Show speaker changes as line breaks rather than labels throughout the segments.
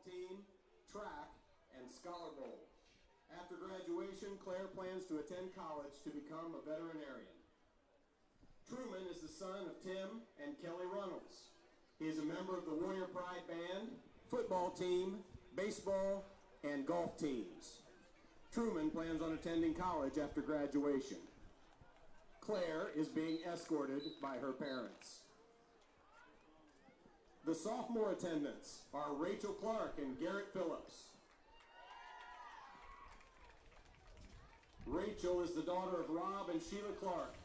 team, track, and Scholar Bowl. After graduation, Claire plans to attend college to become a veterinarian. Truman is the son of Tim and Kelly Runnels. He is a member of the Warrior Pride Band, football team, baseball, and golf teams. Truman plans on attending college after graduation. Claire is being escorted by her parents. The sophomore attendants are Rachel Clark and Garrett Phillips. Rachel is the daughter of Rob and Sheila Clark.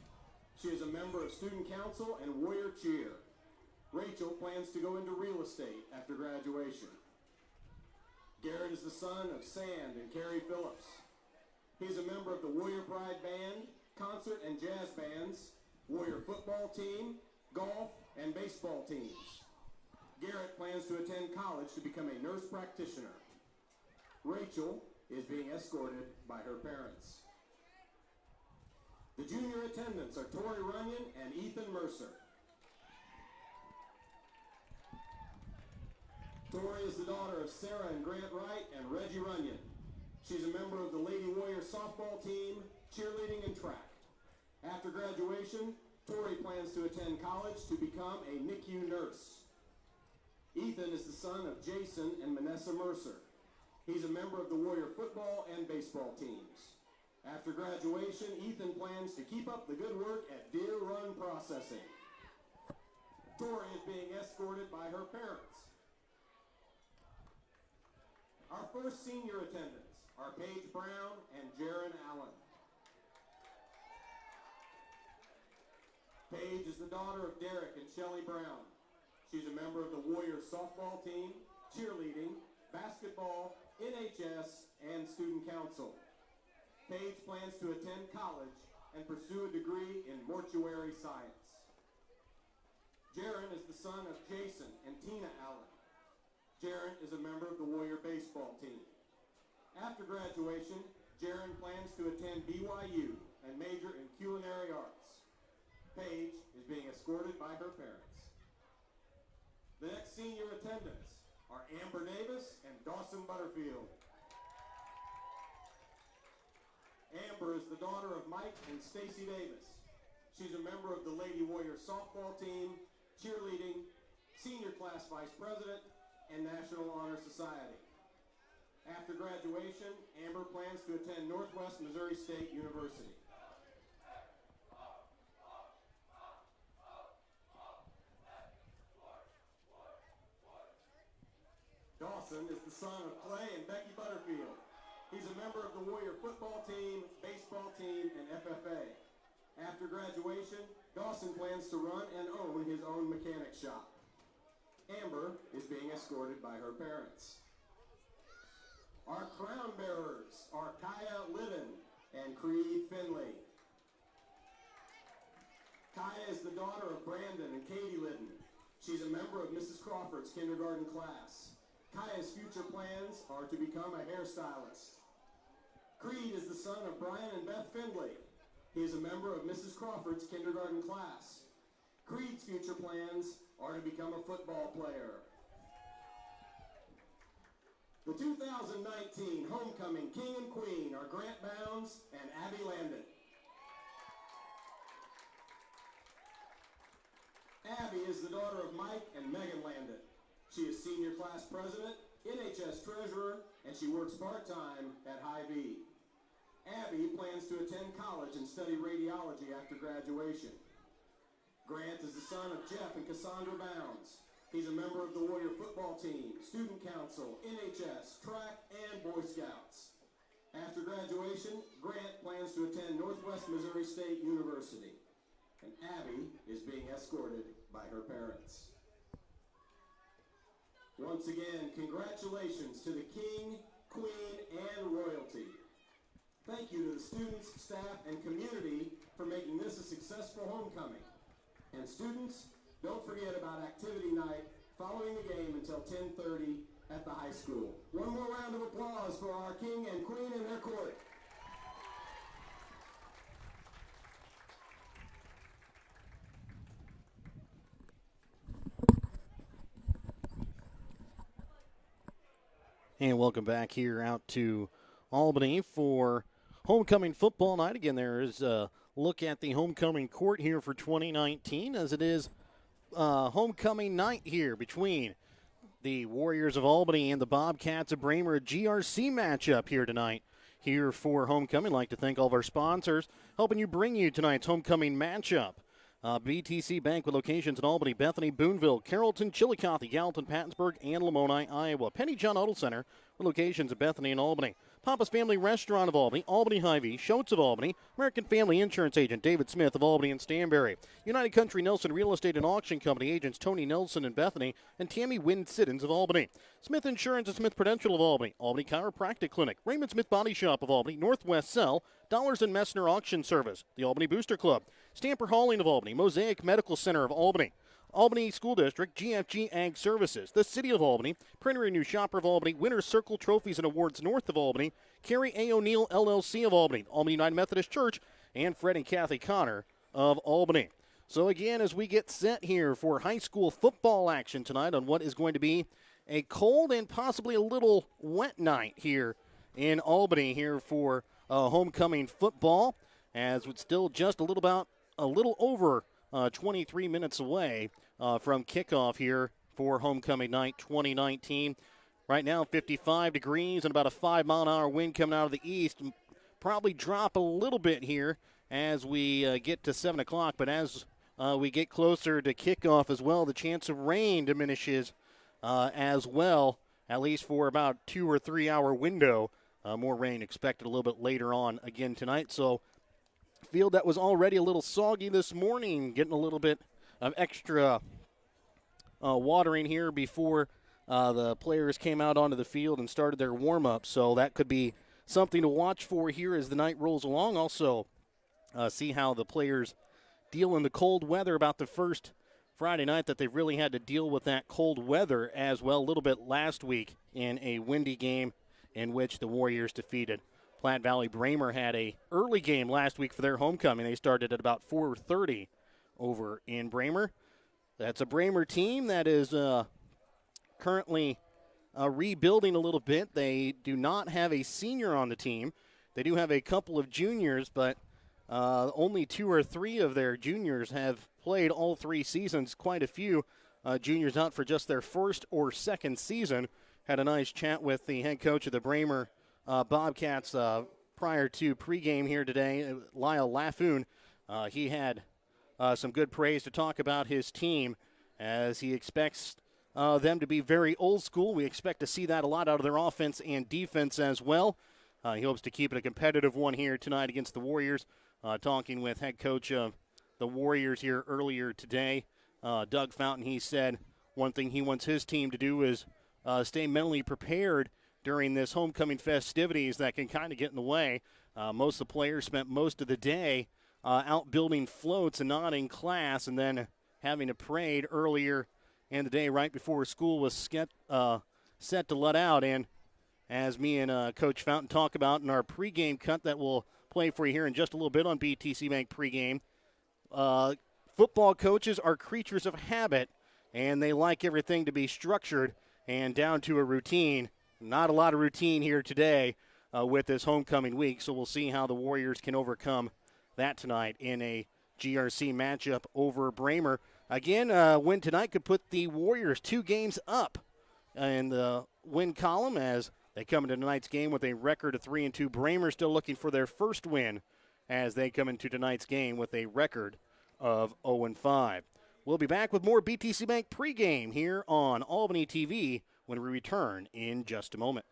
She is a member of Student Council and Warrior Cheer. Rachel plans to go into real estate after graduation. Garrett is the son of Sand and Carrie Phillips. He's a member of the Warrior Pride Band, concert and jazz bands, Warrior football team, golf, and baseball teams. Garrett plans to attend college to become a nurse practitioner. Rachel is being escorted by her parents. The junior attendants are Tori Runyon and Ethan Mercer. Tori is the daughter of Sarah and Grant Wright and Reggie Runyon. She's a member of the Lady Warrior softball team, cheerleading, and track. After graduation, Tori plans to attend college to become a NICU nurse. Ethan is the son of Jason and Manessa Mercer. He's a member of the Warrior football and baseball teams. After graduation, Ethan plans to keep up the good work at Deer Run Processing. Tori is being escorted by her parents. Our first senior attendants are Paige Brown and Jaron Allen. Paige is the daughter of Derek and Shelley Brown. She's a member of the Warriors softball team, cheerleading, basketball, NHS, and student council. Paige plans to attend college and pursue a degree in mortuary science. Jaron is the son of Jason and Tina Allen. Jaron is a member of the Warrior baseball team. After graduation, Jaron plans to attend BYU and major in culinary arts. Paige is being escorted by her parents. The next senior attendants are Amber Davis and Dawson Butterfield. Amber is the daughter of Mike and Stacy Davis. She's a member of the Lady Warrior softball team, cheerleading, senior class vice president, and National Honor Society. After graduation, Amber plans to attend Northwest Missouri State University. Dawson is the son of Clay and Becky Butterfield. He's a member of the Warrior football team, baseball team, and FFA. After graduation, Dawson plans to run and own his own mechanic shop. Amber is being escorted by her parents. Our crown bearers are Kaya Liddon and Creed Finley. Kaya is the daughter of Brandon and Katie Liddon. She's a member of Mrs. Crawford's kindergarten class. Kaya's future plans are to become a hairstylist. Creed is the son of Brian and Beth Findley. He is a member of Mrs. Crawford's kindergarten class. Creed's future plans are to become a football player. The 2019 Homecoming King and Queen are Grant Bounds and Abby Landon. Abby is the daughter of Mike and Megan Landon. She is senior class president, NHS treasurer, and she works part-time at Hy-Vee. Abby plans to attend college and study radiology after graduation. Grant is the son of Jeff and Cassandra Bounds. He's a member of the Warrior football team, student council, NHS, track, and Boy Scouts. After graduation, Grant plans to attend Northwest Missouri State University. And Abby is being escorted by her parents. Once again, congratulations to the King, Queen, and royalty. Thank you to the students, staff, and community for making this a successful homecoming. And students, don't forget about activity night following the game until 10:30 at the high school. One more round of applause for our King and Queen in their court.
And welcome back here out to Albany for homecoming football night. Again, there is a look at the homecoming court here for 2019 as it is homecoming night here between the Warriors of Albany and the Bobcats of Braymer. A GRC matchup here tonight here for homecoming. I'd like to thank all of our sponsors helping you bring you tonight's homecoming matchup. BTC Bank with locations in Albany, Bethany, Boonville, Carrollton, Chillicothe, Gallatin, Pattonsburg, and Lamoni, Iowa. Penny John Auto Center with locations in Bethany and Albany. Papa's Family Restaurant of Albany, Albany Hy-Vee, Schultz of Albany, American Family Insurance Agent David Smith of Albany and Stanberry, United Country Nelson Real Estate and Auction Company agents Tony Nelson and Bethany, and Tammy Wynn Siddons of Albany. Smith Insurance and Smith Prudential of Albany, Albany Chiropractic Clinic, Raymond Smith Body Shop of Albany, Northwest Cell, Dollars and Messner Auction Service, the Albany Booster Club, Stamper Hauling of Albany, Mosaic Medical Center of Albany, Albany School District, GFG Ag Services, the City of Albany, Printer and New Shopper of Albany, Winner's Circle Trophies and Awards North of Albany, Carrie A. O'Neill LLC of Albany, Albany United Methodist Church, and Fred and Kathy Connor of Albany. So again, as we get set here for high school football action tonight on what is going to be a cold and possibly a little wet night here in Albany here for homecoming football, as it's still just a little over 23 minutes away from kickoff here for homecoming night 2019. Right now, 55 degrees and about a 5-mile-an-hour wind coming out of the east. Probably drop a little bit here as we get to 7 o'clock, but as we get closer to kickoff as well, the chance of rain diminishes as well, at least for about 2 or 3 hour window. More rain expected a little bit later on again tonight. So field that was already a little soggy this morning, getting a little bit of extra watering here before the players came out onto the field and started their warm-up. So that could be something to watch for here as the night rolls along. Also, see how the players deal in the cold weather. About the first Friday night that they've really had to deal with that cold weather as well. A little bit last week in a windy game in which the Warriors defeated Platte Valley. Braymer had a early game last week for their homecoming. They started at about 4:30 over in Braymer. That's a Braymer team that is currently rebuilding a little bit. They do not have a senior on the team. They do have a couple of juniors, but only 2 or 3 of their juniors have played all 3 seasons. Quite a few juniors out for just their first or second season. Had a nice chat with the head coach of the Braymer Bobcats prior to pregame here today, Lyle Laffoon. He had some good praise to talk about his team as he expects them to be very old school. We expect to see that a lot out of their offense and defense as well. He hopes to keep it a competitive one here tonight against the Warriors. Talking with head coach of the Warriors here earlier today, Doug Fountain, he said one thing he wants his team to do is stay mentally prepared during this homecoming festivities that can kind of get in the way. Most of the players spent most of the day out building floats and not in class, and then having a parade earlier in the day right before school was set to let out. And as me and Coach Fountain talk about in our pregame cut that we'll play for you here in just a little bit on BTC Bank pregame, football coaches are creatures of habit, and they like everything to be structured and down to a routine. Not a lot of routine here today with this homecoming week, so we'll see how the Warriors can overcome that tonight in a GRC matchup over Braymer. Again, win tonight could put the Warriors 2 games up in the win column as they come into tonight's game with a record of 3-2. Braymer still looking for their first win as they come into tonight's game with a record of 0-5. We'll be back with more BTC Bank pregame here on Albany TV when we return in just a moment.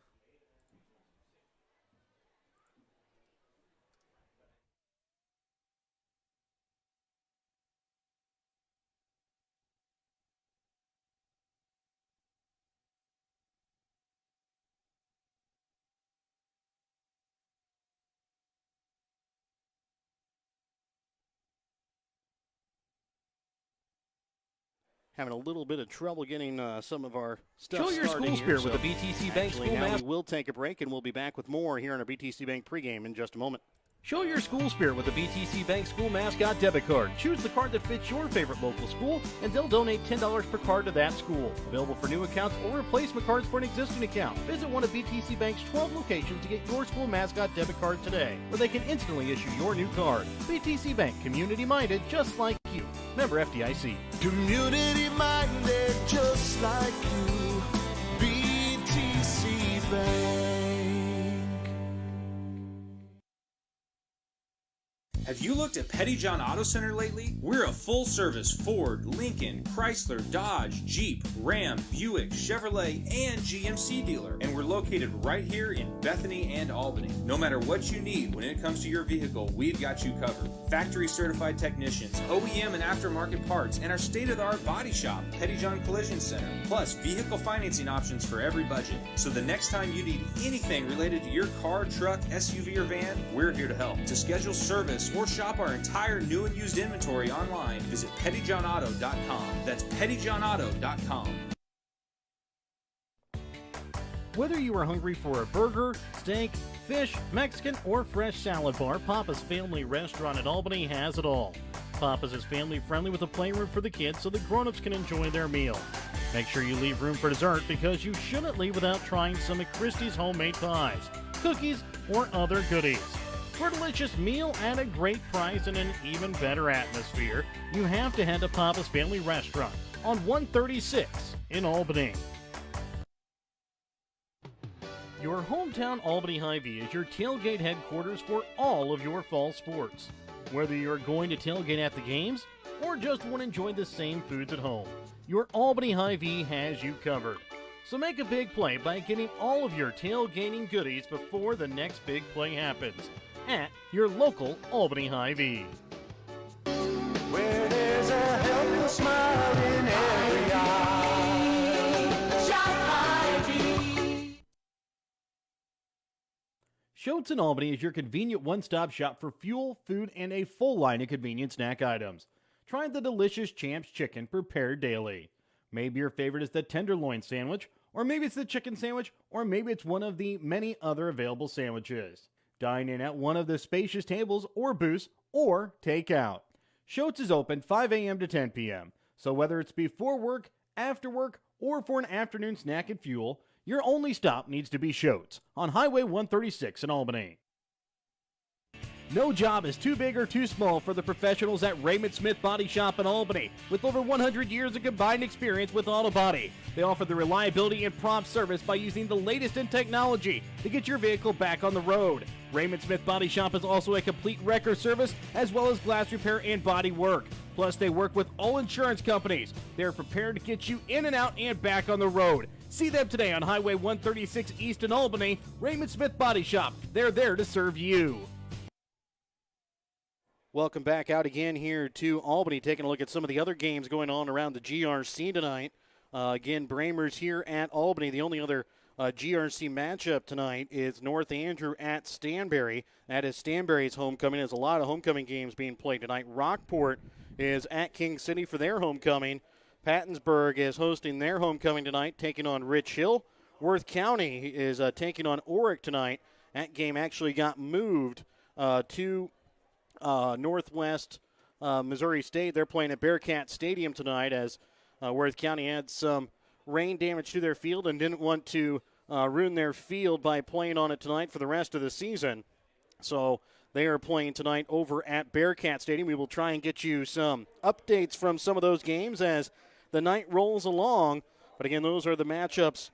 Having a little bit of trouble getting some of our stuff
Show your
started
school
here,
spirit with the BTC Bank
actually,
School
now
Map.
we will take a break, and we'll be back with more here on our BTC Bank pregame in just a moment.
Show your school spirit with the BTC Bank School Mascot Debit Card. Choose the card that fits your favorite local school, and they'll donate $10 per card to that school. Available for new accounts or replacement cards for an existing account. Visit one of BTC Bank's 12 locations to get your school mascot debit card today, where they can instantly issue your new card. BTC Bank, community-minded, just like you. Member FDIC.
Community-minded, just like you. BTC Bank.
Have you looked at Petty John Auto Center lately? We're a full-service Ford, Lincoln, Chrysler, Dodge, Jeep, Ram, Buick, Chevrolet, and GMC dealer. And we're located right here in Bethany and Albany. No matter what you need when it comes to your vehicle, we've got you covered. Factory-certified technicians, OEM and aftermarket parts, and our state-of-the-art body shop, Petty John Collision Center. Plus, vehicle financing options for every budget. So the next time you need anything related to your car, truck, SUV, or van, we're here to help. To schedule service or shop our entire new and used inventory online, visit pettyjohnauto.com. That's pettyjohnauto.com.
Whether you are hungry for a burger, steak, fish, Mexican, or fresh salad bar, Papa's Family Restaurant in Albany has it all. Papa's is family friendly with a playroom for the kids so the grown-ups can enjoy their meal. Make sure you leave room for dessert because you shouldn't leave without trying some of Christie's homemade pies, cookies, or other goodies. For a delicious meal at a great price and an even better atmosphere, you have to head to Papa's Family Restaurant on 136 in Albany. Your hometown Albany Hy-Vee is your tailgate headquarters for all of your fall sports. Whether you're going to tailgate at the games or just want to enjoy the same foods at home, your Albany Hy-Vee has you covered. So make a big play by getting all of your tailgating goodies before the next big play happens at your local Albany Hy-Vee.
Where there's a helpful smile in every eye. Shop Hy-Vee.
Schultz in Albany is your convenient one-stop shop for fuel, food, and a full line of convenient snack items. Try the delicious Champs Chicken prepared daily. Maybe your favorite is the tenderloin sandwich, or maybe it's the chicken sandwich, or maybe it's one of the many other available sandwiches. Dine in at one of the spacious tables or booths, or take out. Schultz is open 5 a.m. to 10 p.m., so whether it's before work, after work, or for an afternoon snack and fuel, your only stop needs to be Schultz on Highway 136 in Albany. No job is too big or too small for the professionals at Raymond Smith Body Shop in Albany. With over 100 years of combined experience with auto body, they offer the reliability and prompt service by using the latest in technology to get your vehicle back on the road. Raymond Smith Body Shop is also a complete wrecker service as well as glass repair and body work. Plus, they work with all insurance companies. They're prepared to get you in and out and back on the road. See them today on Highway 136 East in Albany. Raymond Smith Body Shop. They're there to serve you. Welcome back out again here to Albany, taking a look at some of the other games going on around the GRC tonight. Again, Braymer's here at Albany. The only other GRC matchup tonight is North Andrew at Stanberry. That is Stanberry's homecoming. There's a lot of homecoming games being played tonight. Rockport is at King City for their homecoming. Pattonsburg is hosting their homecoming tonight, taking on Rich Hill. Worth County is taking on Orick tonight. That game actually got moved to Northwest Missouri State. They're playing at Bearcat Stadium tonight as Worth County had some rain damage to their field and didn't want to ruin their field by playing on it tonight for the rest of the season. So they are playing tonight over at Bearcat Stadium. We will try and get you some updates from some of those games as the night rolls along. But again, those are the matchups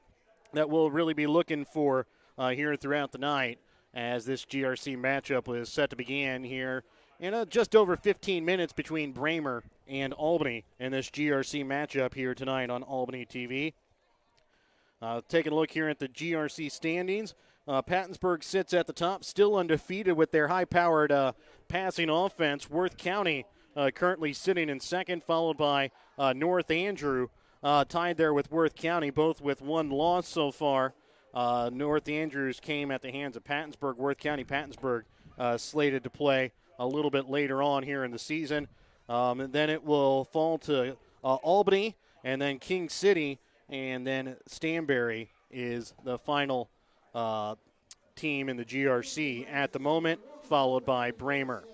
that we'll really be looking for here throughout the night, as this GRC matchup is set to begin here in just over 15 minutes between Braymer and Albany in this GRC matchup here tonight on Albany TV. Taking a look here at the GRC standings, Pattonsburg sits at the top, still undefeated with their high-powered passing offense. Worth County currently sitting in second, followed by North Andrew, tied there with Worth County, both with one loss so far. North Andrews came at the hands of Pattonsburg. Worth County, Pattonsburg slated to play a little bit later on here in the season. And then it will fall to Albany and then King City, and then Stanberry is the final team in the GRC at the moment, followed by Braymer.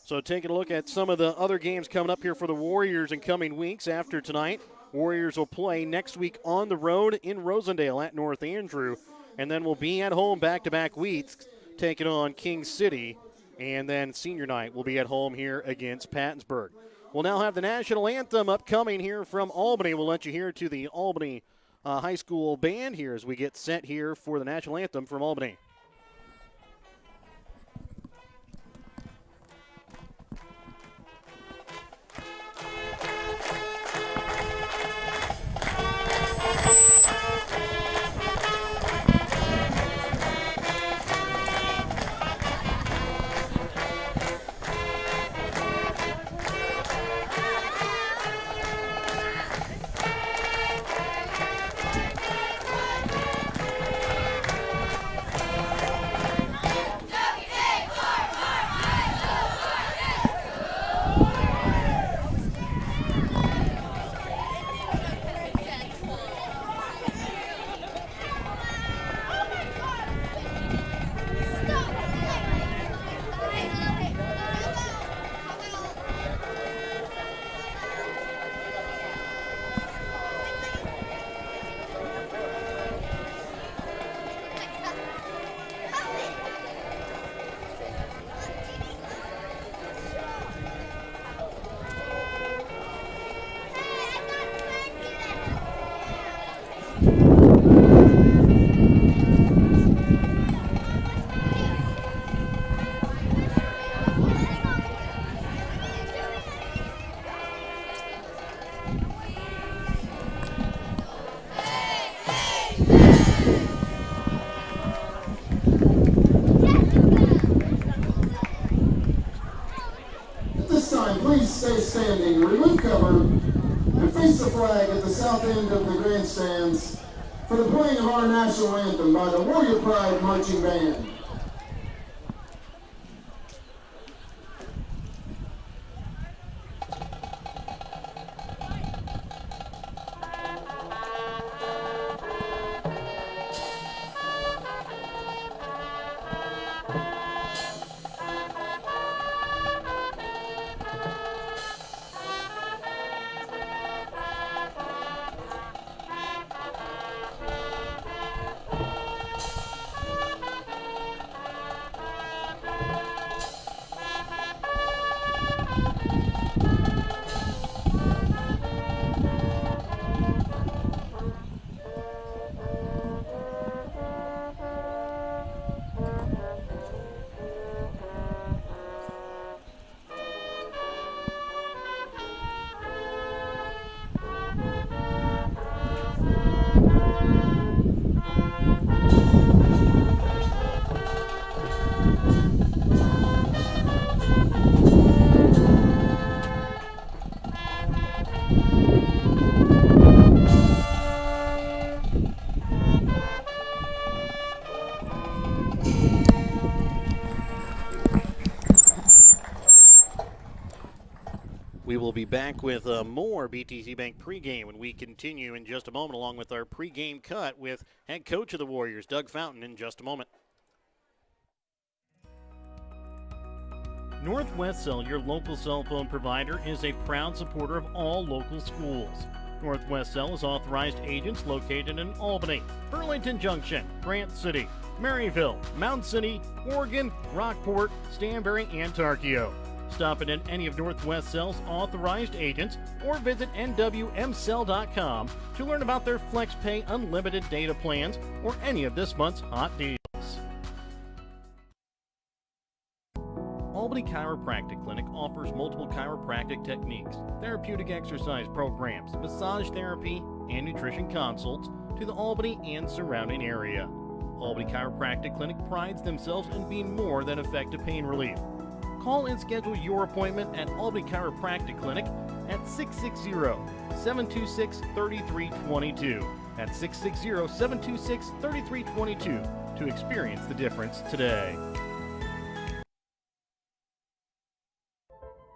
So taking a look at some of the other games coming up here for the Warriors in coming weeks after tonight. Warriors will play next week on the road in Rosendale at North Andrew, and then we'll be at home back-to-back weeks taking on King City, and then senior night will be at home here against Pattonsburg. We'll now have the national anthem upcoming here from Albany. We'll let you hear to the Albany High School band here as we get set here for the national anthem from Albany.
Stay standing, remove cover, and face the flag at the south end of the grandstands for the playing of our national anthem by the Warrior Pride Marching Band.
We will be back with more BTC Bank pregame when we continue in just a moment, along with our pregame cut with head coach of the Warriors, Doug Fountain, in just a moment.
Northwest Cell, your local cell phone provider, is a proud supporter of all local schools. Northwest Cell is authorized agents located in Albany, Burlington Junction, Grant City, Maryville, Mound City, Oregon, Rockport, Stanberry, and Tarkio. Stop in at any of Northwest Cell's authorized agents or visit nwmcell.com to learn about their FlexPay unlimited data plans or any of this month's hot deals. Albany Chiropractic Clinic offers multiple chiropractic techniques, therapeutic exercise programs, massage therapy, and nutrition consults to the Albany and surrounding area. Albany Chiropractic Clinic prides themselves in being more than effective pain relief. Call and schedule your appointment at Albany Chiropractic Clinic at 660-726-3322. That's 660-726-3322 to experience the difference today.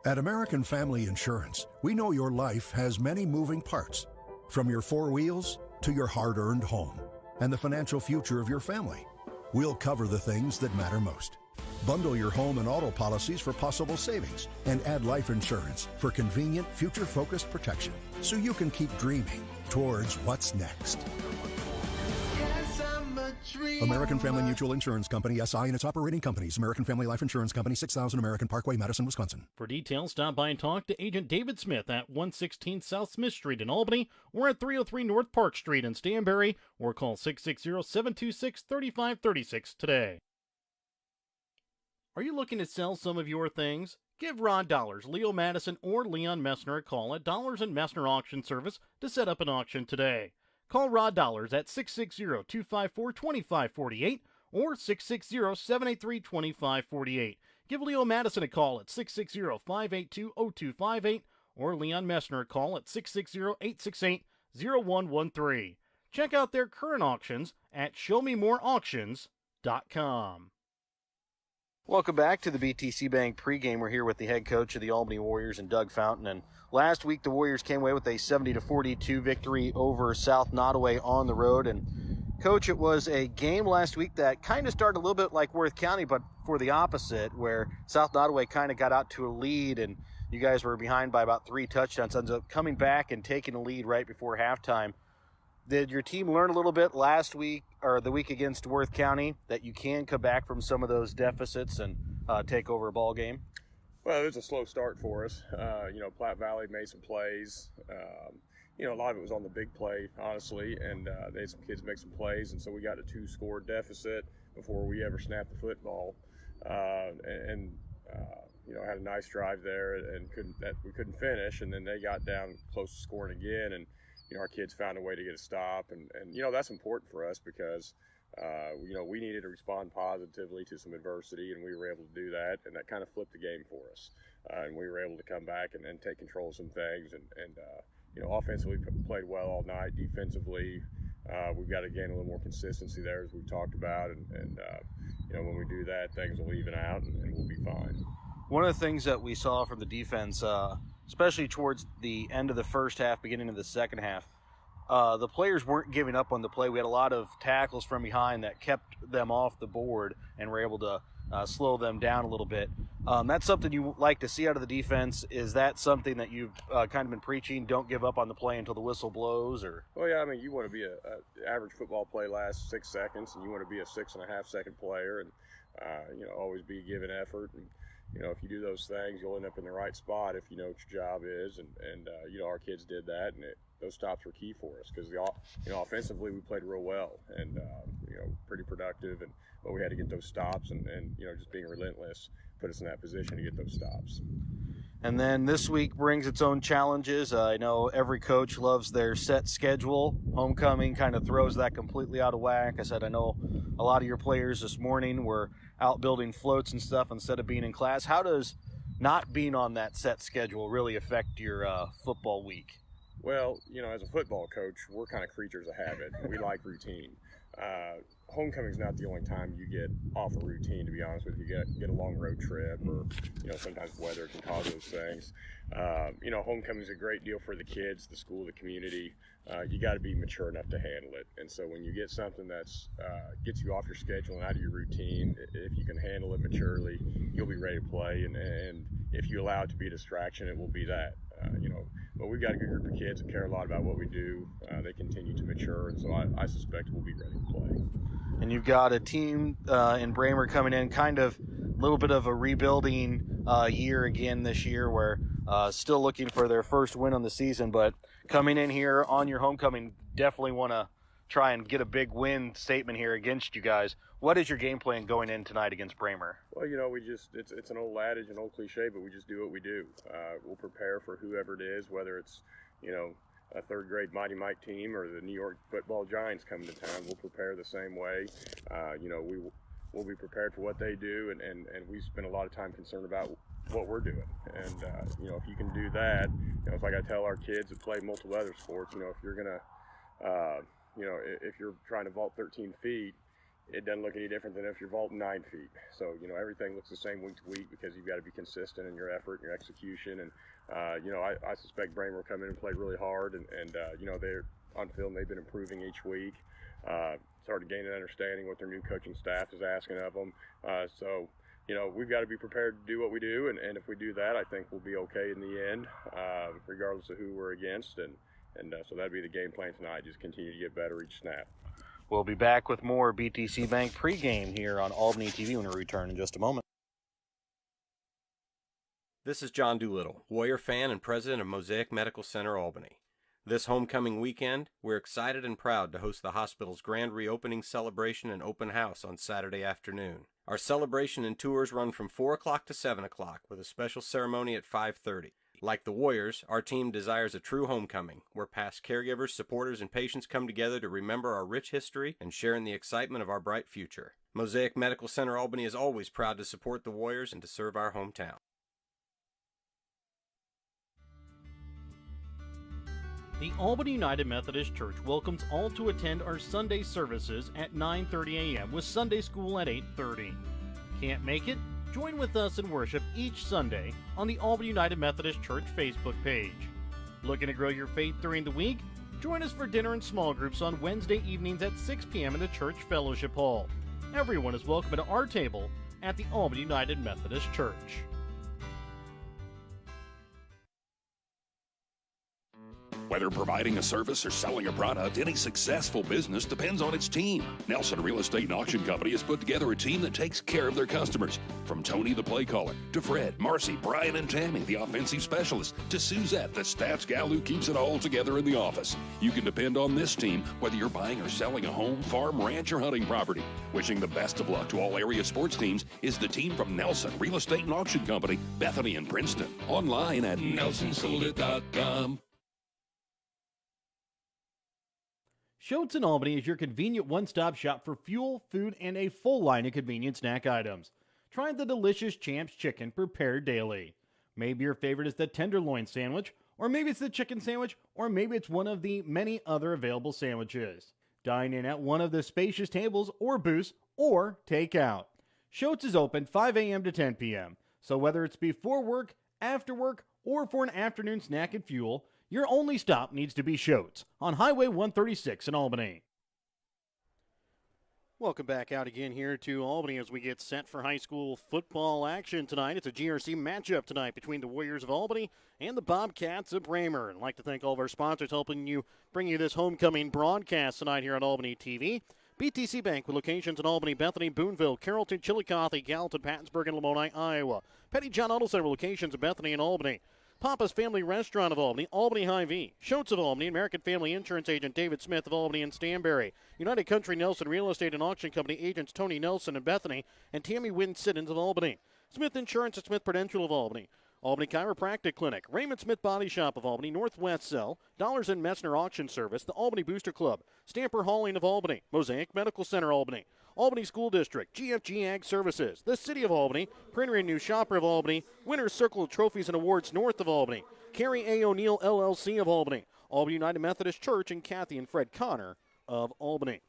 At American Family Insurance, we know your life has many moving parts, from your four wheels to your hard-earned home and the financial future of your family. we'll cover the things that matter most. Bundle your home and auto policies for possible savings and add life insurance for convenient, future-focused protection so you can keep dreaming towards what's next. American Family Mutual Insurance Company, SI, and its operating companies. American Family Life Insurance Company, 6000 American Parkway, Madison, Wisconsin.
For details, stop by and talk to Agent David Smith at 116 South Smith Street in Albany or at 303 North Park Street in Stanberry, or call 660-726-3536 today. Are you looking to sell some of your things? Give Rod Dollars, Leo Madison, or Leon Messner a call at Dollars and Messner Auction Service to set up an auction today. Call Rod Dollars at 660-254-2548 or 660-783-2548. Give Leo Madison a call at 660-582-0258 or Leon Messner a call at 660-868-0113. Check out their current auctions at showmemoreauctions.com.
Welcome back to the BTC Bank pregame. We're here with the head coach of the Albany Warriors and Doug Fountain. And last week the Warriors came away with a 70-42 victory over South Nottoway on the road. And Coach, it was a game last week that kind of started a little bit like Worth County, but for the opposite, where South Nottoway kind of got out to a lead and you guys were behind by about 3 touchdowns. Ends up coming back and taking a lead right before halftime. Did your team learn a little bit last week or the week against Worth County that you can come back from some of those deficits and take over a ball game?
Well, it was a slow start for us. Platte Valley made some plays. A lot of it was on the big play, honestly, and they had some kids make some plays, and so we got a 2-score deficit before we ever snapped the football. Had a nice drive there and we couldn't finish, and then they got down close to scoring again, and our kids found a way to get a stop, and that's important for us because we needed to respond positively to some adversity, and we were able to do that, and that kind of flipped the game for us, and we were able to come back and take control of some things, and offensively played well all night. Defensively, we've got to gain a little more consistency there, as we've talked about, and when we do that, things will even out, and we'll be fine.
One of the things that we saw from the defense, especially towards the end of the first half, beginning of the second half, the players weren't giving up on the play. We had a lot of tackles from behind that kept them off the board and were able to slow them down a little bit. That's something you like to see out of the defense. Is that something that you've kind of been preaching? Don't give up on the play until the whistle blows? Or?
Well, yeah, I mean, you want to be an average football play lasts 6 seconds, and you want to be a 6.5-second player, and always be giving effort. And if you do those things, you'll end up in the right spot if you know what your job is. And our kids did that, and those stops were key for us because offensively we played real well and pretty productive, but we had to get those stops, and just being relentless put us in that position to get those stops.
And then this week brings its own challenges. I know every coach loves their set schedule. Homecoming kind of throws that completely out of whack. I said I know a lot of your players this morning were out building floats and stuff instead of being in class. How does not being on that set schedule really affect your football week?
Well, as a football coach, we're kind of creatures of habit. We like routine. Homecoming's not the only time you get off a routine, to be honest with you. Get a long road trip, or sometimes weather can cause those things. Homecoming's a great deal for the kids, the school, the community. You got to be mature enough to handle it. And so when you get something that's gets you off your schedule and out of your routine, if you can handle it maturely, you'll be ready to play. And if you allow it to be a distraction, it will be that. But we've got a good group of kids that care a lot about what we do. They continue to mature, and so I suspect we'll be ready to play.
And you've got a team in Braymer coming in, kind of a little bit of a rebuilding year again this year, where still looking for their first win on the season, but coming in here on your homecoming, definitely want to try and get a big win statement here against you guys. What is your game plan going in tonight against Braymer?
Well, it's an old adage, an old cliche, but we just do what we do. We'll prepare for whoever it is, whether it's, a third-grade Mighty Mike team or the New York football Giants coming to town. We'll prepare the same way. We'll be prepared for what they do, and we spend a lot of time concerned about what we're doing. And, if you can do that, it's like I tell our kids that play multiple other sports, if you're going to, if you're trying to vault 13 feet, it doesn't look any different than if you're vaulting 9 feet. So, everything looks the same week to week because you've got to be consistent in your effort and your execution. And, I suspect Braymer will come in and play really hard. And on field, and they've been improving each week. Started gaining understanding what their new coaching staff is asking of them. So, we've got to be prepared to do what we do, and if we do that, I think we'll be okay in the end, regardless of who we're against. And so that'd be the game plan tonight, just continue to get better each snap.
We'll be back with more BTC Bank pregame here on Albany TV when we return in just a moment.
This is John Doolittle, Warrior fan and president of Mosaic Medical Center, Albany. This homecoming weekend, we're excited and proud to host the hospital's grand reopening celebration and open house on Saturday afternoon. Our celebration and tours run from 4 o'clock to 7 o'clock with a special ceremony at 5:30. Like the Warriors, our team desires a true homecoming, where past caregivers, supporters, and patients come together to remember our rich history and share in the excitement of our bright future. Mosaic Medical Center Albany is always proud to support the Warriors and to serve our hometown.
The Albany United Methodist Church welcomes all to attend our Sunday services at 9:30 a.m. with Sunday school at 8:30. Can't make it? Join with us in worship each Sunday on the Albany United Methodist Church Facebook page. Looking to grow your faith during the week? Join us for dinner and small groups on Wednesday evenings at 6 p.m. in the Church Fellowship Hall. Everyone is welcome to our table at the Albany United Methodist Church.
Whether providing a service or selling a product, any successful business depends on its team. Nelson Real Estate and Auction Company has put together a team that takes care of their customers. From Tony, the play caller, to Fred, Marcy, Brian, and Tammy, the offensive specialist, to Suzette, the stats gal who keeps it all together in the office. You can depend on this team whether you're buying or selling a home, farm, ranch, or hunting property. Wishing the best of luck to all area sports teams is the team from Nelson Real Estate and Auction Company, Bethany and Princeton. Online at nelsonsoldit.com.
Schultz in Albany is your convenient one-stop shop for fuel, food, and a full line of convenient snack items. Try the delicious Champs chicken prepared daily. Maybe your favorite is the tenderloin sandwich, or maybe it's the chicken sandwich, or maybe it's one of the many other available sandwiches. Dine in at one of the spacious tables or booths, or take out. Schultz is open 5 a.m. to 10 p.m., so whether it's before work, after work, or for an afternoon snack and fuel, your only stop needs to be Schultz on Highway 136 in Albany.
Welcome back out again here to Albany as we get set for high school football action tonight. It's a GRC matchup tonight between the Warriors of Albany and the Bobcats of Braymer. And I'd like to thank all of our sponsors helping you bring you this homecoming broadcast tonight here on Albany TV. BTC Bank with locations in Albany, Bethany, Boonville, Carrollton, Chillicothe, Gallatin, Pattonsburg, and Lamoni, Iowa. Petty John Auto Center locations in Bethany and Albany. Papa's Family Restaurant of Albany, Albany Hy-Vee, Schultz of Albany, American Family Insurance Agent David Smith of Albany and Stanberry, United Country Nelson Real Estate and Auction Company agents Tony Nelson and Bethany, and Tammy Wynn Siddons of Albany, Smith Insurance and Smith Prudential of Albany, Albany Chiropractic Clinic, Raymond Smith Body Shop of Albany, Northwest Cell, Dollars and Messner Auction Service, the Albany Booster Club, Stamper Hauling of Albany, Mosaic Medical Center Albany, Albany School District, GFG Ag Services, the City of Albany, Printer and New Shopper of Albany, Winner's Circle of Trophies and Awards North of Albany, Carrie A. O'Neill LLC of Albany, Albany United Methodist Church, and Kathy and Fred Connor of Albany.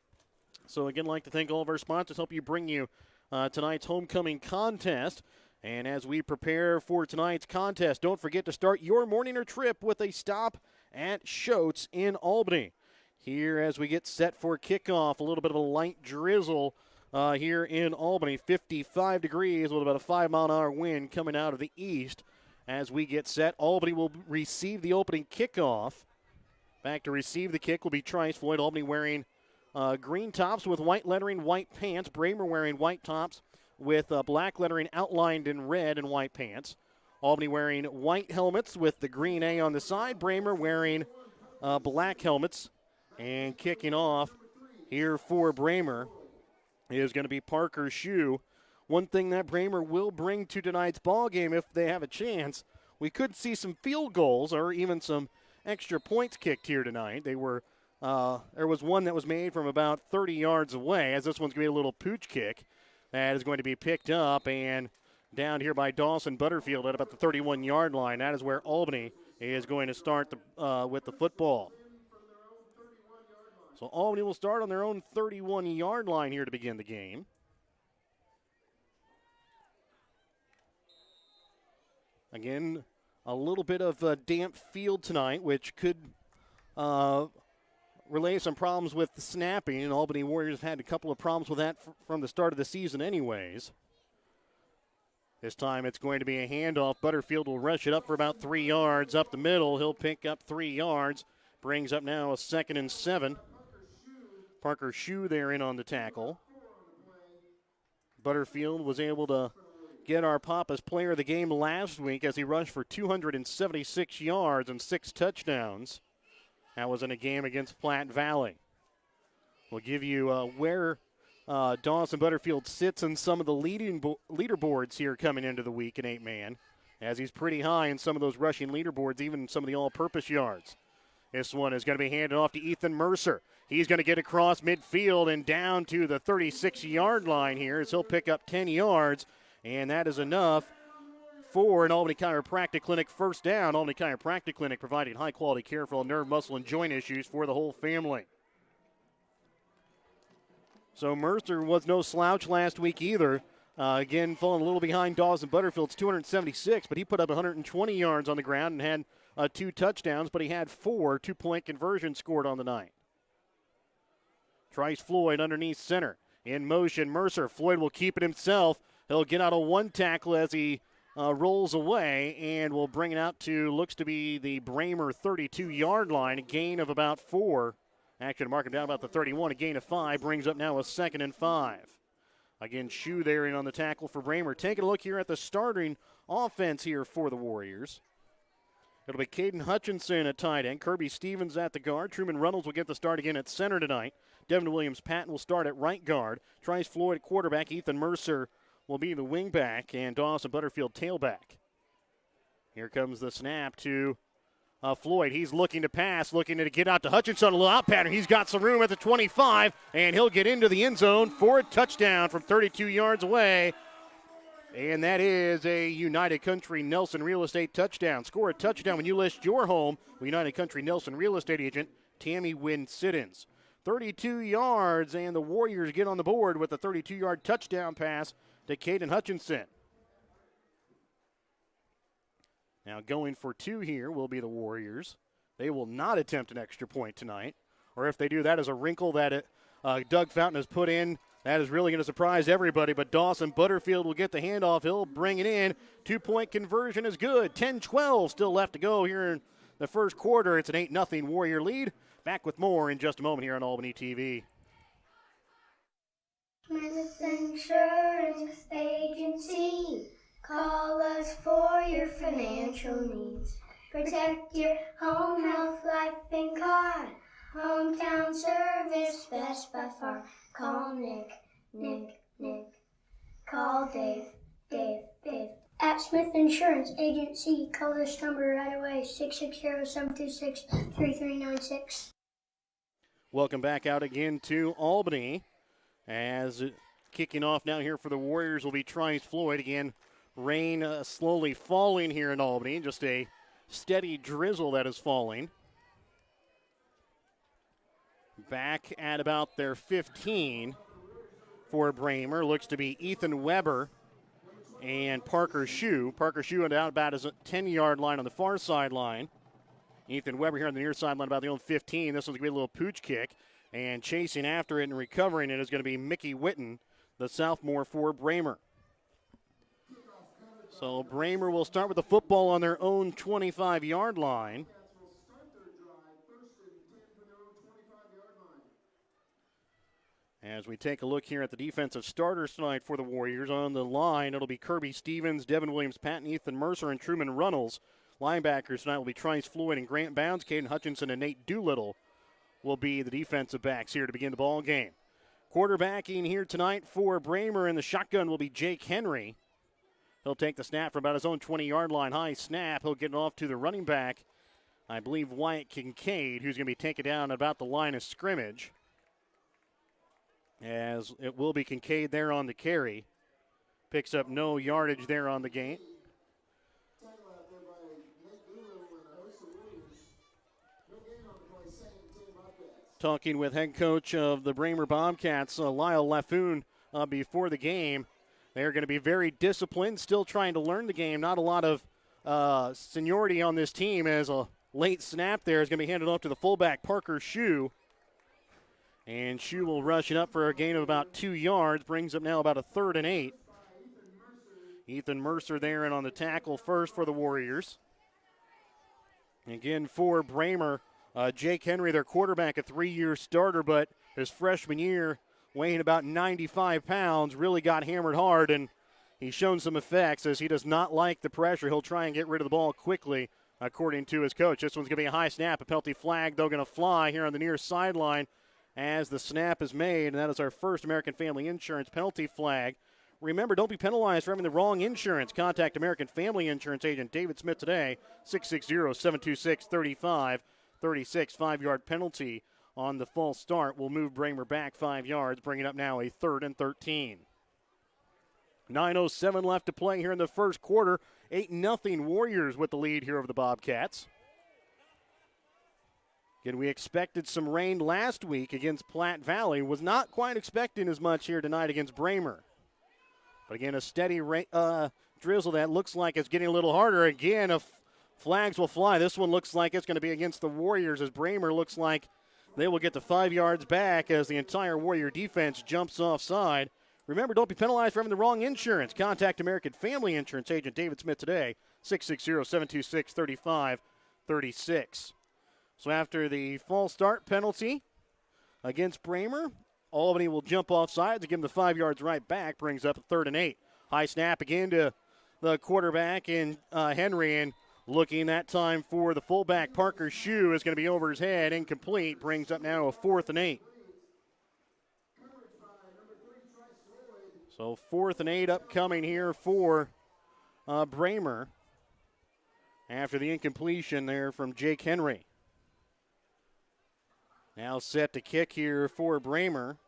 So again, I'd like to thank all of our sponsors, help you bring you tonight's homecoming contest. And as we prepare for tonight's contest, don't forget to start your morning or trip with a stop at Schultz in Albany. Here as we get set for kickoff, a little bit of a light drizzle here in Albany, 55 degrees with about a 5-mile-an-hour wind coming out of the east. As we get set, Albany will receive the opening kickoff. Back to receive the kick will be Trice Floyd. Albany wearing green tops with white lettering, white pants. Braymer wearing white tops with black lettering outlined in red and white pants. Albany wearing white helmets with the green A on the side. Braymer wearing black helmets. And kicking off here for Braymer is going to be Parker Shue. One thing that Braymer will bring to tonight's ball game, if they have a chance, we could see some field goals or even some extra points kicked here tonight. There was one that was made from about 30 yards away, as this one's going to be a little pooch kick that is going to be picked up and down here by Dawson Butterfield at about the 31-yard line. That is where Albany is going to start with the football. So Albany will start on their own 31-yard line here to begin the game. Again, a little bit of a damp field tonight, which could relay some problems with the snapping, and Albany Warriors have had a couple of problems with that from the start of the season anyways. This time it's going to be a handoff. Butterfield will rush it up for about 3 yards up the middle. He'll pick up 3 yards. Brings up now a 2nd and 7. Parker Shue there in on the tackle. Butterfield was able to get our Papa's player of the game last week as he rushed for 276 yards and 6 touchdowns. That was in a game against Platte Valley. We'll give you where Dawson Butterfield sits in some of the leaderboards here coming into the week in 8-man, as he's pretty high in some of those rushing leaderboards, even some of the all-purpose yards. This one is going to be handed off to Ethan Mercer. He's going to get across midfield and down to the 36-yard line here as he'll pick up 10 yards, and that is enough for an Albany Chiropractic Clinic first down. Albany Chiropractic Clinic providing high-quality care for all nerve, muscle, and joint issues for the whole family. So Mercer was no slouch last week either. Again, falling a little behind Dawson Butterfield's 276, but he put up 120 yards on the ground and had 2 touchdowns, but he had 4 two-point conversions scored on the night. Trice Floyd underneath center. In motion, Mercer. Floyd will keep it himself. He'll get out of one tackle as he rolls away and will bring it out to, looks to be the Braymer 32-yard line, a gain of about 4. Actually, to mark him down about the 31, a gain of 5, brings up now a 2nd and 5. Again, Shue there in on the tackle for Braymer. Taking a look here at the starting offense here for the Warriors. It'll be Caden Hutchinson at tight end, Kirby Stevens at the guard. Truman Reynolds will get the start again at center tonight. Devin Williams-Patton will start at right guard. Trice Floyd at quarterback. Ethan Mercer will be the wingback, and Dawson Butterfield tailback. Here comes the snap to Floyd. He's looking to pass, looking to get out to Hutchinson. A little out pattern. He's got some room at the 25, and he'll get into the end zone for a touchdown from 32 yards away. And that is a United Country Nelson Real Estate touchdown. Score a touchdown when you list your home with United Country Nelson Real Estate agent Tammy Wynn-Siddons. 32 yards, and the Warriors get on the board with a 32-yard touchdown pass to Caden Hutchinson. Now going for 2 here will be the Warriors. They will not attempt an extra point tonight. Or if they do, that is a wrinkle that Doug Fountain has put in. That is really going to surprise everybody, but Dawson Butterfield will get the handoff. He'll bring it in. 2-point conversion is good. 10-12 still left to go here in the first quarter. It's an 8-0 Warrior lead. Back with more in just a moment here on Albany TV.
Smith Insurance Agency. Call us for your financial needs. Protect your home, health, life, and car. Hometown service, best by far. Call Nick. Call Dave. At Smith Insurance Agency, call this number right away, 660-726-3396.
Welcome back out again to Albany. As kicking off now here for the Warriors will be Trice Floyd. Again, rain slowly falling here in Albany. Just a steady drizzle that is falling. Back at about their 15 for Braymer. Looks to be Ethan Weber and Parker Shue. Parker Shue out about his 10-yard line on the far sideline. Ethan Weber here on the near sideline about the own 15. This one's going to be a little pooch kick. And chasing after it and recovering it is going to be Mickey Witten, the sophomore for Braymer. So Braymer will start with the football on their own 25-yard line. As we take a look here at the defensive starters tonight for the Warriors, on the line it'll be Kirby Stevens, Devin Williams-Patton, Ethan Mercer, and Truman Reynolds. Linebackers tonight will be Trice Floyd and Grant Bounds. Caden Hutchinson and Nate Doolittle will be the defensive backs here to begin the ball game. Quarterbacking here tonight for Braymer in the shotgun will be Jake Henry. He'll take the snap from about his own 20-yard line. High snap. He'll get it off to the running back, I believe Wyatt Kincaid, who's going to be taken down about the line of scrimmage. As it will be Kincaid there on the carry. Picks up no yardage there on the game. Talking with head coach of the Braymer Bobcats, Lyle Laffoon, before the game. They're going to be very disciplined, still trying to learn the game. Not a lot of seniority on this team, as a late snap there is going to be handed off to the fullback, Parker Shue. And Shu will rush it up for a gain of about 2 yards, brings up now about a 3rd and 8. Ethan Mercer there and on the tackle first for the Warriors. Again for Braymer, Jake Henry, their quarterback, a 3-year starter, but his freshman year, weighing about 95 pounds, really got hammered hard, and he's shown some effects as he does not like the pressure. He'll try and get rid of the ball quickly, according to his coach. This one's going to be a high snap. A penalty flag, though, going to fly here on the near sideline as the snap is made, and that is our first American Family Insurance penalty flag. Remember, don't be penalized for having the wrong insurance. Contact American Family Insurance agent David Smith today, 660-726-3536. 5-yard penalty on the false start will move Braymer back 5 yards, bringing up now a 3rd and 13. 9:07 left to play here in the first quarter. 8-0 Warriors with the lead here over the Bobcats. Again, we expected some rain last week against Platte Valley. Was not quite expecting as much here tonight against Braymer. But again, a steady drizzle that looks like it's getting a little harder. Again, flags will fly. This one looks like it's going to be against the Warriors as Braymer looks like they will get the 5 yards back as the entire Warrior defense jumps offside. Remember, don't be penalized for having the wrong insurance. Contact American Family Insurance agent David Smith today, 660-726-3536. So after the false start penalty against Braymer, Albany will jump offside to give him the 5 yards right back, brings up a 3rd and 8. High snap again to the quarterback in Henry, and looking that time for the fullback, Parker Shu, is going to be over his head, incomplete, brings up now a 4th and 8. So 4th and 8 upcoming here for Braymer after the incompletion there from Jake Henry. Now set to kick here for Braymer.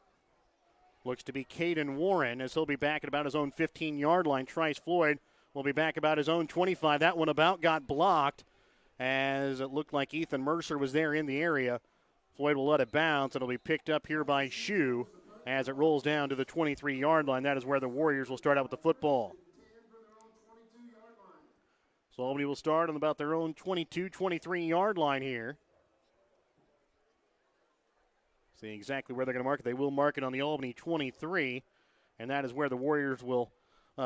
Looks to be Caden Warren as he'll be back at about his own 15-yard line. Trice Floyd will be back about his own 25. That one about got blocked as it looked like Ethan Mercer was there in the area. Floyd will let it bounce. It'll be picked up here by Shu as it rolls down to the 23-yard line. That is where the Warriors will start out with the football. So Albany will start on about their own 22, 23-yard line here. See exactly where they're going to mark it. They will mark it on the Albany 23, and that is where the Warriors will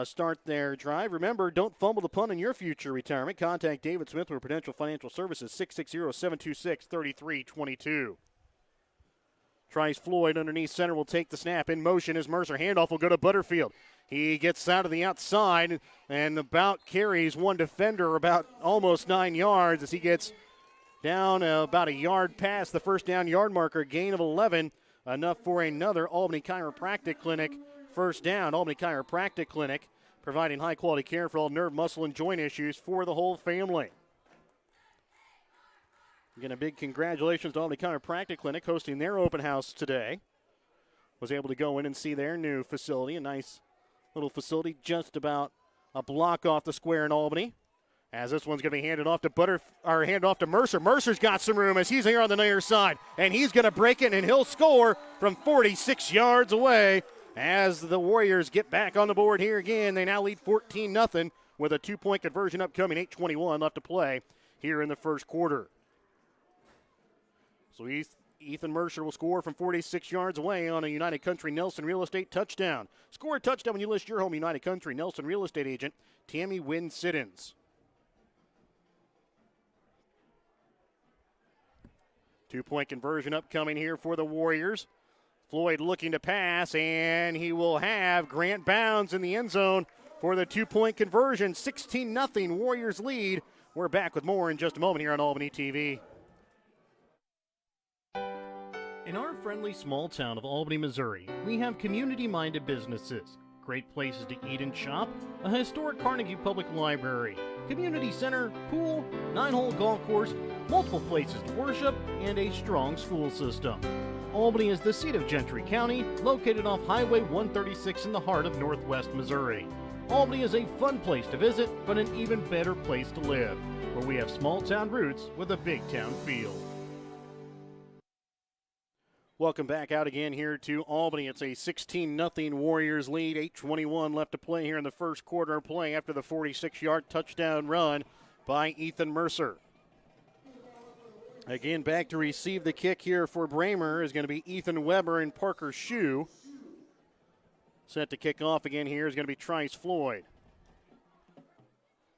start their drive. Remember, don't fumble the punt in your future retirement. Contact David Smith with Prudential Financial Services, 660-726-3322. Trice Floyd underneath center will take the snap. In motion is Mercer. Handoff will go to Butterfield. He gets out of the outside and about carries one defender about almost 9 yards as he gets down about a yard past the first down yard marker. Gain of 11, enough for another Albany Chiropractic Clinic first down. Albany Chiropractic Clinic providing high-quality care for all nerve, muscle, and joint issues for the whole family. Again, a big congratulations to Albany Chiropractic Clinic hosting their open house today. Was able to go in and see their new facility, a nice little facility just about a block off the square in Albany. As this one's going to be handed off to Mercer. Mercer's got some room as he's here on the near side, and he's going to break it, and he'll score from 46 yards away as the Warriors get back on the board here again. They now lead 14-0 with a 2-point conversion upcoming. 8:21 left to play here in the first quarter. So Ethan Mercer will score from 46 yards away on a United Country Nelson Real Estate touchdown. Score a touchdown when you list your home United Country Nelson Real Estate agent, Tammy Wynn Siddons. 2-point conversion upcoming here for the Warriors. Floyd looking to pass, and he will have Grant Bounds in the end zone for the 2-point conversion. 16-0 Warriors lead. We're back with more in just a moment here on Albany TV.
In our friendly small town of Albany, Missouri, we have community-minded businesses, great places to eat and shop, a historic Carnegie Public Library, community center, pool, 9-hole golf course, multiple places to worship, and a strong school system. Albany is the seat of Gentry County, located off Highway 136 in the heart of northwest Missouri. Albany is a fun place to visit, but an even better place to live, where we have small-town roots with a big-town feel.
Welcome back out again here to Albany. It's a 16-0 Warriors lead. 8:21 left to play here in the first quarter of play after the 46-yard touchdown run by Ethan Mercer. Again, back to receive the kick here for Braymer is going to be Ethan Weber and Parker Shue. Set to kick off again here is going to be Trice Floyd.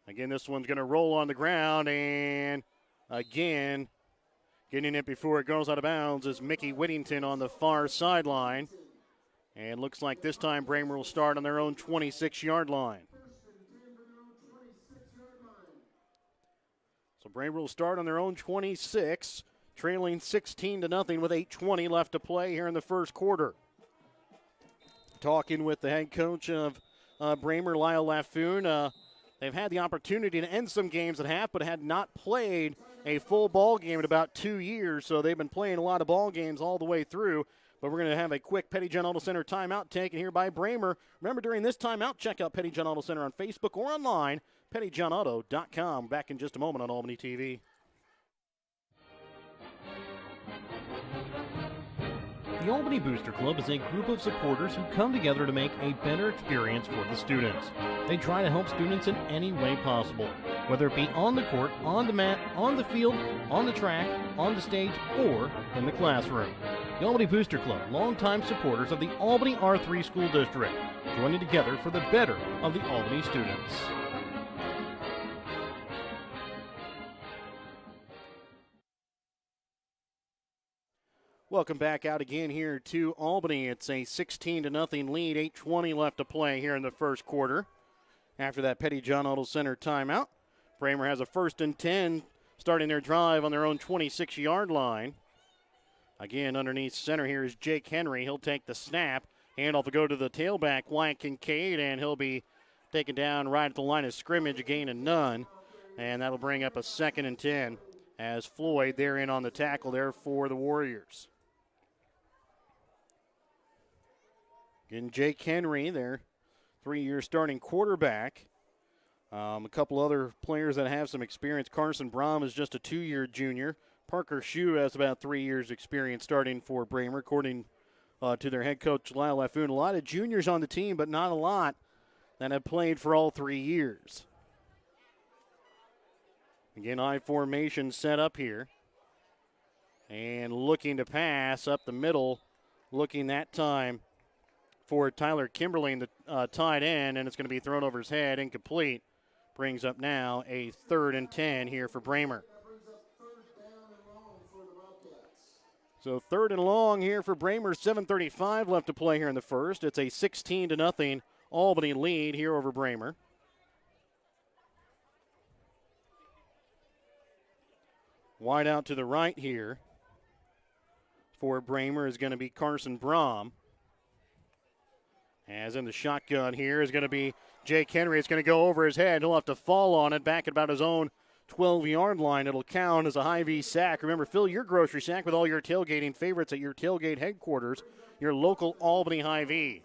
Again, this one's going to roll on the ground, and again, getting it before it goes out of bounds is Mickey Whittington on the far sideline. And looks like this time Braymer will start on their own 26-yard line. So Braymer will start on their own 26, trailing 16-0 with 8:20 left to play here in the first quarter. Talking with the head coach of Braymer, Lyle Laffoon. They've had the opportunity to end some games at half, but had not played a full ball game in about 2 years. So they've been playing a lot of ball games all the way through. But we're going to have a quick Petty John Auto Center timeout taken here by Braymer. Remember, during this timeout, check out Petty John Auto Center on Facebook or online, pettyjohnauto.com. Back in just a moment on Albany TV.
The Albany Booster Club is a group of supporters who come together to make a better experience for the students. They try to help students in any way possible, whether it be on the court, on the mat, on the field, on the track, on the stage, or in the classroom. The Albany Booster Club, longtime supporters of the Albany R3 School District, joining together for the better of the Albany students.
Welcome back out again here to Albany. It's a 16-0 lead, 8:20 left to play here in the first quarter. After that Petty John Auto Center timeout, Braymer has a 1st and 10, starting their drive on their own 26-yard line. Again, underneath center here is Jake Henry. He'll take the snap. Handoff will go to the tailback, Wyatt Kincaid, and he'll be taken down right at the line of scrimmage, a gain of none. And that'll bring up a 2nd and 10 as Floyd, they're in on the tackle there for the Warriors. Again, Jake Henry, their 3-year starting quarterback. A couple other players that have some experience. Carson Brom is just a 2-year junior. Parker Shue has about 3 years experience starting for Braymer, according to their head coach, Lyle Laffoon. A lot of juniors on the team, but not a lot that have played for all 3 years. Again, I formation set up here. And looking to pass up the middle, looking that time for Tyler Kimberly, the tight end, and it's going to be thrown over his head, incomplete. Brings up now a 3rd and 10 here for Braymer. So 3rd and long here for Braymer, 7:35 left to play here in the first. It's a 16-0 Albany lead here over Braymer. Wide out to the right here for Braymer is going to be Carson Brom. As in the shotgun here is going to be Jake Henry. It's going to go over his head. He'll have to fall on it back at about his own 12-yard line. It'll count as a Hy-Vee sack. Remember, fill your grocery sack with all your tailgating favorites at your tailgate headquarters, your local Albany Hy-Vee.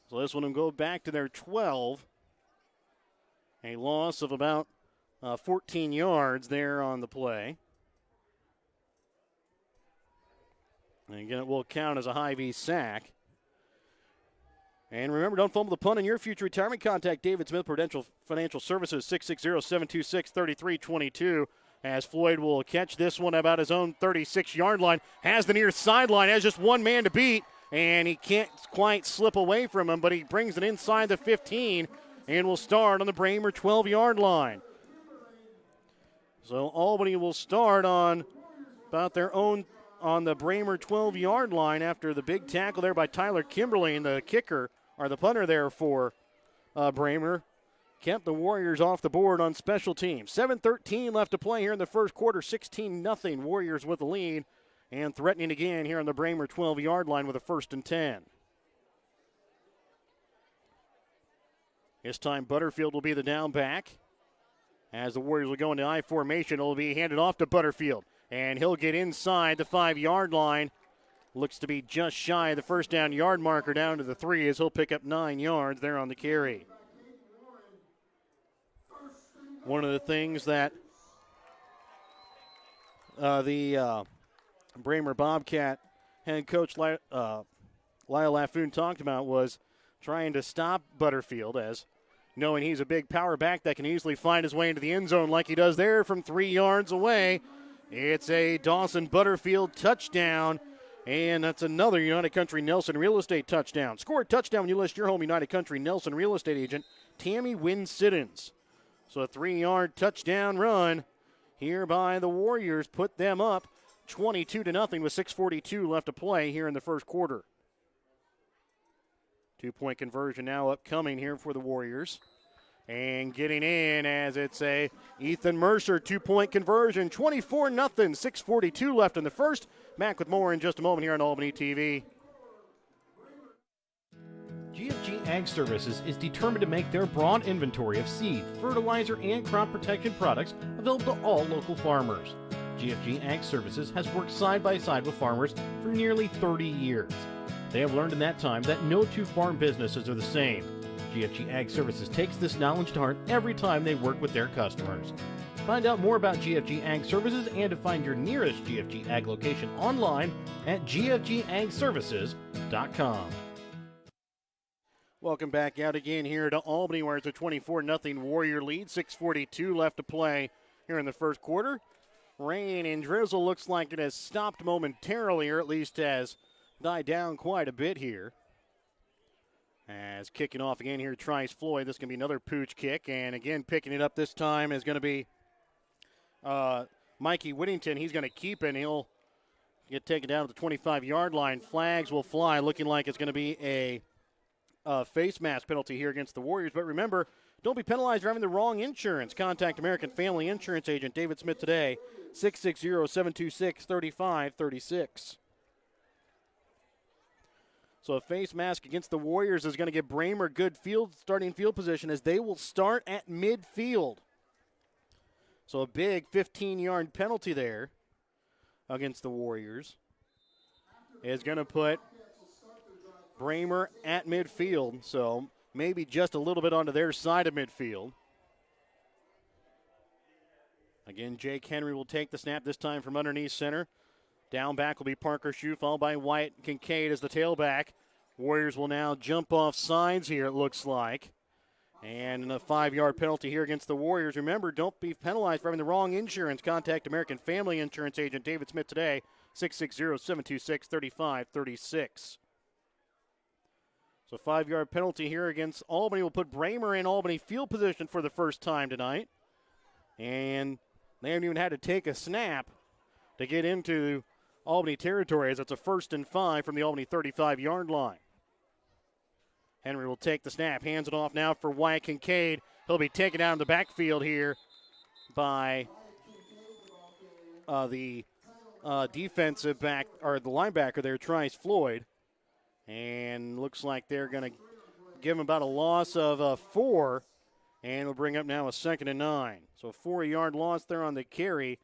So this one will go back to their 12. A loss of about 14 yards there on the play. And again, it will count as a Hy-Vee sack. And remember, don't fumble the punt in your future retirement. Contact David Smith Prudential Financial Services, 660-726-3322, as Floyd will catch this one about his own 36-yard line. Has the near sideline, has just one man to beat, and he can't quite slip away from him, but he brings it inside the 15 and will start on the Braymer 12-yard line. So Albany will start on about their own on the Braymer 12-yard line after the big tackle there by Tyler Kimberly, and the kicker, or the punter there for Braymer, kept the Warriors off the board on special teams. 7:13 left to play here in the first quarter, 16-0. Warriors with the lead and threatening again here on the Braymer 12-yard line with a 1st and 10. This time Butterfield will be the down back. As the Warriors will go into I formation, it will be handed off to Butterfield. And he'll get inside the 5-yard line. Looks to be just shy of the first down yard marker down to the 3 as he'll pick up 9 yards there on the carry. One of the things that the Braymer Bobcat head coach Lyle Laffoon talked about was trying to stop Butterfield, as knowing he's a big power back that can easily find his way into the end zone like he does there from 3 yards away. It's a Dawson Butterfield touchdown, and that's another United Country Nelson Real Estate touchdown. Score a touchdown when you list your home United Country Nelson Real Estate agent, Tammy Wynn-Siddons. So a 3-yard touchdown run here by the Warriors put them up 22-0 with 6:42 left to play here in the first quarter. 2-point conversion now upcoming here for the Warriors. And getting in as it's a Ethan Mercer 2-point conversion, 24-0, 6:42 left in the first. Back with more in just a moment here on Albany TV.
GFG Ag Services is determined to make their broad inventory of seed, fertilizer, and crop protection products available to all local farmers. GFG Ag Services has worked side by side with farmers for nearly 30 years. They have learned in that time that no two farm businesses are the same. GFG Ag Services takes this knowledge to heart every time they work with their customers. Find out more about GFG Ag Services and to find your nearest GFG Ag location online at gfgagservices.com.
Welcome back out again here to Albany, where it's a 24-0 Warrior lead. 6:42 left to play here in the first quarter. Rain and drizzle looks like it has stopped momentarily, or at least has died down quite a bit here. As kicking off again here, Trice Floyd. This is going to be another pooch kick. And again, picking it up this time is going to be Mikey Whittington. He's going to keep it, and he'll get taken down to the 25-yard line. Flags will fly, looking like it's going to be a face mask penalty here against the Warriors. But remember, don't be penalized for having the wrong insurance. Contact American Family Insurance Agent David Smith today, 660-726-3536. So a face mask against the Warriors is going to give Braymer good starting field position as they will start at midfield. So a big 15-yard penalty there against the Warriors is going to put Braymer at midfield. So maybe just a little bit onto their side of midfield. Again, Jake Henry will take the snap this time from underneath center. Down back will be Parker Shue, followed by Wyatt Kincaid as the tailback. Warriors will now jump off sides here, it looks like. And a 5-yard penalty here against the Warriors. Remember, don't be penalized for having the wrong insurance. Contact American Family Insurance Agent David Smith today, 660-726-3536. So 5-yard penalty here against Albany will put Braymer in Albany field position for the first time tonight. And they haven't even had to take a snap to get into Albany territory, as it's a 1st and 5 from the Albany 35-yard line. Henry will take the snap, hands it off now for Wyatt Kincaid. He'll be taken out in the backfield here by the defensive back, or the linebacker there, Trice Floyd. And looks like they're going to give him about a loss of 4, and will bring up now a 2nd and 9. So a 4-yard loss there on the carry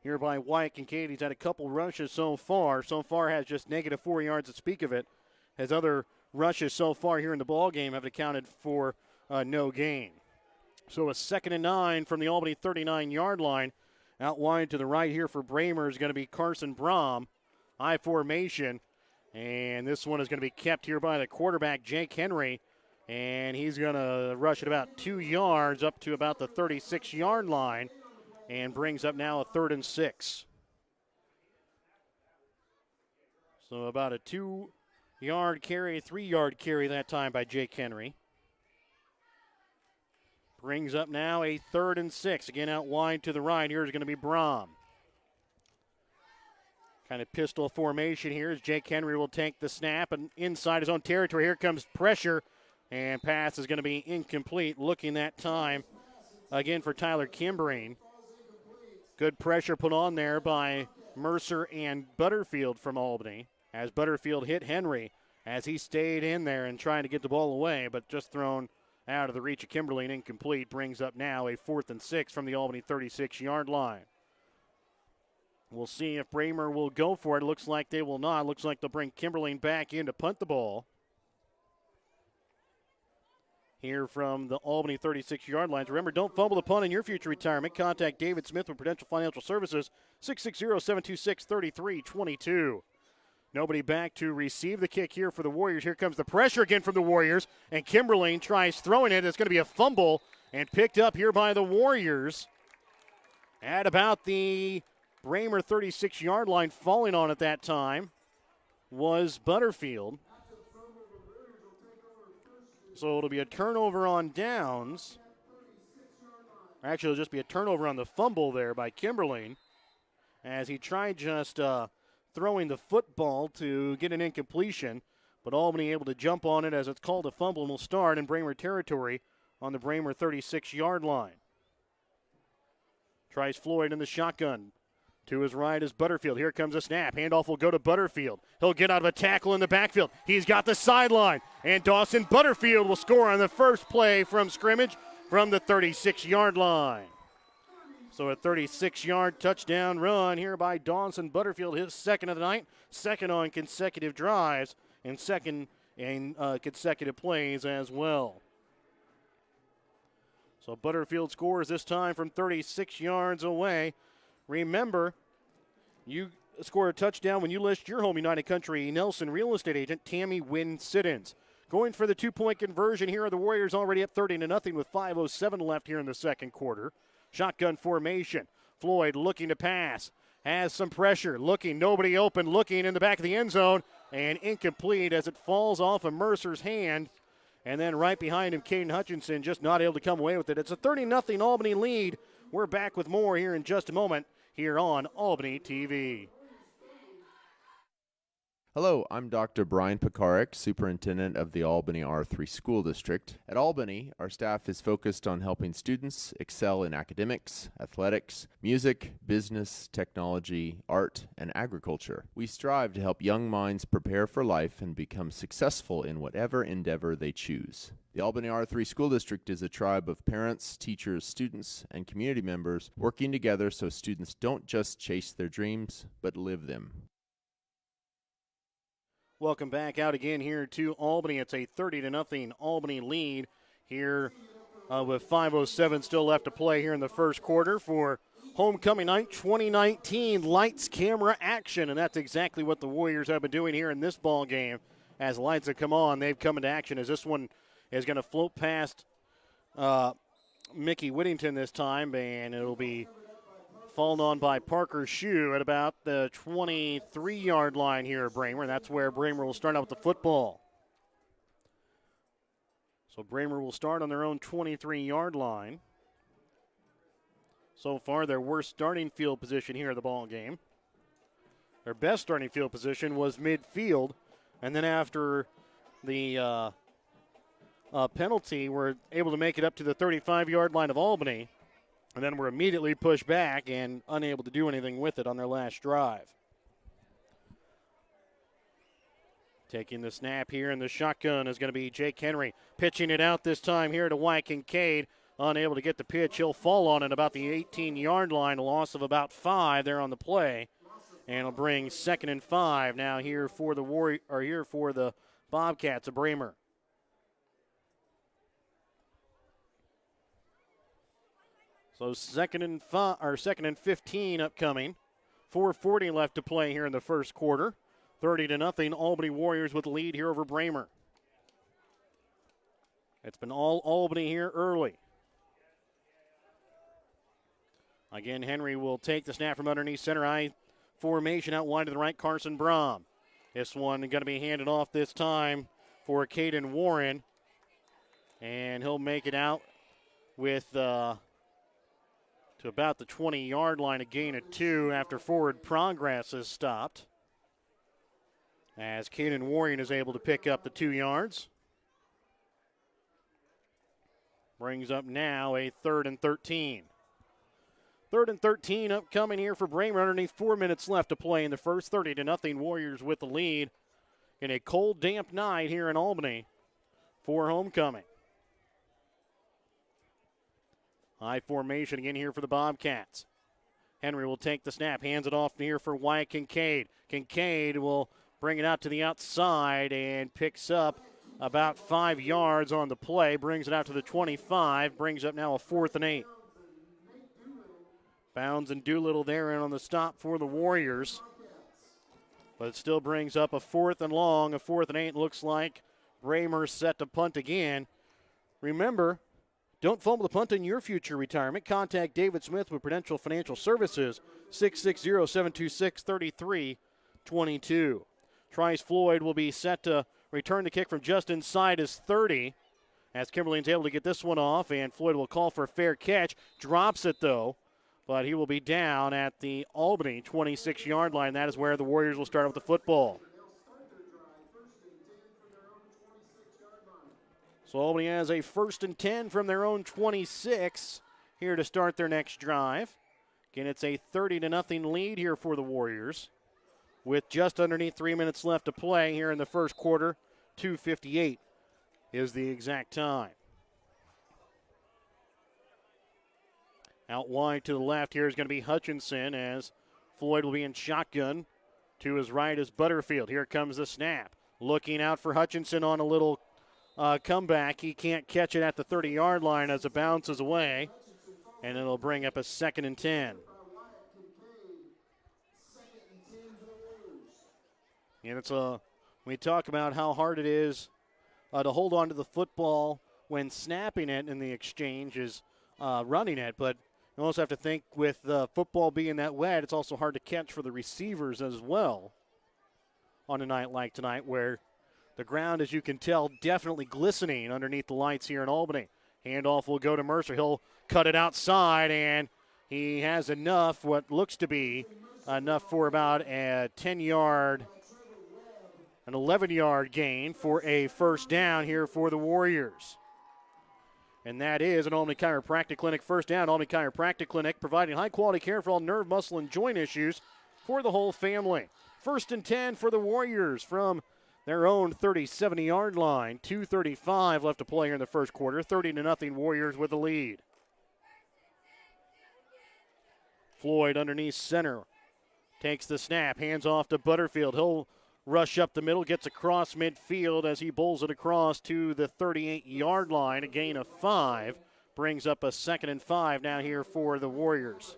here by Wyatt Kincaid. He's had a couple rushes so far. So far has just negative 4 yards to speak of it. His other rushes so far here in the ball game have accounted for no gain. So a 2nd and 9 from the Albany 39-yard line. Out wide to the right here for Braymer is going to be Carson Brom. High formation. And this one is going to be kept here by the quarterback, Jake Henry. And he's going to rush it about 2 yards up to about the 36-yard line. And brings up now a 3rd and 6. So about a 2-yard carry, 3-yard carry that time by Jake Henry. Brings up now a 3rd and 6. Again, out wide to the right. Here's going to be Brom. Kind of pistol formation here as Jake Henry will take the snap. And inside his own territory, here comes pressure. And pass is going to be incomplete. Looking that time again for Tyler Kimbreen. Good pressure put on there by Mercer and Butterfield from Albany as Butterfield hit Henry as he stayed in there and trying to get the ball away, but just thrown out of the reach of Kimberly and incomplete. Brings up now a 4th and 6 from the Albany 36-yard line. We'll see if Braymer will go for it. Looks like they will not. Looks like they'll bring Kimberly back in to punt the ball. Here from the Albany 36-yard lines. Remember, don't fumble the punt in your future retirement. Contact David Smith with Prudential Financial Services, 660-726-3322. Nobody back to receive the kick here for the Warriors. Here comes the pressure again from the Warriors, and Kimberly tries throwing it. It's going to be a fumble and picked up here by the Warriors at about the Braymer 36-yard line. Falling on at that time was Butterfield. So it'll be a turnover on downs. Actually, it'll just be a turnover on the fumble there by Kimberling, as he tried just throwing the football to get an incompletion, but Albany able to jump on it as it's called a fumble, and will start in Braymer territory on the Braymer 36-yard line. Tries Floyd in the shotgun. To his right is Butterfield. Here comes a snap. Handoff will go to Butterfield. He'll get out of a tackle in the backfield. He's got the sideline. And Dawson Butterfield will score on the first play from scrimmage from the 36-yard line. So a 36-yard touchdown run here by Dawson Butterfield, his second of the night, second on consecutive drives, and second in consecutive plays as well. So Butterfield scores this time from 36 yards away. Remember, you score a touchdown when you list your home United Country Nelson real estate agent, Tammy Wynn Siddons. Going for the two-point conversion here are the Warriors, already up 30-0 with 5:07 left here in the second quarter. Shotgun formation. Floyd looking to pass. Has some pressure. Looking, nobody open. Looking in the back of the end zone. And incomplete as it falls off of Mercer's hand. And then right behind him, Caden Hutchinson just not able to come away with it. It's a 30-0 Albany lead. We're back with more here in just a moment here on Albany TV.
Hello, I'm Dr. Brian Pekarik, Superintendent of the Albany R3 School District. At Albany, our staff is focused on helping students excel in academics, athletics, music, business, technology, art, and agriculture. We strive to help young minds prepare for life and become successful in whatever endeavor they choose. The Albany R3 School District is a tribe of parents, teachers, students, and community members working together so students don't just chase their dreams, but live them.
Welcome back out again here to Albany. It's a 30-0 Albany lead here with 5:07 still left to play here in the first quarter for homecoming night 2019 lights, camera, action. And that's exactly what the Warriors have been doing here in this ball game. As lights have come on, they've come into action as this one is going to float past Mickey Whittington this time, and it'll be fallen on by Parker Shue at about the 23-yard line here at Braymer. That's where Braymer will start out with the football. So Braymer will start on their own 23-yard line. So far, their worst starting field position here in the ball game. Their best starting field position was midfield, and then after the penalty, were able to make it up to the 35-yard line of Albany. And then were immediately pushed back and unable to do anything with it on their last drive. Taking the snap here in the shotgun is going to be Jake Henry. Pitching it out this time here to Wyatt Kincaid. Unable to get the pitch. He'll fall on it about the 18-yard line. A loss of about 5 there on the play. And it'll bring 2nd and 5 now here for the Bobcats of Braymer. So 2nd and 15 upcoming. 4:40 left to play here in the first quarter. 30-0 Albany Warriors with the lead here over Braymer. It's been all Albany here early. Again, Henry will take the snap from underneath center eye formation out wide to the right. Carson Brom. This one going to be handed off this time for Caden Warren. And he'll make it out with to about the 20-yard line, a gain of 2 after forward progress is stopped. As Caden Warren is able to pick up the 2 yards. Brings up now a 3rd and 13. 3rd and 13 upcoming here for Braymer underneath 4 minutes left to play in the first. 30-0 Warriors with the lead in a cold, damp night here in Albany for homecoming. High formation again here for the Bobcats. Henry will take the snap, hands it off here for Wyatt Kincaid. Kincaid will bring it out to the outside and picks up about 5 yards on the play. Brings it out to the 25, brings up now a 4th and 8. Bounds and Doolittle there in on the stop for the Warriors. But it still brings up a 4th and long, a 4th and 8. Looks like Braymer set to punt again. Remember, Don't fumble the punt in your future retirement. Contact David Smith with Prudential Financial Services, 660-726-3322. Trice Floyd will be set to return the kick from just inside his 30. As Kimberly's able to get this one off, and Floyd will call for a fair catch. Drops it, though, but he will be down at the Albany 26-yard line. That is where the Warriors will start with the football. So Albany has a 1st and 10 from their own 26 here to start their next drive. Again, it's a 30-0 lead here for the Warriors with just underneath 3 minutes left to play here in the first quarter. 2:58 is the exact time. Out wide to the left here is going to be Hutchinson as Floyd will be in shotgun. To his right is Butterfield. Here comes the snap. Looking out for Hutchinson on a little comeback. He can't catch it at the 30-yard line as it bounces away, and it'll bring up a 2nd and 10. And we talk about how hard it is to hold on to the football when snapping it, and the exchange is running it. But you also have to think with football being that wet, it's also hard to catch for the receivers as well on a night like tonight where the ground, as you can tell, definitely glistening underneath the lights here in Albany. Handoff will go to Mercer. He'll cut it outside, and he has enough, what looks to be enough for about a 10-yard, an 11-yard gain for a first down here for the Warriors. And that is an Albany Chiropractic Clinic first down. Albany Chiropractic Clinic providing high-quality care for all nerve, muscle, and joint issues for the whole family. 1st and 10 for the Warriors from their own 30-70-yard line. 2:35 left to play here in the first quarter. 30-0 Warriors with the lead. Floyd underneath center. Takes the snap. Hands off to Butterfield. He'll rush up the middle. Gets across midfield as he bowls it across to the 38-yard line. A gain of 5. Brings up a 2nd and 5 now here for the Warriors.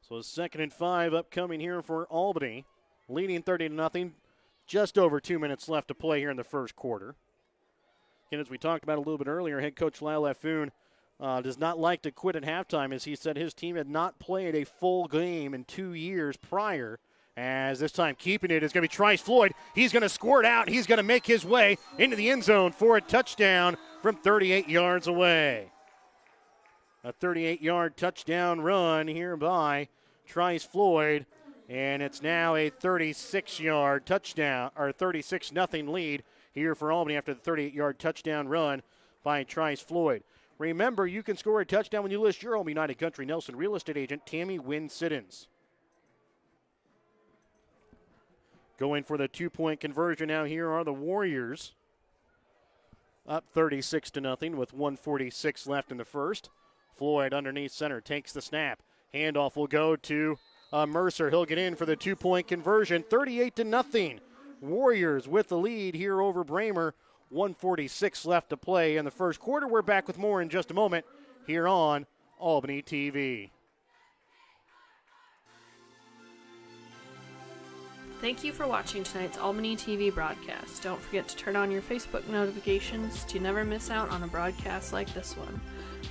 So a 2nd and 5 upcoming here for Albany. Leading 30-0. Just over 2 minutes left to play here in the first quarter. And as we talked about a little bit earlier, head coach Lyle Laffoon does not like to quit at halftime, as he said his team had not played a full game in 2 years prior. As this time keeping it is going to be Trice Floyd. He's going to squirt out. He's going to make his way into the end zone for a touchdown from 38 yards away. A 38-yard touchdown run here by Trice Floyd, and it's now a 36-yard touchdown, or 36-0 lead here for Albany after the 38-yard touchdown run by Trice Floyd. Remember, you can score a touchdown when you list your home United Country Nelson real estate agent, Tammy Wynn Siddons. Going for the 2-point conversion now here are the Warriors. Up 36-0 with 1:46 left in the first. Floyd underneath center takes the snap. Handoff will go to Mercer. He'll get in for the 2-point conversion. 38-0. Warriors with the lead here over Braymer. 1:46 left to play in the first quarter. We're back with more in just a moment here on Albany TV.
Thank you for watching tonight's Albany TV broadcast. Don't forget to turn on your Facebook notifications to never miss out on a broadcast like this one.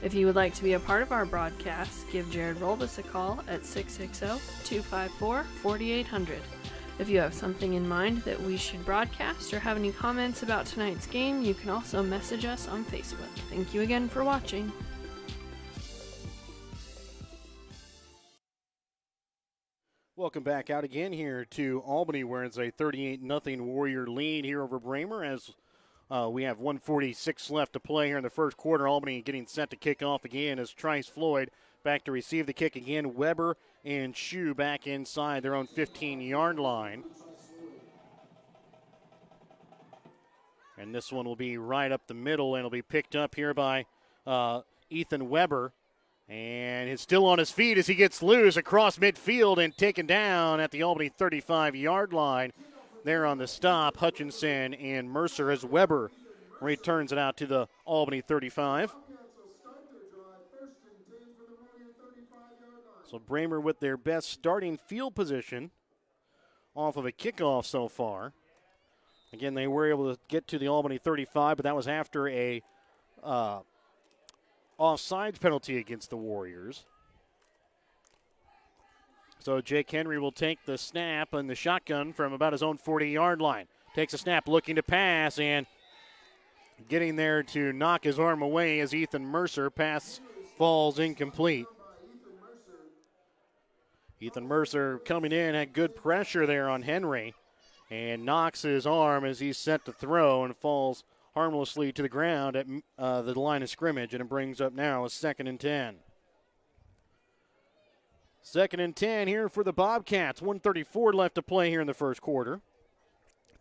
If you would like to be a part of our broadcast, give Jared Rolbus a call at 660-254-4800. If you have something in mind that we should broadcast or have any comments about tonight's game, you can also message us on Facebook. Thank you again for watching.
Welcome back out again here to Albany, where it's a 38-0 Warrior lead here over Braymer as we have 1:46 left to play here in the first quarter. Albany getting set to kick off again as Trice Floyd back to receive the kick again. Weber and Shue back inside their own 15-yard line. And this one will be right up the middle, and it'll be picked up here by Ethan Weber. And he's still on his feet as he gets loose across midfield and taken down at the Albany 35-yard line. There on the stop, Hutchinson and Mercer as Weber returns it out to the Albany 35. So Braymer with their best starting field position off of a kickoff so far. Again, they were able to get to the Albany 35, but that was after a offsides penalty against the Warriors. So Jake Henry will take the snap and the shotgun from about his own 40-yard line. Takes a snap, looking to pass, and getting there to knock his arm away as Ethan Mercer. Pass falls incomplete. Ethan Mercer coming in, had good pressure there on Henry, and knocks his arm as he's set to throw and falls harmlessly to the ground at the line of scrimmage, and it brings up now a 2nd and 10. 2nd and 10 here for the Bobcats. 1:34 left to play here in the first quarter.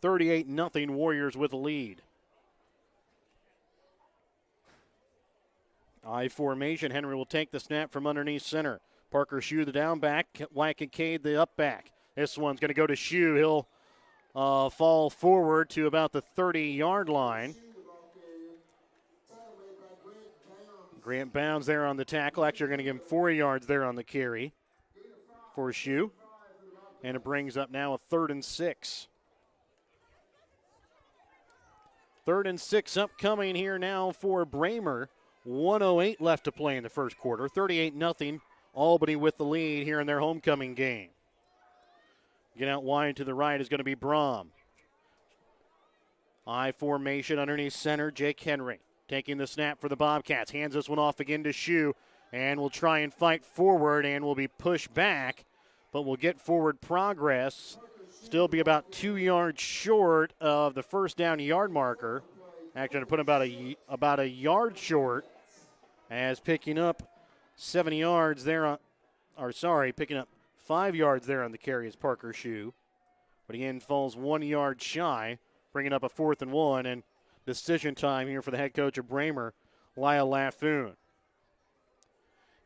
38-0 Warriors with a lead. I formation. Henry will take the snap from underneath center. Parker Shue, the down back. Wyatt Kincaid, the up back. This one's going to go to Shue. He'll fall forward to about the 30-yard line. Grant Bounds there on the tackle. Actually, going to give him 4 yards there on the carry for Shue. And it brings up now a 3rd and 6. 3rd and 6 upcoming here now for Braymer. 1:08 left to play in the first quarter. 38-0 Albany with the lead here in their homecoming game. Get out wide to the right is going to be Brom. I formation underneath center, Jake Henry. Taking the snap for the Bobcats. Hands this one off again to Shue. And will try and fight forward and will be pushed back. But will get forward progress. Still be about 2 yards short of the first down yard marker. Actually, to put about a yard short. As picking up 7 yards there, picking up 5 yards there on the carry is Parker Shue. But again, falls 1 yard shy, bringing up a 4th and 1, and decision time here for the head coach of Braymer, Lyle Laffoon.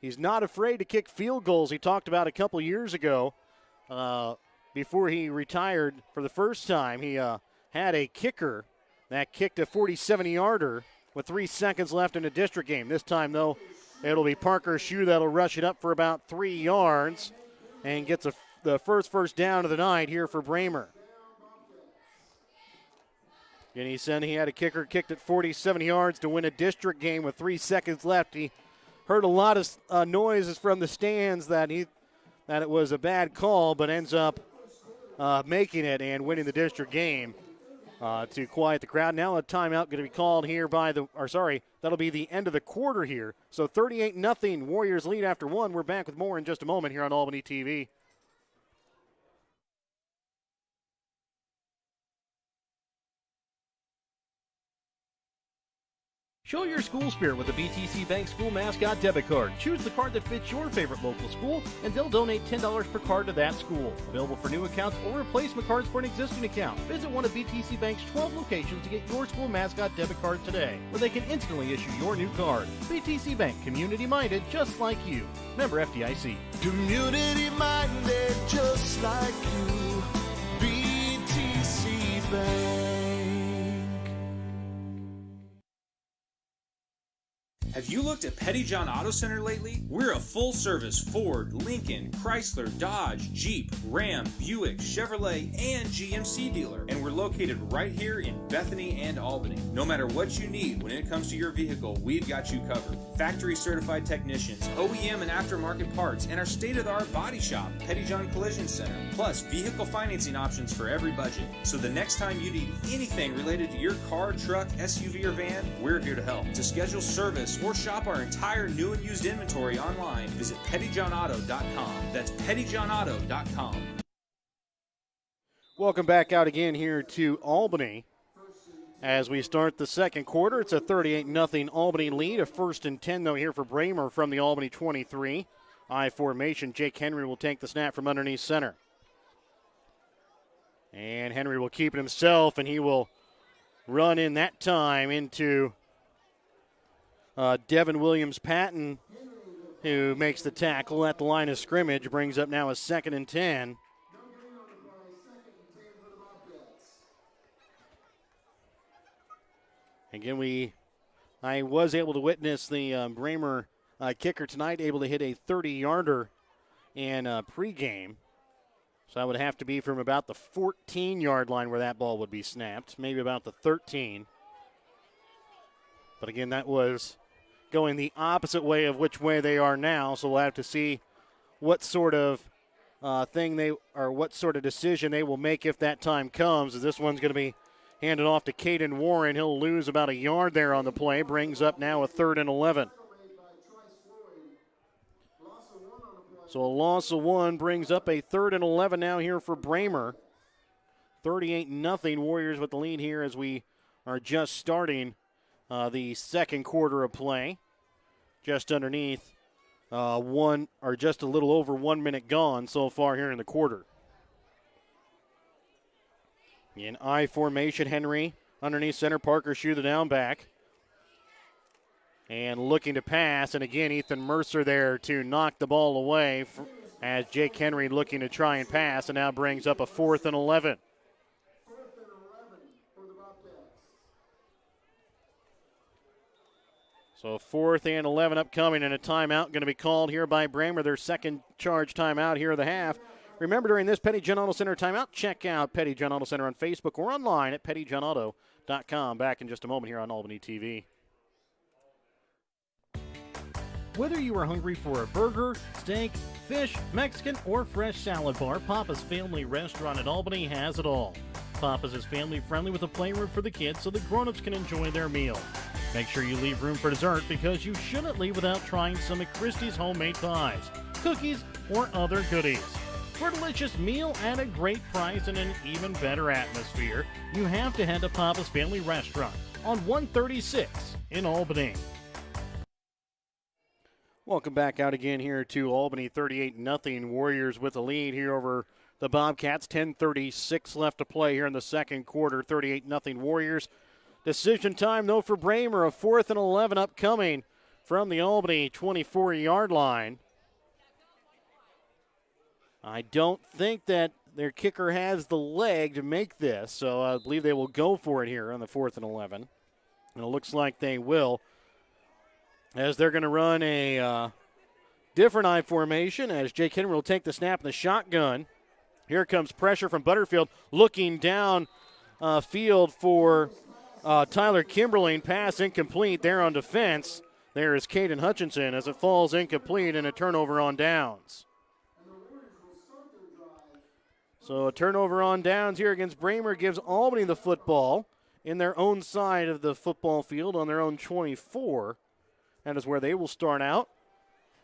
He's not afraid to kick field goals. He talked about a couple years ago, before he retired for the first time, he had a kicker that kicked a 47-yarder with 3 seconds left in a district game. This time, though, it'll be Parker Shue that'll rush it up for about 3 yards and gets the first down of the night here for Braymer. And he said he had a kicker kicked at 47 yards to win a district game with 3 seconds left. He heard a lot of noises from the stands that it was a bad call, but ends up making it and winning the district game. To quiet the crowd. Now a timeout going to be called here that'll be the end of the quarter here. So 38-0 Warriors lead after 1. We're back with more in just a moment here on Albany TV.
Show your school spirit with the BTC Bank School Mascot Debit Card. Choose the card that fits your favorite local school, and they'll donate $10 per card to that school. Available for new accounts or replacement cards for an existing account. Visit one of BTC Bank's 12 locations to get your school mascot debit card today, where they can instantly issue your new card. BTC Bank, community-minded, just like you. Member FDIC.
Community-minded, just like you. BTC Bank.
Have you looked at Petty John Auto Center lately? We're a full-service Ford, Lincoln, Chrysler, Dodge, Jeep, Ram, Buick, Chevrolet, and GMC dealer. And we're located right here in Bethany and Albany. No matter what you need when it comes to your vehicle, we've got you covered. Factory-certified technicians, OEM and aftermarket parts, and our state-of-the-art body shop, Petty John Collision Center. Plus, vehicle financing options for every budget. So the next time you need anything related to your car, truck, SUV, or van, we're here to help. To schedule service or shop our entire new and used inventory online, visit pettyjohnauto.com. That's pettyjohnauto.com.
Welcome back out again here to Albany. As we start the second quarter, it's a 38-0 Albany lead. A 1st and 10, though, here for Braymer from the Albany 23. I formation. Jake Henry will take the snap from underneath center. And Henry will keep it himself, and he will run in that time into Devin Williams-Patton, who makes the tackle at the line of scrimmage, brings up now a 2nd and 10. Again, I was able to witness the Braymer kicker tonight, able to hit a 30-yarder in pregame. So that would have to be from about the 14-yard line where that ball would be snapped, maybe about the 13. But again, that was going the opposite way of which way they are now, so we'll have to see what sort of what sort of decision they will make if that time comes. As this one's going to be handed off to Caden Warren. He'll lose about a yard there on the play, brings up now a 3rd and 11. So a loss of 1 brings up a 3rd and 11 now here for Braymer. 38-0 Warriors with the lead here as we are just starting the second quarter of play. Just underneath just a little over 1 minute gone so far here in the quarter. In I formation, Henry underneath center, Parker Shue the down back. And looking to pass, and again, Ethan Mercer there to knock the ball away as Jake Henry looking to try and pass, and now brings up a 4th and 11. So 4th and 11 upcoming, and a timeout going to be called here by Braymer, their second charge timeout here of the half. Remember, during this Petty John Auto Center timeout, check out Petty John Auto Center on Facebook or online at pettyjohnauto.com. Back in just a moment here on Albany TV.
Whether you are hungry for a burger, steak, fish, Mexican, or fresh salad bar, Papa's Family Restaurant at Albany has it all. Papa's is family friendly with a playroom for the kids so the grown-ups can enjoy their meal. Make sure you leave room for dessert because you shouldn't leave without trying some of Christie's homemade pies, cookies, or other goodies. For a delicious meal at a great price and an even better atmosphere, you have to head to Papa's Family Restaurant on 136 in Albany.
Welcome back out again here to Albany, 38-0 Warriors with the lead here over the Bobcats. 10:36 left to play here in the second quarter, 38-0 Warriors. Decision time, though, for Braymer, a 4th and 11 upcoming from the Albany 24-yard line. I don't think that their kicker has the leg to make this, so I believe they will go for it here on the 4th and 11. And it looks like they will, as they're going to run a different I formation as Jake Henry will take the snap in the shotgun. Here comes pressure from Butterfield, looking down field for Tyler Kimberling. Pass incomplete there on defense. There is Caden Hutchinson as it falls incomplete and a turnover on downs. So a turnover on downs here against Braymer gives Albany the football in their own side of the football field on their own 24. That is where they will start out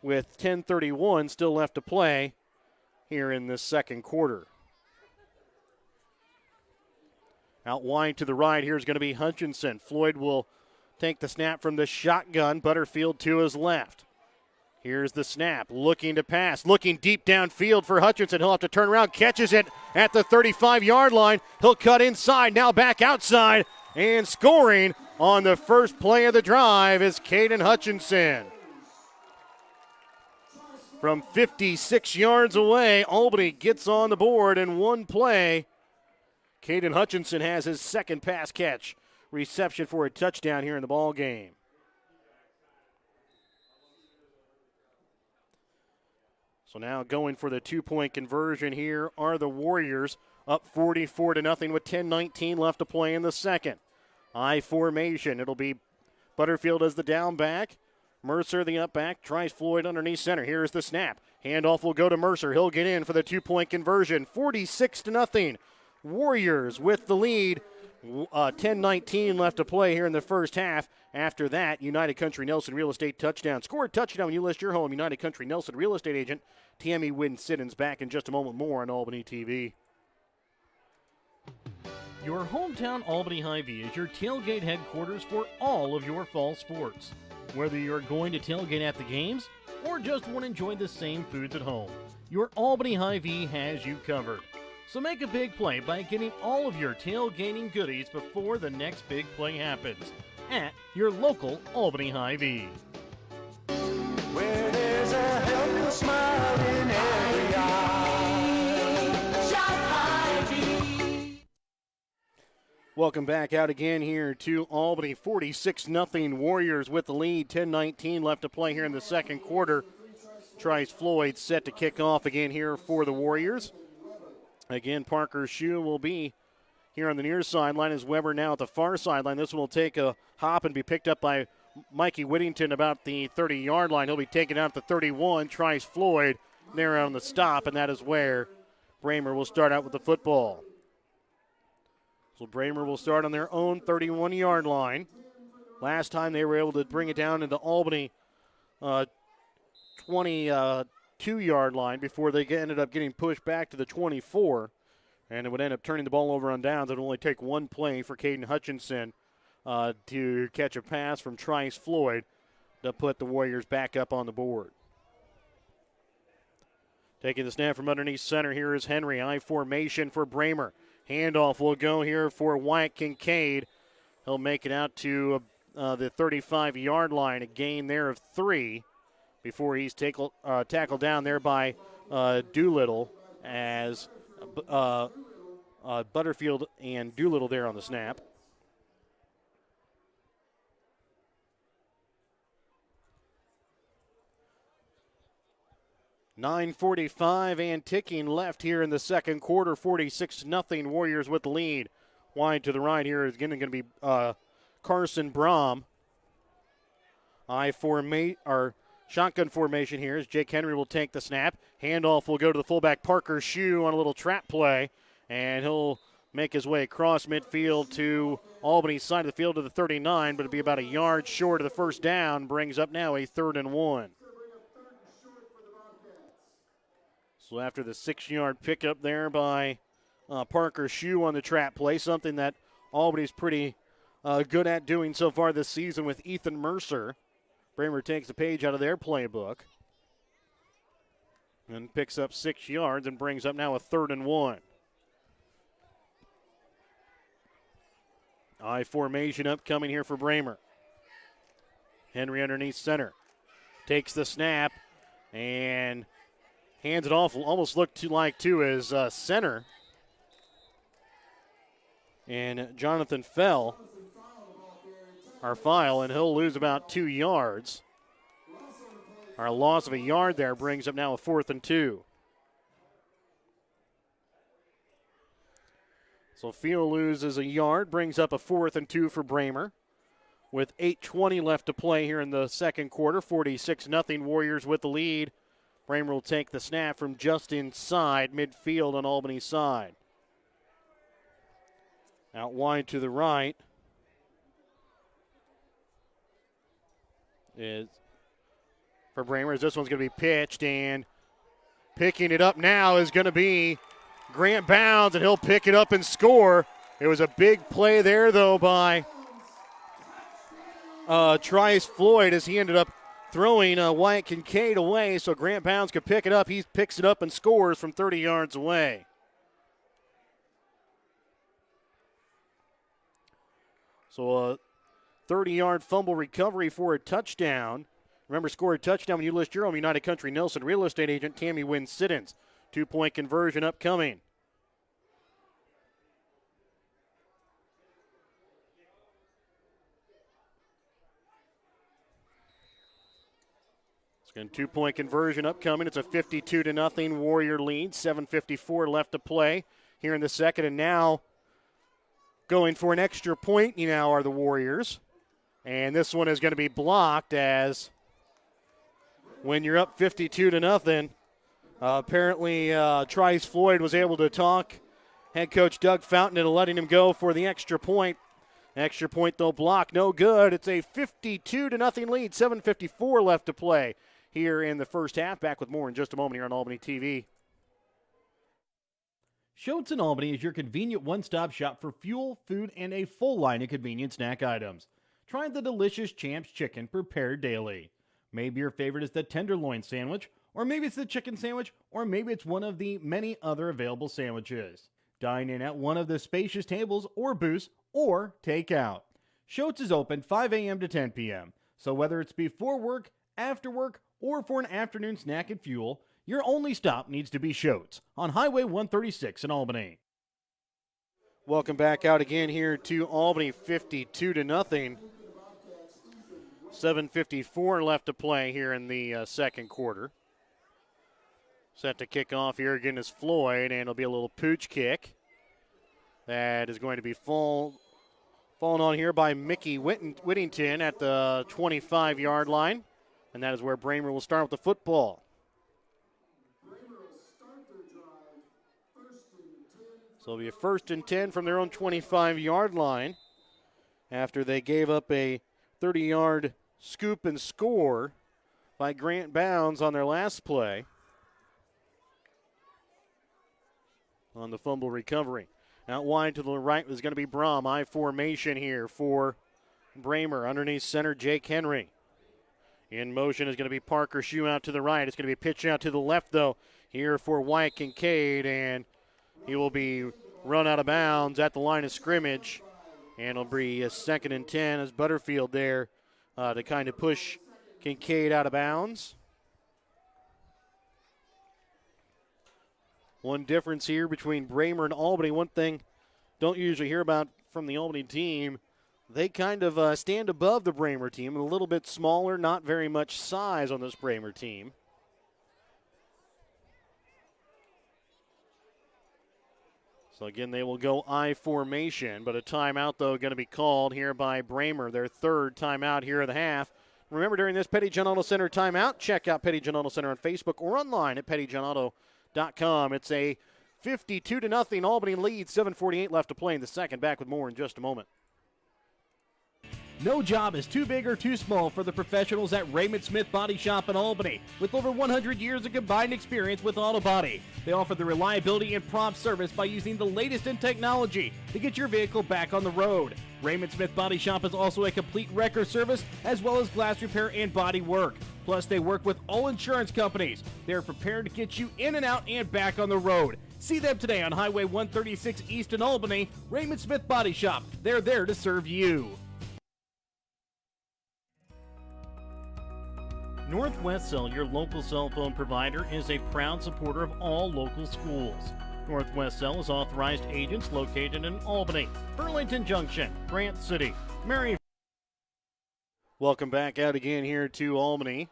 with 10:31 still left to play here in this second quarter. Out wide to the right, here's going to be Hutchinson. Floyd will take the snap from the shotgun. Butterfield to his left. Here's the snap, looking to pass, looking deep downfield for Hutchinson. He'll have to turn around, catches it at the 35-yard line. He'll cut inside, now back outside, and scoring on the first play of the drive is Caden Hutchinson. From 56 yards away, Albany gets on the board in one play. Caden Hutchinson has his second pass catch reception for a touchdown here in the ball game. So now going for the 2-point conversion here are the Warriors, up 44-0 with 10:19 left to play in the second. I formation. It'll be Butterfield as the down back. Mercer the up back. Tries Floyd underneath center. Here's the snap. Handoff will go to Mercer. He'll get in for the 2-point conversion. 46-0. Warriors with the lead. 10:19 left to play here in the first half. After that, United Country Nelson Real Estate touchdown. Score a touchdown when you list your home. United Country Nelson Real Estate agent. Tammy Wynn-Siddons back in just a moment more on Albany TV.
Your hometown Albany Hy-Vee is your tailgate headquarters for all of your fall sports. Whether you're going to tailgate at the games or just want to enjoy the same foods at home, your Albany Hy-Vee has you covered. So make a big play by getting all of your tailgating goodies before the next big play happens at your local Albany Hy-Vee.
Where there's a helpful smile in every eye. Shop Hy-Vee.
Welcome back out again here to Albany. 46-0 Warriors with the lead. 10:19 left to play here in the second quarter. Tries Floyd set to kick off again here for the Warriors. Again, Parker Shue will be here on the near sideline as Weber now at the far sideline. This one will take a hop and be picked up by Mikey Whittington about the 30-yard line. He'll be taken out at the 31. Trice Floyd there on the stop, and that is where Braymer will start out with the football. So Braymer will start on their own 31-yard line. Last time they were able to bring it down into Albany 22-yard line before they ended up getting pushed back to the 24. And it would end up turning the ball over on downs. It would only take one play for Caden Hutchinson to catch a pass from Trice Floyd to put the Warriors back up on the board. Taking the snap from underneath center, here is Henry. I formation for Braymer. Handoff will go here for Wyatt Kincaid. He'll make it out to the 35-yard line, a gain there of 3 before he's tackled down there by Doolittle as Butterfield and Doolittle there on the snap. .9:45 and ticking left here in the second quarter. 46-0 Warriors with the lead. Wide to the right here is going to be Carson Brom. Shotgun formation here as Jake Henry will take the snap. Handoff will go to the fullback Parker Shue on a little trap play, and he'll make his way across midfield to Albany's side of the field to the 39, but it'll be about a yard short of the first down. Brings up now a 3rd and 1. So after the 6-yard pickup there by Parker Shue on the trap play, something that Albany's pretty good at doing so far this season with Ethan Mercer. Braymer takes a page out of their playbook and picks up 6 yards and brings up now a 3rd and 1. I formation upcoming here for Braymer. Henry underneath center. Takes the snap and hands it off. Almost looked like his center. And Jonathan Fell, our file, and he'll lose about 2 yards. Our loss of a yard there brings up now a 4th and 2. So Field loses a yard, brings up a 4th and 2 for Braymer. With 8:20 left to play here in the second quarter, 46-0 Warriors with the lead. Braymer will take the snap from just inside midfield on Albany's side. Out wide to the right is for Braymer. This one's going to be pitched, and picking it up now is going to be Grant Bounds, and he'll pick it up and score. It was a big play there, though, by Trice Floyd as he ended up throwing Wyatt Kincaid away so Grant Bounds could pick it up. He picks it up and scores from 30 yards away. So a 30-yard fumble recovery for a touchdown. Remember, score a touchdown when you list your home. United Country Nelson real estate agent Tammy Wynn Siddons. 2-point conversion upcoming. And 2-point conversion upcoming. It's a 52-0 Warrior lead. 7:54 left to play here in the second. And now going for an extra point now are the Warriors. And this one is going to be blocked as when you're up 52-0, apparently Trice Floyd was able to talk head coach Doug Fountain into letting him go for the extra point. Extra point, though, blocked. No good. It's a 52-0 lead. 7:54 left to play here in the first half. Back with more in just a moment here on Albany TV.
Schultz in Albany is your convenient one-stop shop for fuel, food, and a full line of convenient snack items. Try the delicious Champs Chicken prepared daily. Maybe your favorite is the tenderloin sandwich, or maybe it's the chicken sandwich, or maybe it's one of the many other available sandwiches. Dine in at one of the spacious tables or booths, or take out. Schultz is open 5 a.m. to 10 p.m., so whether it's before work, after work, or for an afternoon snack and fuel, your only stop needs to be Schultz on Highway 136 in Albany.
Welcome back out again here to Albany, 52-0. 7:54 left to play here in the second quarter. Set to kick off here again is Floyd, and it'll be a little pooch kick. That is going to be fallen on here by Mickey Whittington at the 25-yard line. And that is where Braymer will start with the football. So it'll be a 1st and 10 from their own 25-yard line after they gave up a 30-yard scoop and score by Grant Bounds on their last play on the fumble recovery. Out wide to the right is going to be Brom. I formation here for Braymer. Underneath center, Jake Henry. In motion is going to be Parker Shue out to the right. It's going to be pitched out to the left, though, here for Wyatt Kincaid, and he will be run out of bounds at the line of scrimmage. And it'll be a 2nd and 10 as Butterfield there to kind of push Kincaid out of bounds. One difference here between Braymer and Albany. One thing don't usually hear about from the Albany team, they kind of stand above the Braymer team, a little bit smaller, not very much size on this Braymer team. So again, they will go I formation, but a timeout, though, going to be called here by Braymer, their 3rd timeout here of the half. Remember, during this Petty John Auto Center timeout, check out Petty John Auto Center on Facebook or online at pettyjohnauto.com. It's a 52-0 Albany lead, 7:48 left to play in the second. Back with more in just a moment.
No job is too big or too small for the professionals at Raymond Smith Body Shop in Albany. With over 100 years of combined experience with auto body, they offer the reliability and prompt service by using the latest in technology to get your vehicle back on the road. Raymond Smith Body Shop is also a complete wrecker service as well as glass repair and body work. Plus, they work with all insurance companies. They're prepared to get you in and out and back on the road. See them today on Highway 136 East in Albany. Raymond Smith Body Shop. They're there to serve you. Northwest Cell, your local cell phone provider, is a proud supporter of all local schools. Northwest Cell is authorized agents located in Albany, Burlington Junction, Grant City, Mary.
Welcome back out again here to Albany.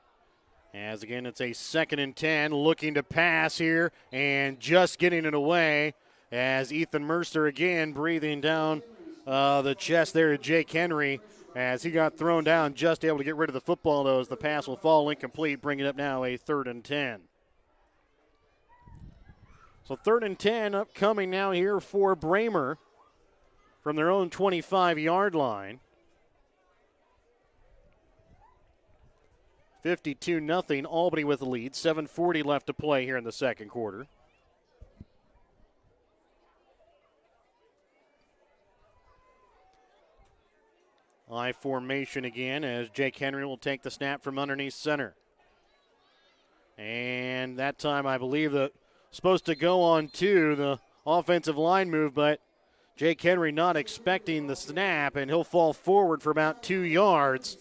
As again, it's a 2nd and 10, looking to pass here and just getting it away as Ethan Mercer again breathing down the chest there to Jake Henry. As he got thrown down, just able to get rid of the football, though, as the pass will fall incomplete, bringing up now a 3rd and 10. So 3rd and 10 upcoming now here for Braymer from their own 25-yard line. 52-0, Albany with the lead. 7:40 left to play here in the second quarter. I formation again as Jake Henry will take the snap from underneath center. And that time I believe that supposed to go on to the offensive line move, but Jake Henry not expecting the snap, and he'll fall forward for about 2 yards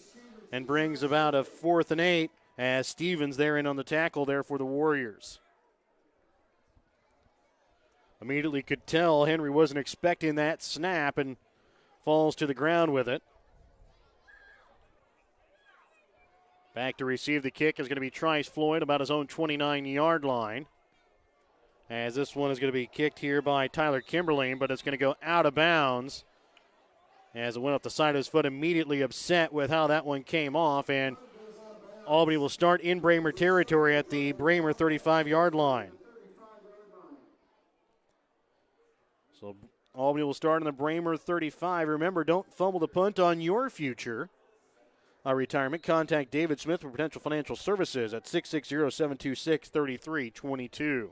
and brings about a 4th and 8 as Stevens there in on the tackle there for the Warriors. Immediately could tell Henry wasn't expecting that snap and falls to the ground with it. Back to receive the kick is going to be Trice Floyd about his own 29-yard line. As this one is going to be kicked here by Tyler Kimberling, but it's going to go out of bounds. As it went off the side of his foot, immediately upset with how that one came off. And Albany will start in Braymer territory at the Braymer 35-yard line. So Albany will start on the Braymer 35. Remember, don't fumble the punt on your future. Retirement. Contact David Smith for potential financial services at 660-726-3322.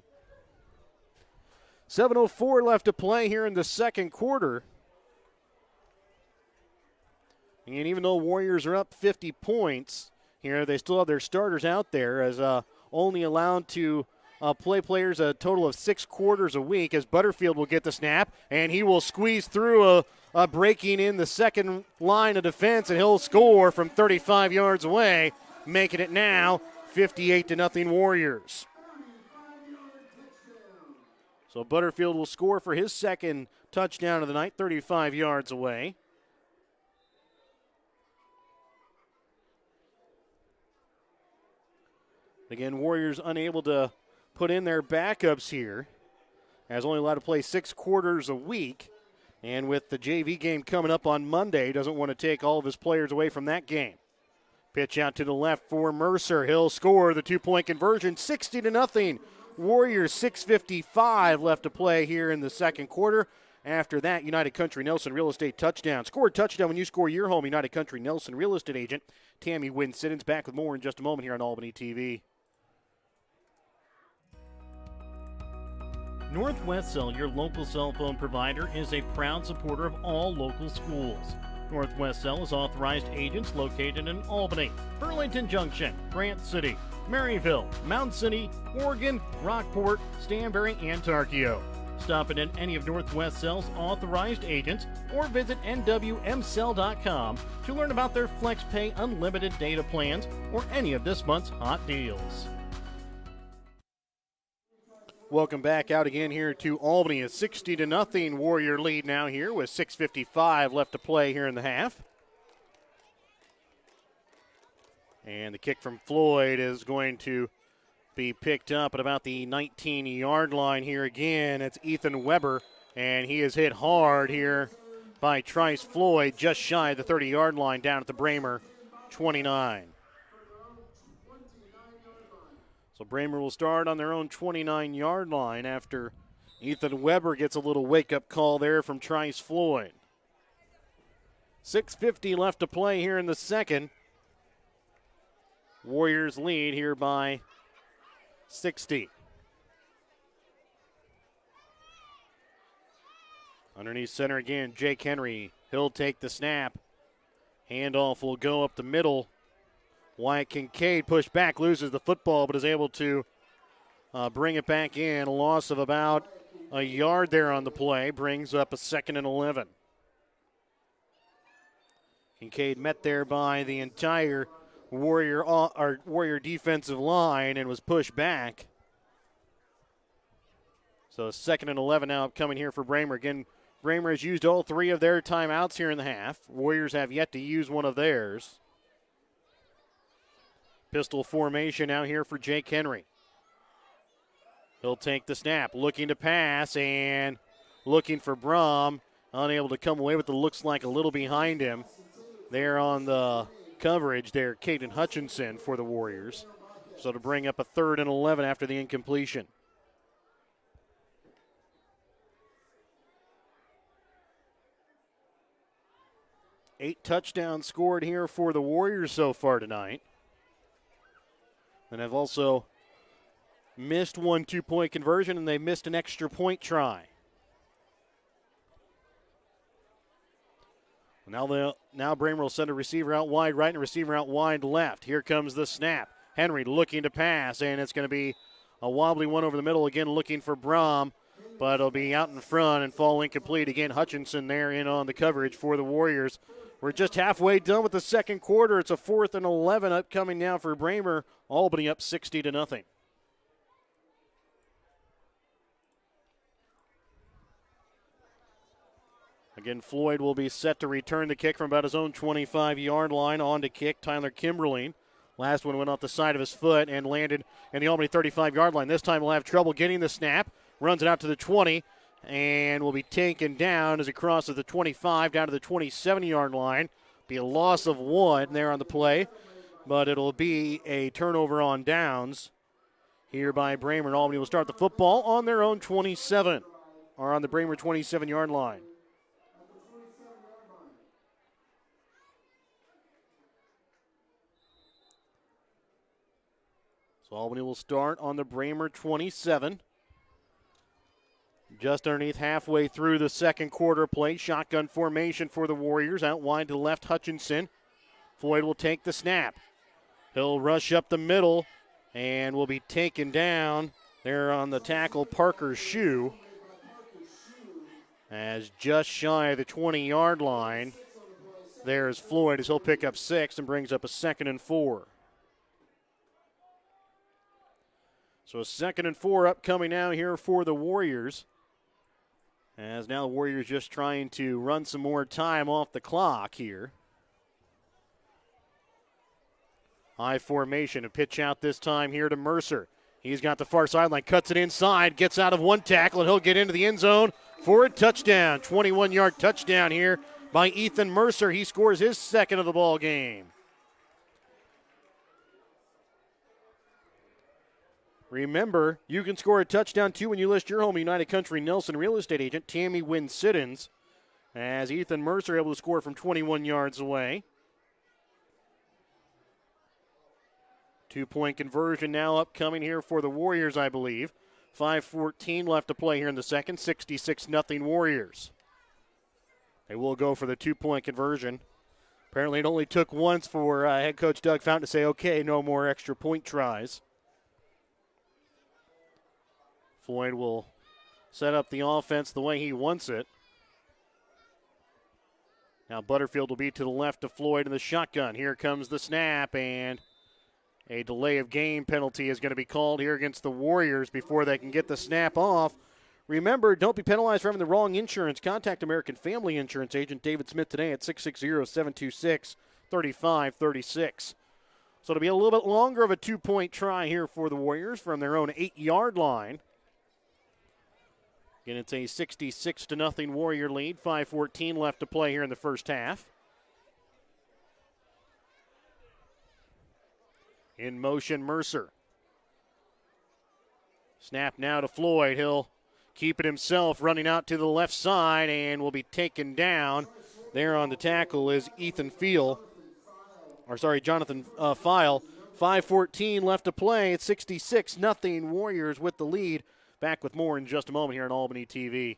7:04 left to play here in the second quarter. And even though Warriors are up 50 points here, they still have their starters out there as only allowed to play players a total of 6 quarters a week, as Butterfield will get the snap, and he will squeeze through a breaking in the second line of defense, and he'll score from 35 yards away, making it now 58-0 Warriors. So Butterfield will score for his second touchdown of the night, 35 yards away. Again, Warriors unable to put in their backups here, as only allowed to play 6 quarters a week. And with the JV game coming up on Monday, doesn't want to take all of his players away from that game. Pitch out to the left for Mercer. He'll score the 2-point conversion, 60-0. Warriors 6:55 left to play here in the second quarter. After that, United Country Nelson Real Estate touchdown. Score a touchdown when you score your home. United Country Nelson Real Estate agent Tammy Wynn-Siddons back with more in just a moment here on Albany TV.
Northwest Cell, your local cell phone provider, is a proud supporter of all local schools. Northwest Cell is authorized agents located in Albany, Burlington Junction, Grant City, Maryville, Mound City, Oregon, Rockport, Stanberry, and Tarkio. Stop in at any of Northwest Cell's authorized agents or visit nwmcell.com to learn about their FlexPay unlimited data plans or any of this month's hot deals.
Welcome back out again here to Albany. A 60-0 Warrior lead now here with 6:55 left to play here in the half. And the kick from Floyd is going to be picked up at about the 19-yard line here again. It's Ethan Weber, and he is hit hard here by Trice Floyd, just shy of the 30-yard line down at the Braymer 29. So Braymer will start on their own 29-yard line after Ethan Weber gets a little wake-up call there from Trice Floyd. 6:50 left to play here in the second. Warriors lead here by 60. Underneath center again, Jake Henry. He'll take the snap. Handoff will go up the middle. Wyatt Kincaid pushed back, loses the football, but is able to bring it back in. A loss of about a yard there on the play brings up a 2nd and 11. Kincaid met there by the entire Warrior defensive line and was pushed back. So 2nd and 11 now upcoming here for Braymer. Again, Braymer has used all 3 of their timeouts here in the half. Warriors have yet to use one of theirs. Pistol formation now here for Jake Henry. He'll take the snap, looking to pass and looking for Brom. Unable to come away with it, looks like a little behind him. There on the coverage there, Caden Hutchinson for the Warriors. So to bring up a 3rd and 11 after the incompletion. Eight touchdowns scored here for the Warriors so far tonight. And have also missed 1 2-point conversion, and they missed an extra point try. Now Braymer will send a receiver out wide right and a receiver out wide left. Here comes the snap. Henry looking to pass, and it's going to be a wobbly one over the middle again, looking for Brom, but it'll be out in front and fall incomplete. Again, Hutchinson there in on the coverage for the Warriors. We're just halfway done with the second quarter. It's a 4th and 11 upcoming now for Braymer. Albany up 60-0. Again, Floyd will be set to return the kick from about his own 25-yard line. On to kick, Tyler Kimberline. Last one went off the side of his foot and landed in the Albany 35-yard line. This time we'll have trouble getting the snap. Runs it out to the 20 and will be taken down as he crosses the 25 down to the 27-yard line. Be a loss of 1 there on the play, but it'll be a turnover on downs here by Braymer. And Albany will start the football on their own 27, or on the Braymer 27-yard line. So Albany will start on the Braymer 27. Just underneath halfway through the second quarter play. Shotgun formation for the Warriors. Out wide to the left, Hutchinson. Floyd will take the snap. He'll rush up the middle and will be taken down there on the tackle, Parker Shue. As just shy of the 20-yard line. There's Floyd as he'll pick up 6 and brings up a 2nd and 4. So a 2nd and 4 upcoming now here for the Warriors. As now the Warriors just trying to run some more time off the clock here. High formation, a pitch out this time here to Mercer. He's got the far sideline, cuts it inside, gets out of one tackle, and he'll get into the end zone for a touchdown. 21-yard touchdown here by Ethan Mercer. He scores his second of the ball game. Remember, you can score a touchdown too when you list your home United Country Nelson real estate agent, Tammy Wynn Siddons, as Ethan Mercer able to score from 21 yards away. 2-point conversion now upcoming here for the Warriors, I believe. 5:14 left to play here in the second. 66-0 Warriors. They will go for the 2-point conversion. Apparently it only took once for head coach Doug Fountain to say, okay, no more extra point tries. Floyd will set up the offense the way he wants it. Now Butterfield will be to the left of Floyd in the shotgun. Here comes the snap, and a delay of game penalty is going to be called here against the Warriors before they can get the snap off. Remember, don't be penalized for having the wrong insurance. Contact American Family Insurance agent David Smith today at 660-726-3536. So it'll be a little bit longer of a 2-point try here for the Warriors from their own 8-yard line. Again, it's a 66-0 Warrior lead. 5:14 left to play here in the first half. In motion, Mercer. Snap now to Floyd. He'll keep it himself, running out to the left side, and will be taken down. There on the tackle is Jonathan File. 5:14 left to play. It's 66-0 Warriors with the lead. Back with more in just a moment here on Albany TV.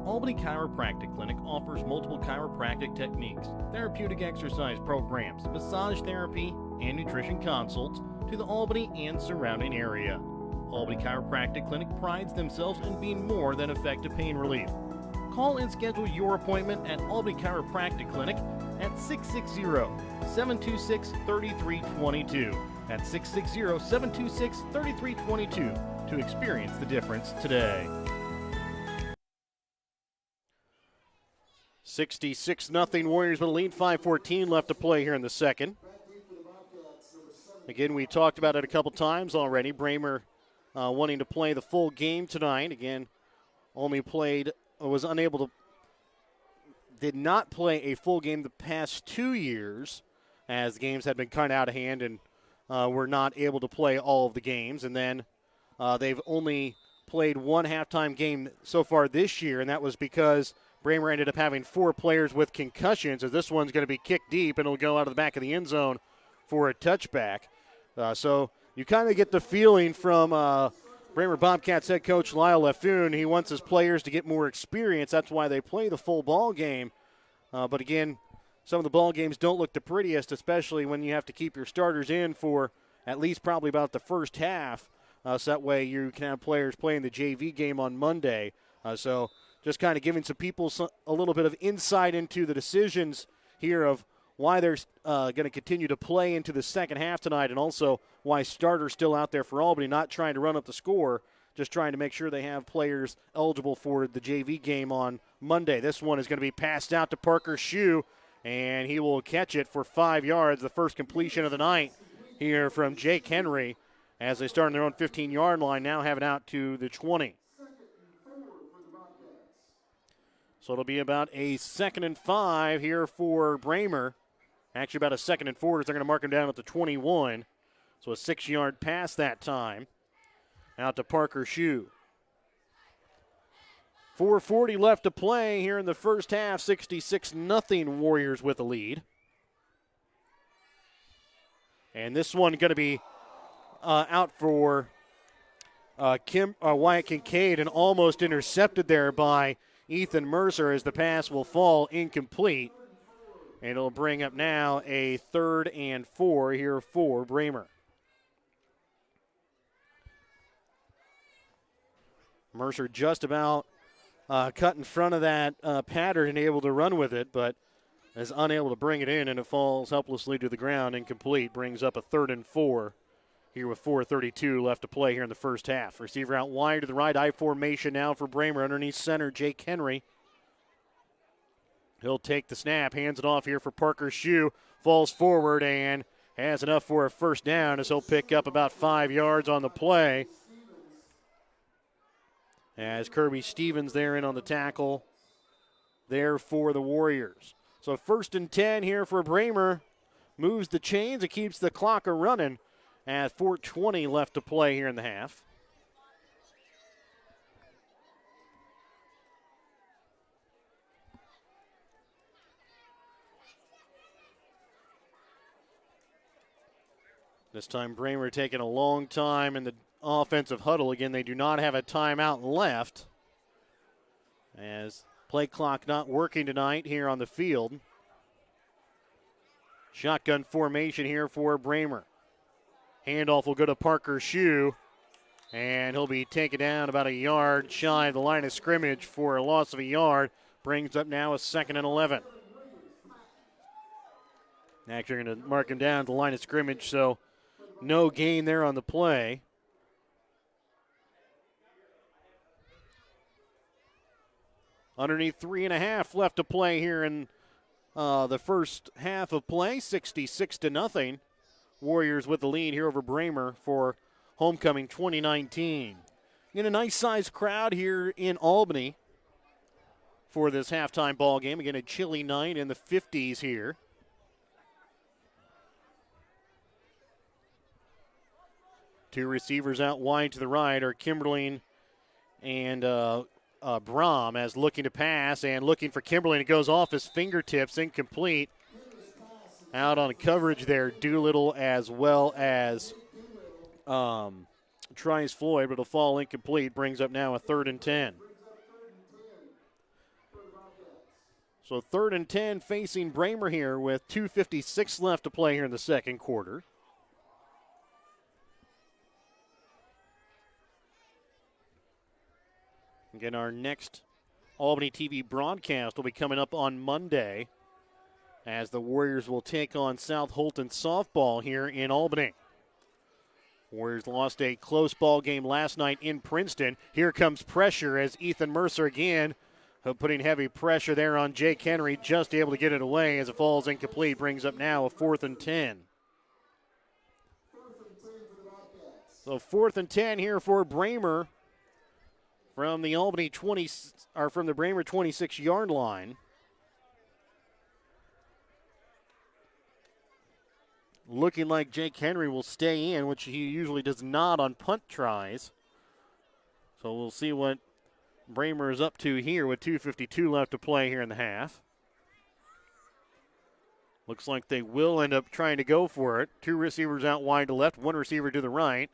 Albany Chiropractic Clinic offers multiple chiropractic techniques, therapeutic exercise programs, massage therapy, and nutrition consults to the Albany and surrounding area. Albany Chiropractic Clinic prides themselves in being more than effective pain relief. Call and schedule your appointment at Albany Chiropractic Clinic at 660-726-3322. That's 660-726-3322 to experience the difference today.
66-0 Warriors with a lead. 5:14 left to play here in the second. Again, we talked about it a couple times already. Braymer wanting to play the full game tonight. Again, did not play a full game the past 2 years, as the games had been kind of out of hand and were not able to play all of the games. And then they've only played one halftime game so far this year, and that was because Braymer ended up having 4 players with concussions, as this one's going to be kicked deep, and it'll go out of the back of the end zone for a touchback. So you kind of get the feeling from Braymer Bobcats head coach Lyle Laffoon. He wants his players to get more experience. That's why they play the full ball game. But again, some of the ball games don't look the prettiest, especially when you have to keep your starters in for at least probably about the first half. So that way you can have players playing the JV game on Monday. So just kind of giving some people a little bit of insight into the decisions here of why they're going to continue to play into the second half tonight, and also why starters still out there for Albany, not trying to run up the score, just trying to make sure they have players eligible for the JV game on Monday. This one is going to be passed out to Parker Shue, and he will catch it for 5 yards, the first completion of the night here from Jake Henry, as they start on their own 15-yard line, now have it out to the 20. So it'll be about a 2nd and 5 here for Braymer. Actually, about a 2nd and 4, as they're going to mark him down at the 21. So a 6-yard pass that time. Out to Parker Shue. 4:40 left to play here in the first half. 66-0 Warriors with a lead. And this one going to be out for Wyatt Kincaid, and almost intercepted there by Ethan Mercer, as the pass will fall incomplete. And it'll bring up now a 3rd and 4 here for Braymer. Mercer just about cut in front of that pattern and able to run with it, but is unable to bring it in, and it falls helplessly to the ground, incomplete. Brings up a 3rd and 4 here with 4:32 left to play here in the first half. Receiver out wide to the right, I formation now for Braymer. Underneath center, Jake Henry. He'll take the snap, hands it off here for Parker Shue. Falls forward and has enough for a first down as he'll pick up about 5 yards on the play. As Kirby Stevens there in on the tackle there for the Warriors. So 1st and 10 here for Braymer. Moves the chains and keeps the clock a-running at 4:20 left to play here in the half. This time Braymer taking a long time in the offensive huddle. Again, they do not have a timeout left as play clock not working tonight here on the field. Shotgun formation here for Braymer. Handoff will go to Parker Shue, and he'll be taken down about a yard shy of the line of scrimmage for a loss of a yard. Brings up now a 2nd and 11. Actually, going to mark him down at the line of scrimmage, so no gain there on the play. Underneath 3.5 left to play here in the first half of play, 66-0. Warriors with the lead here over Braymer for homecoming 2019. In a nice sized crowd here in Albany for this halftime ball game. Again, a chilly night in the 50s here. Two receivers out wide to the right are Kimberling and Brom as looking to pass and looking for Kimberling. It goes off his fingertips, incomplete. Out on coverage there, Doolittle as well as Trice Floyd, but it'll fall incomplete. Brings up now a 3rd and 10. So 3rd and 10 facing Braymer here with 2:56 left to play here in the second quarter. Again, our next Albany TV broadcast will be coming up on Monday as the Warriors will take on South Holton softball here in Albany. Warriors lost a close ball game last night in Princeton. Here comes pressure as Ethan Mercer again putting heavy pressure there on Jake Henry, just able to get it away as it falls incomplete. Brings up now a 4th and 10. So 4th and 10 here for Braymer from the Albany 20 or from the Braymer 26-yard line. Looking like Jake Henry will stay in, which he usually does not on punt tries. So we'll see what Braymer is up to here with 2:52 left to play here in the half. Looks like they will end up trying to go for it. Two receivers out wide to left, one receiver to the right.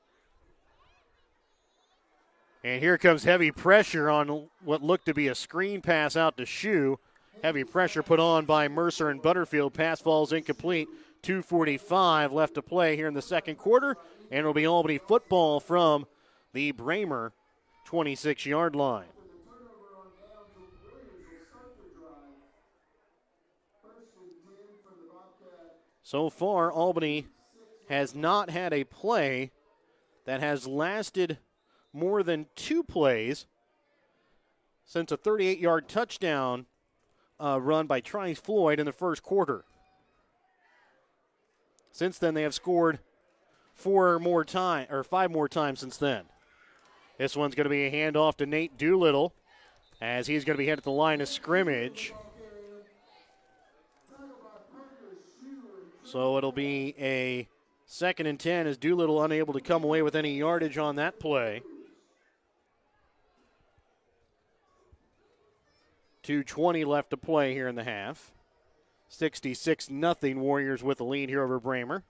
And here comes heavy pressure on what looked to be a screen pass out to Shue. Heavy pressure put on by Mercer and Butterfield. Pass falls incomplete. 2:45 left to play here in the second quarter. And it'll be Albany football from the Braymer 26-yard line. So far, Albany has not had a play that has lasted more than 2 plays since a 38-yard touchdown run by Trice Floyd in the first quarter. Since then, they have scored 5 more times since then. This one's going to be a handoff to Nate Doolittle as he's going to be headed to the line of scrimmage. So it'll be a 2nd and 10 as Doolittle unable to come away with any yardage on that play. 2:20 left to play here in the half. 66-0 Warriors with the lead here over Braymer.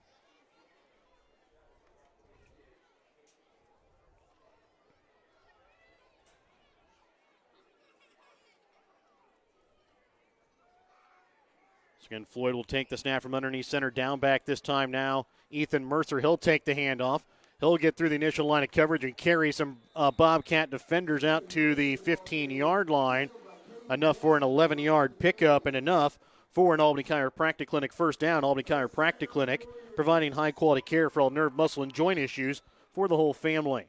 Again, Floyd will take the snap from underneath center, down back this time now. Ethan Mercer, he'll take the handoff. He'll get through the initial line of coverage and carry some Bobcat defenders out to the 15-yard line. Enough for an 11-yard pickup and enough for an Albany Chiropractic Clinic first down. Albany Chiropractic Clinic providing high-quality care for all nerve, muscle, and joint issues for the whole family.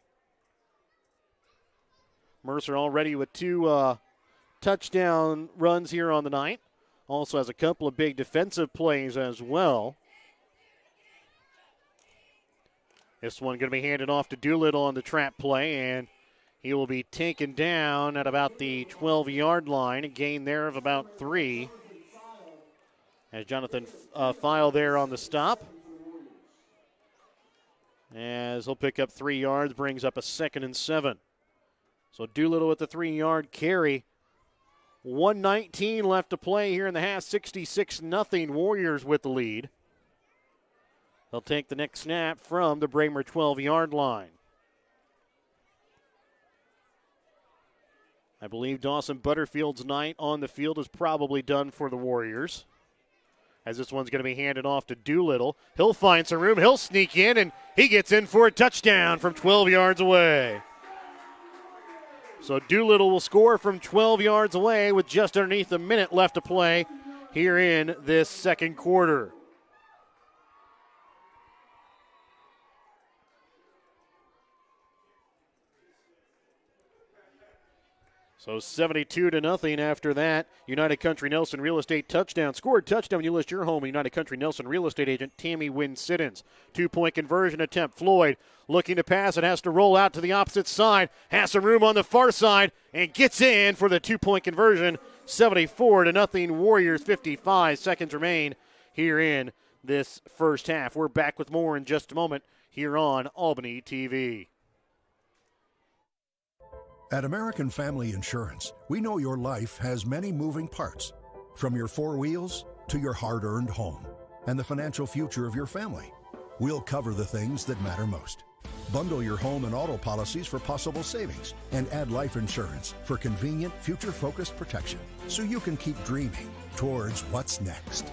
Mercer already with 2 touchdown runs here on the night. Also has a couple of big defensive plays as well. This one going to be handed off to Doolittle on the trap play, and he will be taken down at about the 12-yard line, a gain there of about 3. As Jonathan File there on the stop. As he'll pick up 3 yards, brings up a 2nd and 7. So Doolittle with the 3-yard carry. 1:19 left to play here in the half. 66-0 Warriors with the lead. They'll take the next snap from the Braymer 12-yard line. I believe Dawson Butterfield's night on the field is probably done for the Warriors. As this one's going to be handed off to Doolittle. He'll find some room. He'll sneak in, and he gets in for a touchdown from 12 yards away. So Doolittle will score from 12 yards away with just underneath a minute left to play here in this second quarter. So 72-0 after that. United Country Nelson Real Estate touchdown. Scored touchdown. You list your home. United Country Nelson Real Estate agent Tammy Wynn-Siddons. 2-point conversion attempt. Floyd looking to pass. It has to roll out to the opposite side. Has some room on the far side and gets in for the 2-point conversion. 74-0 Warriors. 55 seconds remain here in this first half. We're back with more in just a moment here on Albany TV.
At American Family Insurance, we know your life has many moving parts, from your 4 wheels to your hard-earned home and the financial future of your family. We'll cover the things that matter most. Bundle your home and auto policies for possible savings and add life insurance for convenient, future-focused protection so you can keep dreaming towards what's next.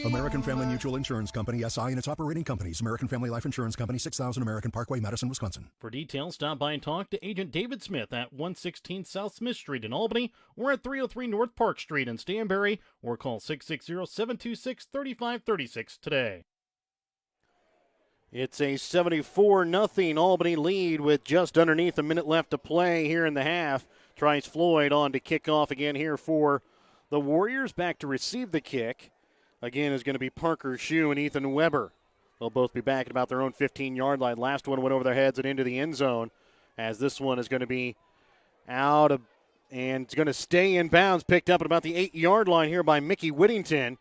American Family Mutual Insurance Company, SI, and its operating companies. American Family Life Insurance Company, 6000 American Parkway, Madison, Wisconsin.
For details, stop by and talk to Agent David Smith at 116 South Smith Street in Albany or at 303 North Park Street in Stanberry, or call 660-726-3536 today.
It's a 74-0 Albany lead with just underneath a minute left to play here in the half. Tries Floyd on to kick off again here for the Warriors. Back to receive the kick. Again, is going to be Parker Shue and Ethan Weber. They'll both be back at about their own 15-yard line. Last one went over their heads and into the end zone, as this one is going to be out of, and it's going to stay in bounds, picked up at about the 8-yard line here by Mickey Whittington,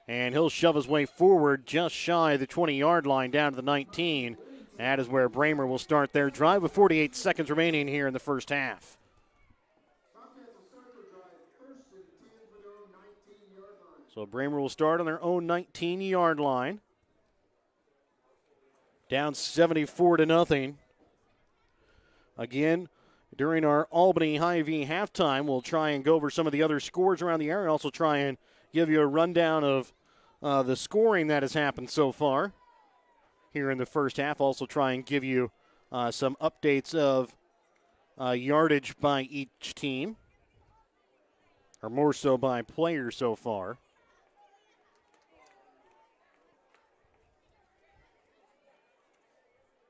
and he'll shove his way forward just shy of the 20-yard line down to the 19. That is where Braymer will start their drive with 48 seconds remaining here in the first half. So Braymer will start on their own 19-yard line. Down 74-0. Again, during our Albany Hy-Vee halftime, we'll try and go over some of the other scores around the area. Also try and give you a rundown of the scoring that has happened so far here in the first half. Also try and give you some updates of yardage by each team, or more so by players so far.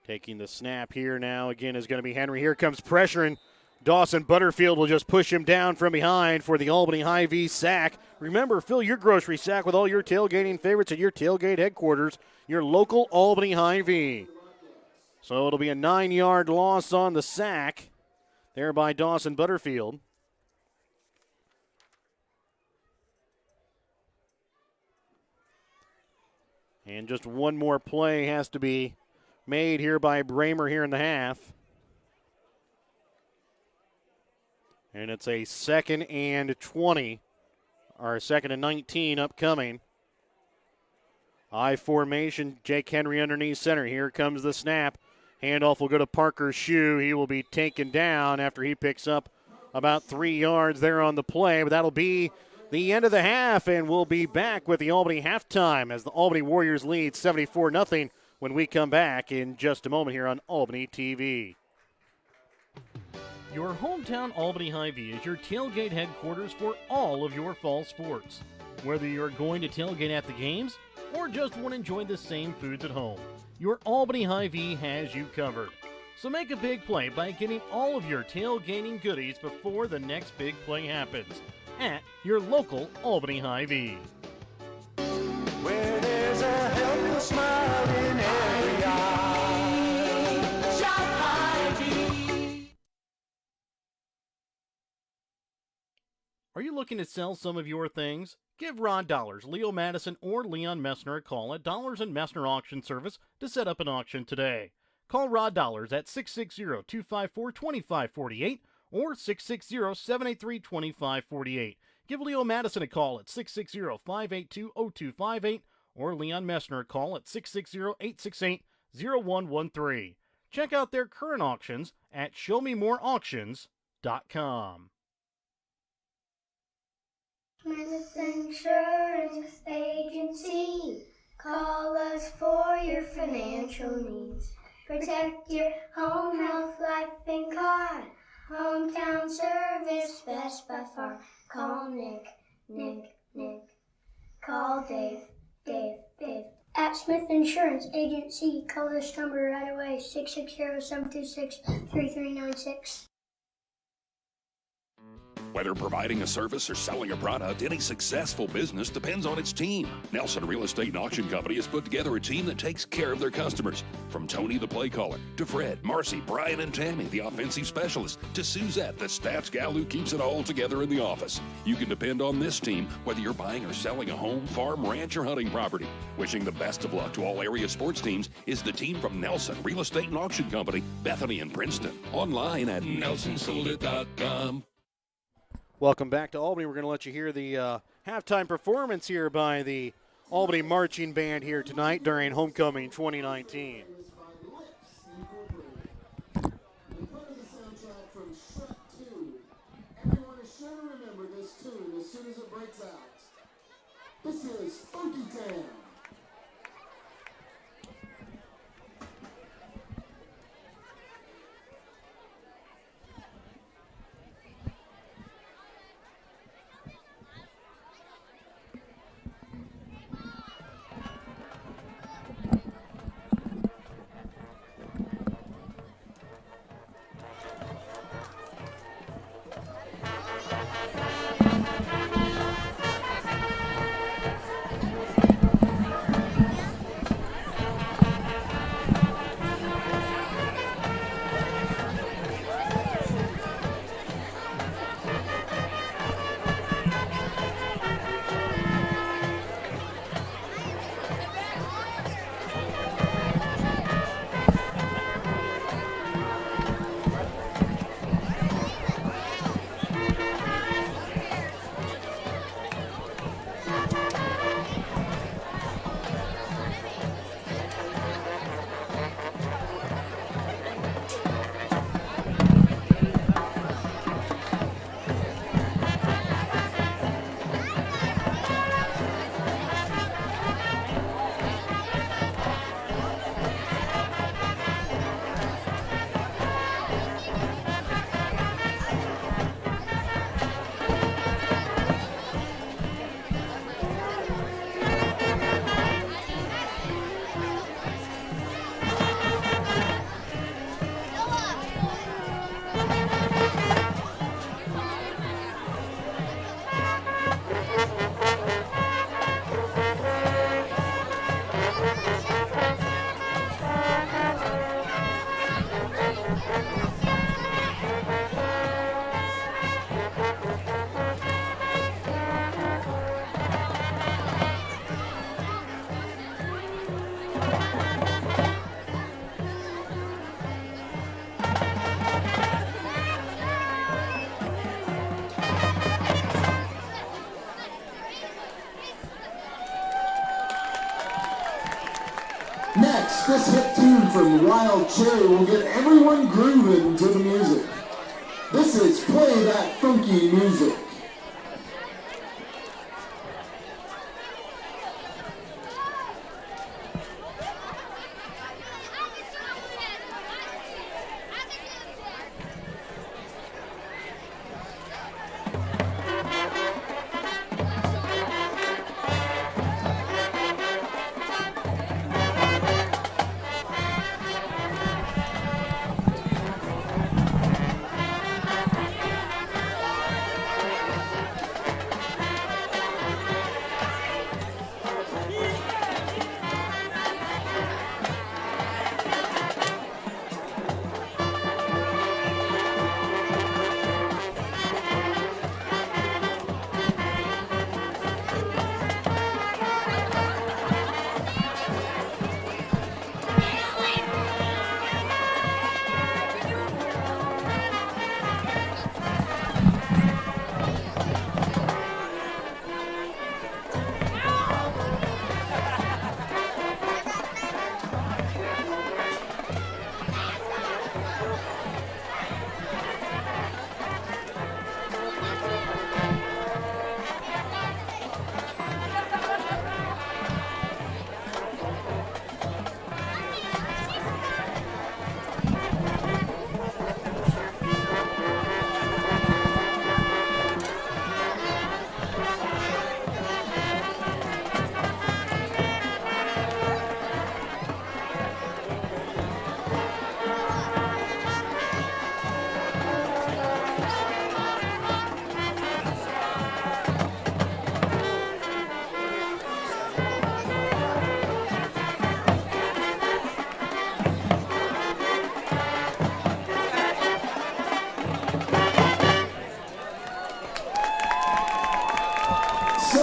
Taking the snap here now again is going to be Henry. Here comes pressure, and Dawson Butterfield will just push him down from behind for the Albany Hy-Vee sack. Remember, fill your grocery sack with all your tailgating favorites at your tailgate headquarters, your local Albany Hy-Vee. So it'll be a 9-yard loss on the sack there by Dawson Butterfield. And just one more play has to be made here by Braymer here in the half. And it's a 2nd and 20, or 2nd and 19 upcoming. I formation, Jake Henry underneath center. Here comes the snap. Handoff will go to Parker Shue. He will be taken down after he picks up about 3 yards there on the play, but that'll be the end of the half, and we'll be back with the Albany halftime as the Albany Warriors lead 74-0 when we come back in just a moment here on Albany TV.
Your hometown Albany Hy-Vee is your tailgate headquarters for all of your fall sports. Whether you're going to tailgate at the games or just want to enjoy the same foods at home, your Albany Hy-Vee has you covered. So make a big play by getting all of your tailgating goodies before the next big play happens at your local Albany Hy-Vee.
Where there's a helpless smile
Are you looking to sell some of your things? Give Rod Dollars, Leo Madison, or Leon Messner a call at Dollars and Messner Auction Service to set up an auction today. Call Rod Dollars at 660-254-2548 or 660-783-2548. Give Leo Madison a call at 660-582-0258 or Leon Messner a call at 660-868-0113. Check out their current auctions at showmemoreauctions.com.
Smith Insurance Agency. Call us for your financial needs. Protect your home, health, life, and car. Hometown service, best by far. Call Nick. Call Dave. At Smith Insurance Agency, call this number right away, 660-726-3396.
Whether providing a service or selling a product, any successful business depends on its team. Nelson Real Estate and Auction Company has put together a team that takes care of their customers. From Tony, the play caller, to Fred, Marcy, Brian, and Tammy, the offensive specialist, to Suzette, the stats gal who keeps it all together in the office. You can depend on this team, whether you're buying or selling a home, farm, ranch, or hunting property. Wishing the best of luck to all area sports teams is the team from Nelson Real Estate and Auction Company, Bethany and Princeton. Online at nelsonsoldit.com.
Welcome back to Albany. We're going to let you hear the halftime performance here by the Albany Marching Band here tonight during Homecoming 2019.
Everyone is sure to remember this tune as soon as it breaks out. This is Funky Town. Next, this hit tune from Wild Cherry will get everyone grooving to the music. This is Play That Funky Music.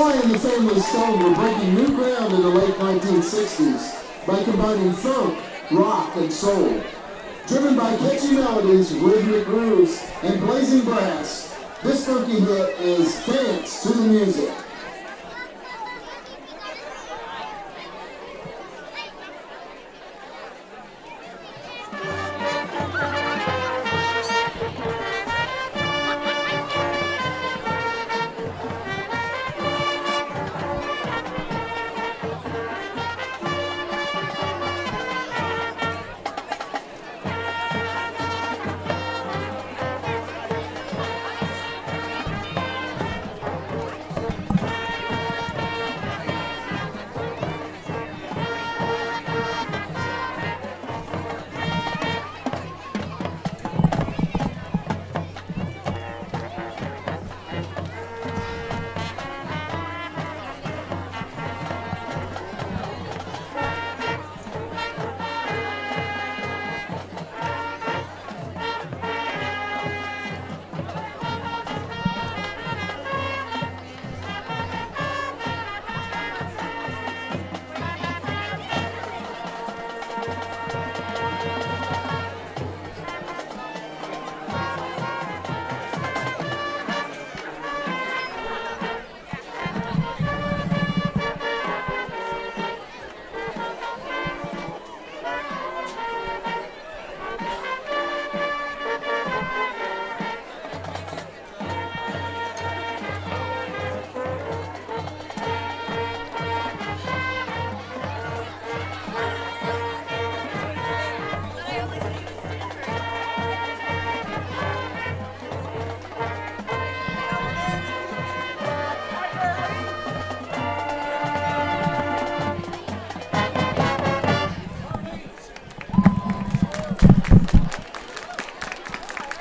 Sly and the Family Stone were breaking new ground in the late 1960s by combining funk, rock, and soul. Driven by catchy melodies, rhythmic grooves, and blazing brass, this funky hit is Dance to the Music.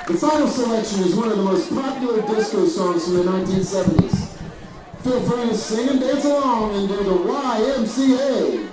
The final selection is one of the most popular disco songs from the 1970s. Feel free to sing and dance along and do the YMCA.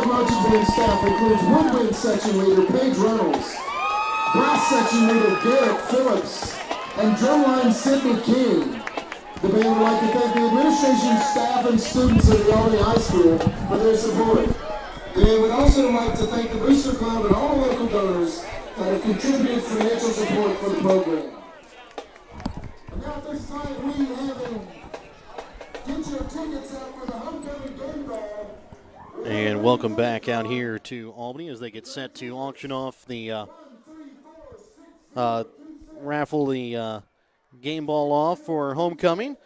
Marching band staff includes woodwind section leader Paige Reynolds, brass section leader Garrett Phillips, and drumline Sidney King. The band would like to thank the administration, staff, and students of the Albany High School for their support. The band would also like to thank the Booster Club and all local donors that have contributed financial support for the program. And now at this time we have get your tickets out for the homecoming game ball.
And welcome back out here to Albany as they get set to auction off the raffle the game ball off for homecoming.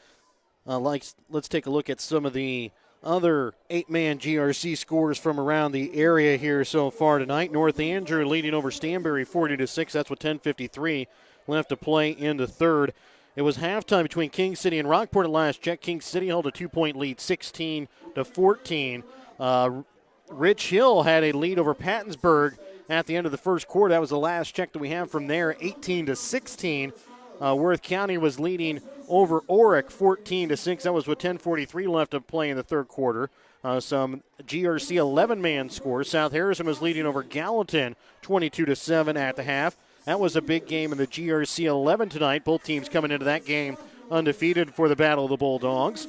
Let's take a look at some of the other 8-man GRC scores from around the area here so far tonight. North Andrew leading over Stanberry 40-6. That's with 10:53 left to play in the third. It was halftime between King City and Rockport at last check. King City held a 2-point lead, 16-14. Rich Hill had a lead over Pattonsburg at the end of the first quarter. That was the last check that we have from there, 18-16. Worth County was leading over Orick 14-6. That was with 10:43 left to play in the third quarter. Some GRC 11-man scores. South Harrison was leading over Gallatin 22-7 at the half. That was a big game in the GRC 11 tonight. Both teams coming into that game undefeated for the Battle of the Bulldogs.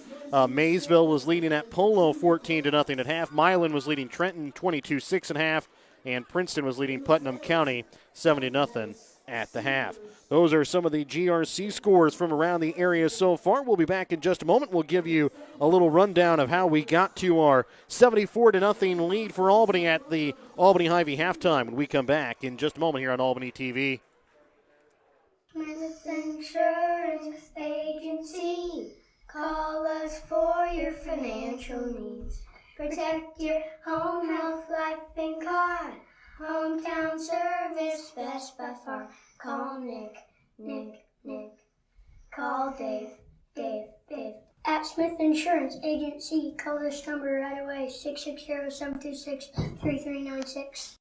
Maysville was leading at Polo 14-0 at half. Milan was leading Trenton 22-6 at half. And Princeton was leading Putnam County 7-0 at the half. Those are some of the GRC scores from around the area so far. We'll be back in just a moment. We'll give you a little rundown of how we got to our 74-0 lead for Albany at the Albany Hy-Vee halftime when we come back in just a moment here on Albany TV.
Insurance Agency. Call us for your financial needs. Protect your home, health, life, and car. Hometown service, best by far. Call Nick. Call Dave. At Smith Insurance Agency, call this number right away, 660-726-3396.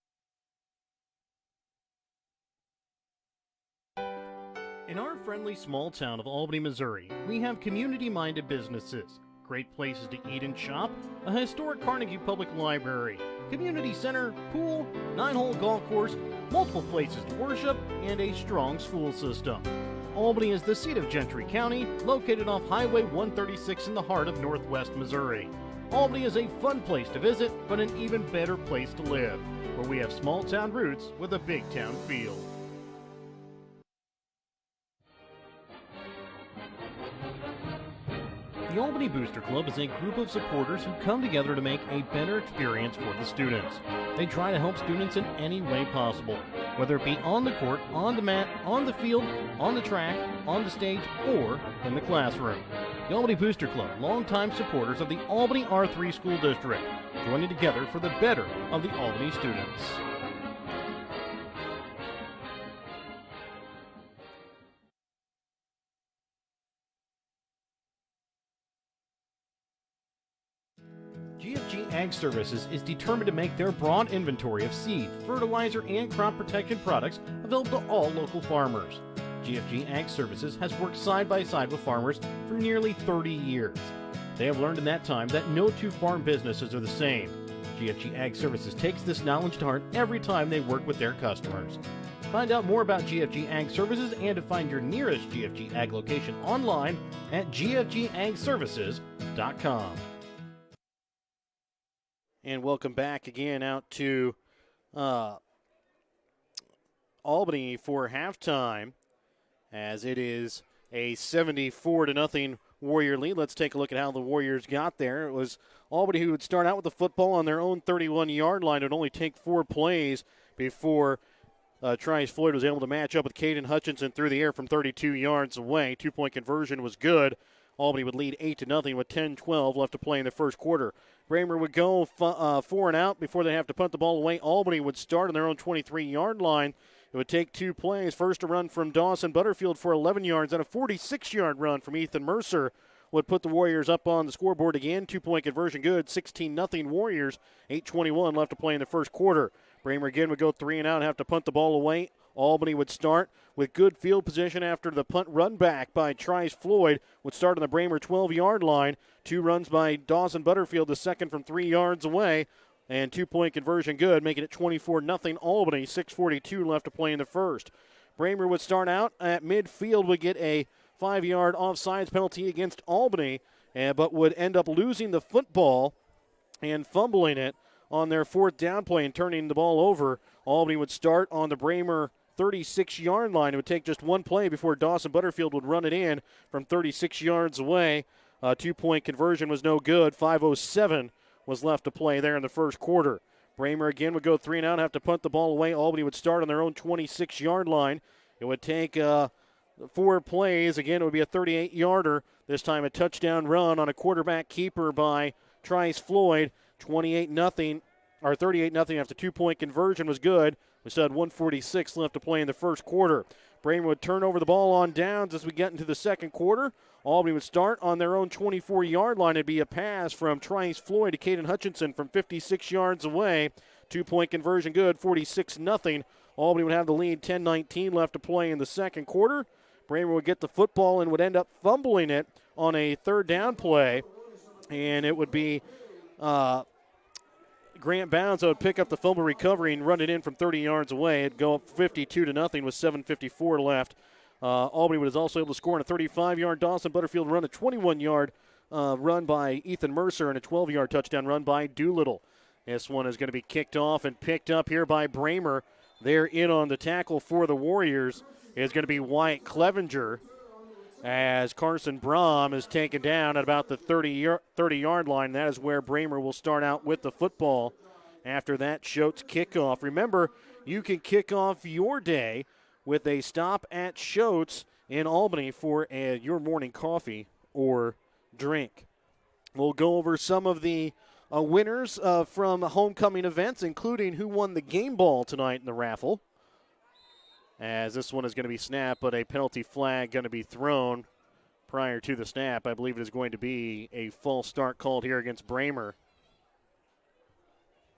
In our friendly small town of Albany, Missouri, we have community-minded businesses, great places to eat and shop, a historic Carnegie Public Library, community center, pool, 9-hole golf course, multiple places to worship, and a strong school system. Albany is the seat of Gentry County, located off Highway 136 in the heart of northwest Missouri. Albany is a fun place to visit, but an even better place to live, where we have small town roots with a big town feel. The Albany Booster Club is a group of supporters who come together to make a better experience for the students. They try to help students in any way possible, whether it be on the court, on the mat, on the field, on the track, on the stage, or in the classroom. The Albany Booster Club, longtime supporters of the Albany R3 School District, joining together for the better of the Albany students. GFG Ag Services is determined to make their broad inventory of seed, fertilizer, and crop protection products available to all local farmers. GFG Ag Services has worked side by side with farmers for nearly 30 years. They have learned in that time that no two farm businesses are the same. GFG Ag Services takes this knowledge to heart every time they work with their customers. Find out more about GFG Ag Services and to find your nearest GFG Ag location online at gfgagservices.com.
And welcome back again out to Albany for halftime, as it is a 74-0 Warrior lead. Let's take a look at how the Warriors got there. It was Albany who would start out with the football on their own 31-yard line. It would only take 4 plays before Trice Floyd was able to match up with Caden Hutchinson through the air from 32 yards away. 2-point conversion was good. Albany would lead 8-0 with 10-12 left to play in the first quarter. Braymer would go 4 and out before they have to punt the ball away. Albany would start on their own 23-yard line. It would take 2 plays. First, a run from Dawson Butterfield for 11 yards, and a 46-yard run from Ethan Mercer would put the Warriors up on the scoreboard again. 2-point conversion good, 16-0 Warriors, 8:21 left to play in the first quarter. Braymer again would go 3 and out and have to punt the ball away. Albany would start with good field position after the punt run back by Trice Floyd would start on the Braymer 12-yard line. 2 runs by Dawson Butterfield, the second from 3 yards away, and 2-point conversion good, making it 24-0 Albany, 6:42 left to play in the first. Braymer would start out at midfield, would get a 5-yard offsides penalty against Albany, but would end up losing the football and fumbling it on their 4th down play and turning the ball over. Albany would start on the Braymer 36-yard line. It would take just 1 play before Dawson Butterfield would run it in from 36 yards away. 2-point conversion was no good. 5:07 was left to play there in the first quarter. Braymer again would go 3 and out and have to punt the ball away. Albany would start on their own 26-yard line. It would take 4 plays. Again, it would be a 38-yarder. This time a touchdown run on a quarterback keeper by Trice Floyd. 28-0 or 38-0 after 2-point conversion was good. We still had 1:46 left to play in the first quarter. Braymer would turn over the ball on downs as we get into the second quarter. Albany would start on their own 24-yard line. It'd be a pass from Trice Floyd to Caden Hutchinson from 56 yards away. 2-point conversion good, 46-0. Albany would have the lead, 10-19 left to play in the second quarter. Braymer would get the football and would end up fumbling it on a third down play. And it would be Grant Bounds that would pick up the fumble recovery and run it in from 30 yards away. It'd go up 52-0 with 7:54 left. Albany was also able to score on a 35-yard. Dawson Butterfield run, a 21-yard run by Ethan Mercer, and a 12-yard touchdown run by Doolittle. This one is going to be kicked off and picked up here by Braymer. They're in on the tackle for the Warriors. It's going to be Wyatt Clevenger as Carson Brom is taken down at about the 30-yard line. That is where Braymer will start out with the football after that Schultz kickoff. Remember, you can kick off your day with a stop at Schultz in Albany for your morning coffee or drink. We'll go over some of the winners from homecoming events, including who won the game ball tonight in the raffle. As this one is going to be snapped, but a penalty flag going to be thrown prior to the snap. I believe it is going to be a false start called here against Braymer.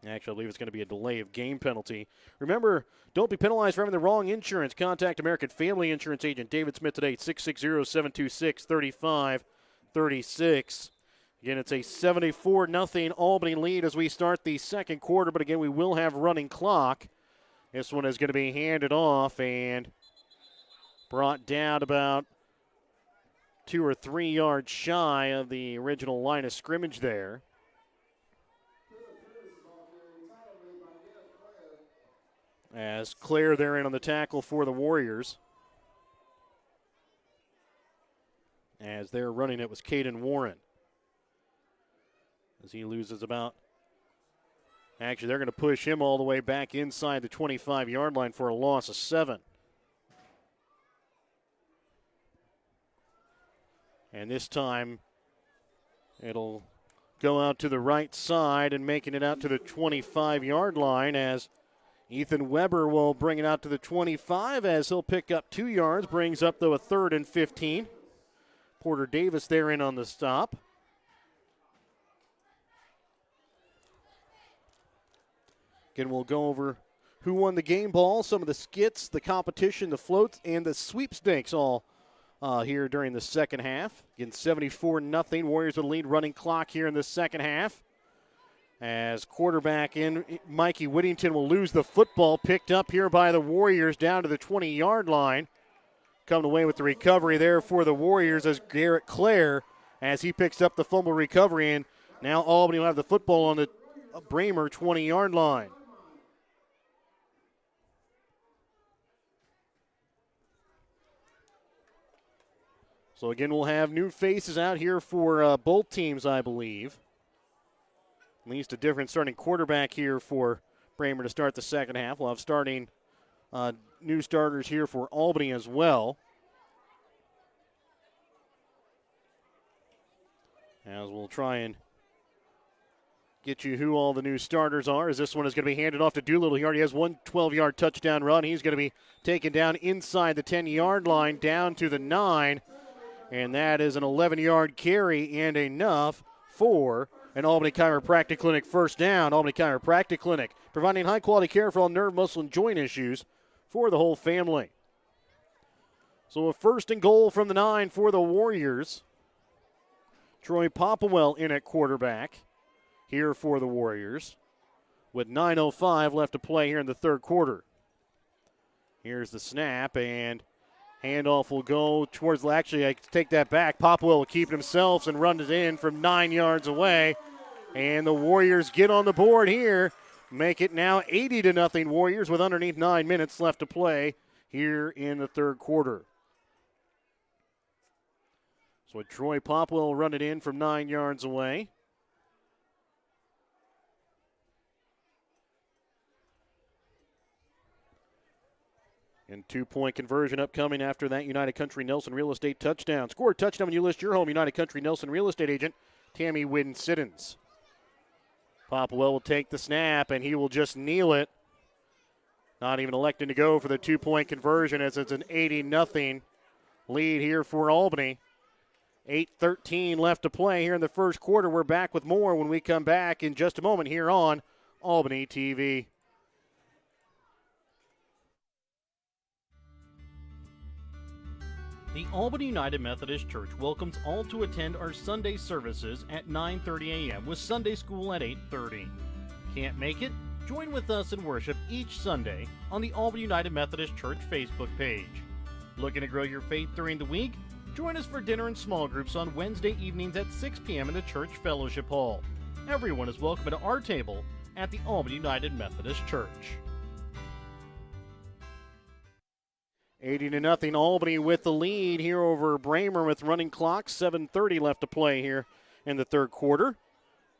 Actually, I believe it's going to be a delay of game penalty. Remember, don't be penalized for having the wrong insurance. Contact American Family Insurance Agent David Smith today at 660-726-3536. Again, it's a 74-0 Albany lead as we start the second quarter, but again, we will have running clock. This one is going to be handed off and brought down about 2 or 3 yards shy of the original line of scrimmage there. As Claire there in on the tackle for the Warriors. As they're running it was Caden Warren. As he loses about, actually they're going to push him all the way back inside the 25-yard line for a loss of 7. And this time it'll go out to the right side and making it out to the 25-yard line as Ethan Weber will bring it out to the 25 as he'll pick up 2 yards, brings up though a 3rd and 15. Porter Davis there in on the stop. Again, we'll go over who won the game ball, some of the skits, the competition, the floats, and the sweepstakes all here during the second half. Again, 74-0. Warriors with a lead running clock here in the second half. As quarterback in, Mikey Whittington will lose the football, picked up here by the Warriors down to the 20-yard line. Coming away with the recovery there for the Warriors as Garrett Clare, as he picks up the fumble recovery, and now Albany will have the football on the Braymer 20-yard line. So again, we'll have new faces out here for both teams, I believe. At least a different starting quarterback here for Braymer to start the second half. We'll have starting new starters here for Albany as well. As we'll try and get you who all the new starters are, as this one is going to be handed off to Doolittle. He already has one 12-yard touchdown run. He's going to be taken down inside the 10-yard line down to the 9. And that is an 11-yard carry and enough for an Albany Chiropractic Clinic first down. Albany Chiropractic Clinic, providing high-quality care for all nerve, muscle, and joint issues for the whole family. So a 1st and goal from the 9 for the Warriors. Troy Popplewell in at quarterback here for the Warriors with 9:05 left to play here in the third quarter. Here's the snap, and handoff will go towards, actually, I take that back. Popplewell will keep it himself and run it in from 9 yards away. And the Warriors get on the board here. Make it now 80-0 Warriors with underneath 9 minutes left to play here in the third quarter. So Troy Popplewell will run it in from 9 yards away. And 2-point conversion upcoming after that United Country Nelson Real Estate touchdown. Score a touchdown when you list your home United Country Nelson Real Estate agent, Tammy Wynn-Siddons. Popwell will take the snap, and he will just kneel it. Not even electing to go for the two-point conversion as it's an 80-0 lead here for Albany. 8:13 left to play here in the first quarter. We're back with more when we come back in just a moment here on Albany TV.
The Albany United Methodist Church welcomes all to attend our Sunday services at 9:30 a.m. with Sunday school at 8:30. Can't make it? Join with us in worship each Sunday on the Albany United Methodist Church Facebook page. Looking to grow your faith during the week? Join us for dinner and small groups on Wednesday evenings at 6 p.m. in the Church Fellowship Hall. Everyone is welcome to our table at the Albany United Methodist Church.
80-0 Albany with the lead here over Braymer with running clock. 7:30 left to play here in the third quarter.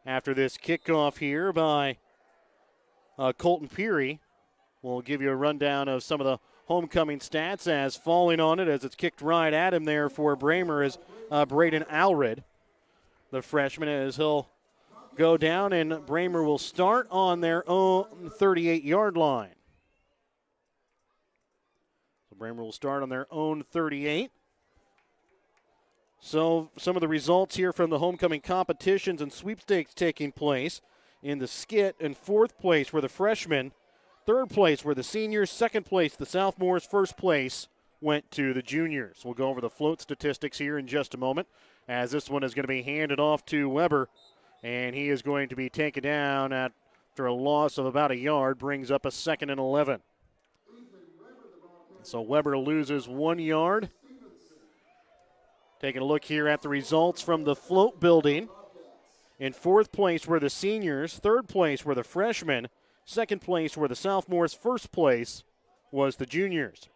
After this kickoff here by Colton Peary, we'll give you a rundown of some of the homecoming stats as falling on it as it's kicked right at him there for Braymer is Braden Alred, the freshman, as he'll go down, and Braymer will start on their own 38-yard line. Braymer will start on their own 38. So some of the results here from the homecoming competitions and sweepstakes taking place. In the skit, in fourth place were the freshmen. Third place were the seniors. Second place, the sophomores. First place went to the juniors. We'll go over the float statistics here in just a moment, as this one is going to be handed off to Weber, and he is going to be taken down after a loss of about a yard, brings up a 2nd and 11. So Weber loses 1 yard. Taking a look here at the results from the float building. In fourth place were the seniors. Third place were the freshmen. Second place were the sophomores. First place was the juniors.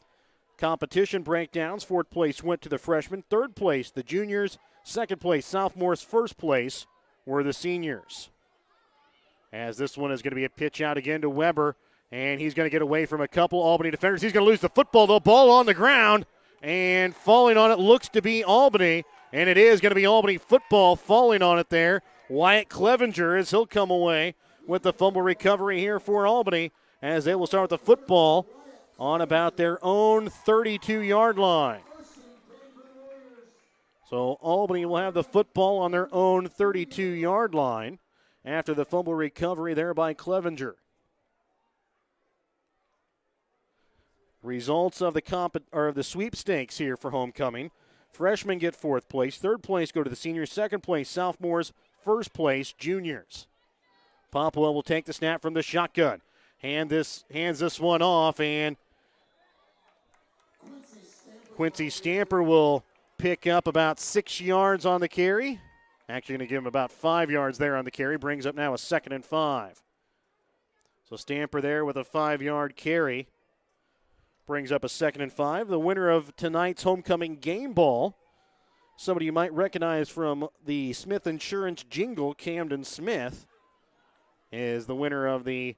Competition breakdowns. Fourth place went to the freshmen. Third place, the juniors. Second place, sophomores. First place were the seniors. As this one is going to be a pitch out again to Weber. And he's going to get away from a couple Albany defenders. He's going to lose the football, though. Ball on the ground. And falling on it looks to be Albany. And it is going to be Albany football falling on it there. Wyatt Clevenger, as he'll come away with the fumble recovery here for Albany, as they will start with the football on about their own 32-yard line. So Albany will have the football on their own 32-yard line after the fumble recovery there by Clevenger. Results of the sweepstakes here for homecoming. Freshmen get fourth place. Third place go to the seniors. Second place, sophomores. First place, juniors. Popwell will take the snap from the shotgun. Hands this one off, and Quincy Stamper will pick up about 6 yards on the carry. Actually going to give him about 5 yards there on the carry. Brings up now a 2nd and 5. So Stamper there with a 5-yard carry. Brings up a 2nd and 5. The winner of tonight's homecoming game ball, somebody you might recognize from the Smith Insurance jingle, Camden Smith, is the winner of the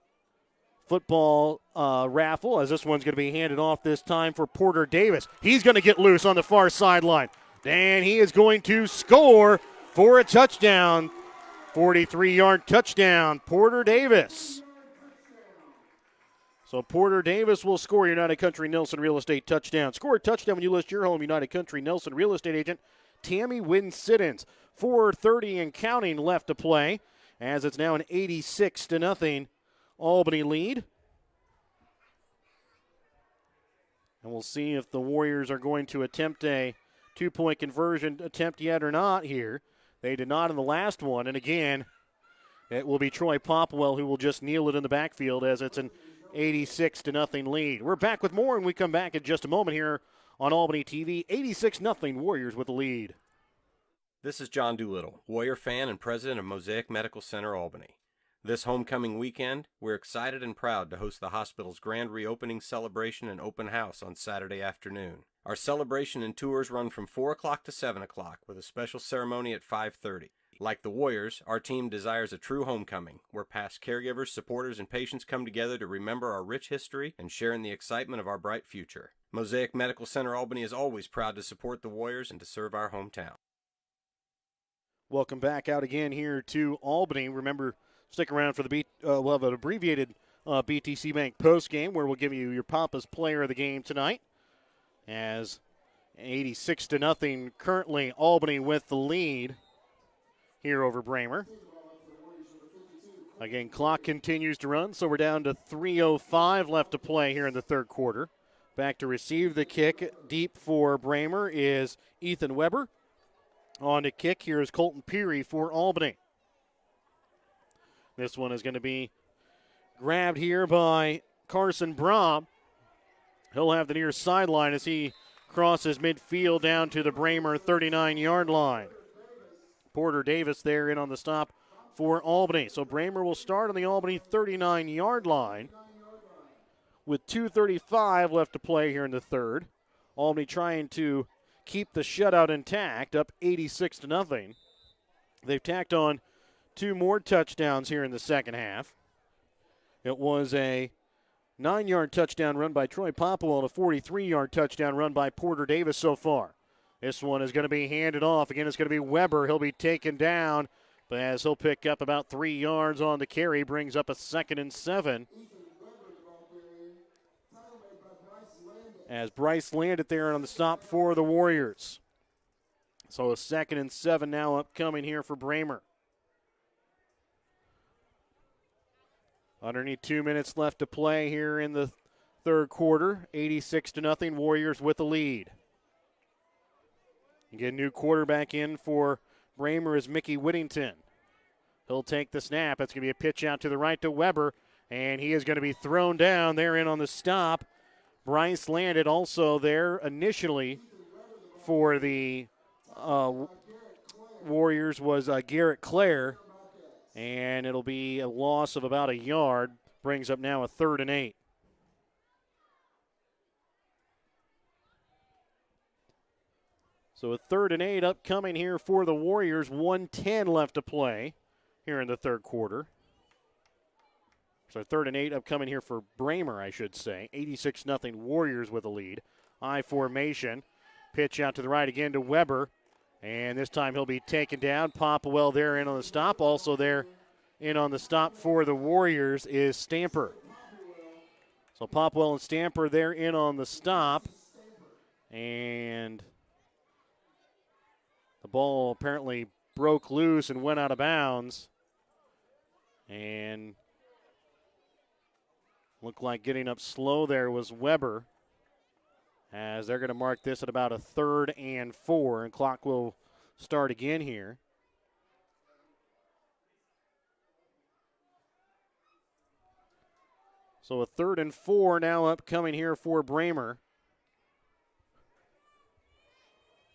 football raffle, as this one's going to be handed off this time for Porter Davis. He's going to get loose on the far sideline, and he is going to score for a touchdown. 43-yard touchdown, Porter Davis. So Porter Davis will score your United Country Nelson Real Estate touchdown. Score a touchdown when you list your home United Country Nelson Real Estate agent, Tammy Wynn-Siddons. 4:30 and counting left to play, as it's now an 86-0 Albany lead. And we'll see if the Warriors are going to attempt a two-point conversion attempt yet or not here. They did not in the last one. And again, it will be Troy Popwell who will just kneel it in the backfield, as it's an 86-0 lead. We're back with more when we come back in just a moment here on Albany TV. 86-0 Warriors with the lead.
This is John Doolittle, Warrior fan and president of Mosaic Medical Center Albany. This homecoming weekend, we're excited and proud to host the hospital's grand reopening celebration and open house on Saturday afternoon. Our celebration and tours run from 4 o'clock to 7 o'clock with a special ceremony at 5:30. Like the Warriors, our team desires a true homecoming, where past caregivers, supporters, and patients come together to remember our rich history and share in the excitement of our bright future. Mosaic Medical Center Albany is always proud to support the Warriors and to serve our hometown.
Welcome back out again here to Albany. Remember, Stick around for we'll have an abbreviated BTC Bank post game where we'll give you your Papa's player of the game tonight. As 86-0 currently Albany with the lead here over Braymer. Again, clock continues to run, so we're down to 3:05 left to play here in the third quarter. Back to receive the kick deep for Braymer is Ethan Weber. On to kick, here is Colton Peary for Albany. This one is going to be grabbed here by Carson Braum. He'll have the near sideline as he crosses midfield down to the Braymer 39-yard line. Porter Davis there in on the stop for Albany. So Braymer will start on the Albany 39-yard line with 2:35 left to play here in the third. Albany trying to keep the shutout intact, up 86-0. They've tacked on 2 more touchdowns here in the second half. It was a 9-yard touchdown run by Troy Popwell and a 43-yard touchdown run by Porter Davis so far. This one is going to be handed off. Again, it's going to be Weber. He'll be taken down, but as he'll pick up about 3 yards on the carry, brings up a 2nd and 7. As Bryce landed there on the stop for the Warriors. So a 2nd and 7 now upcoming here for Braymer. Underneath 2 minutes left to play here in the third quarter. 86-0, Warriors with the lead. You get a new quarterback in for Braymer is Mickey Whittington. He'll take the snap. It's going to be a pitch out to the right to Weber, and he is going to be thrown down there in on the stop. Bryce landed also there initially for the Warriors was Garrett Clare, and it'll be a loss of about a yard. Brings up now a 3rd and 8. So a 3rd and 8 upcoming here for the Warriors. 1:10 left to play here in the third quarter. So 3rd and 8 upcoming here for Braymer, I should say. 86-0 Warriors with a lead. I formation. Pitch out to the right again to Weber. And this time he'll be taken down. Popwell there in on the stop. Also there in on the stop for the Warriors is Stamper. So Popwell and Stamper there in on the stop. And the ball apparently broke loose and went out of bounds. And looked like getting up slow there was Weber, as they're going to mark this at about a 3rd and 4, and clock will start again here. So a 3rd and 4 now upcoming here for Braymer,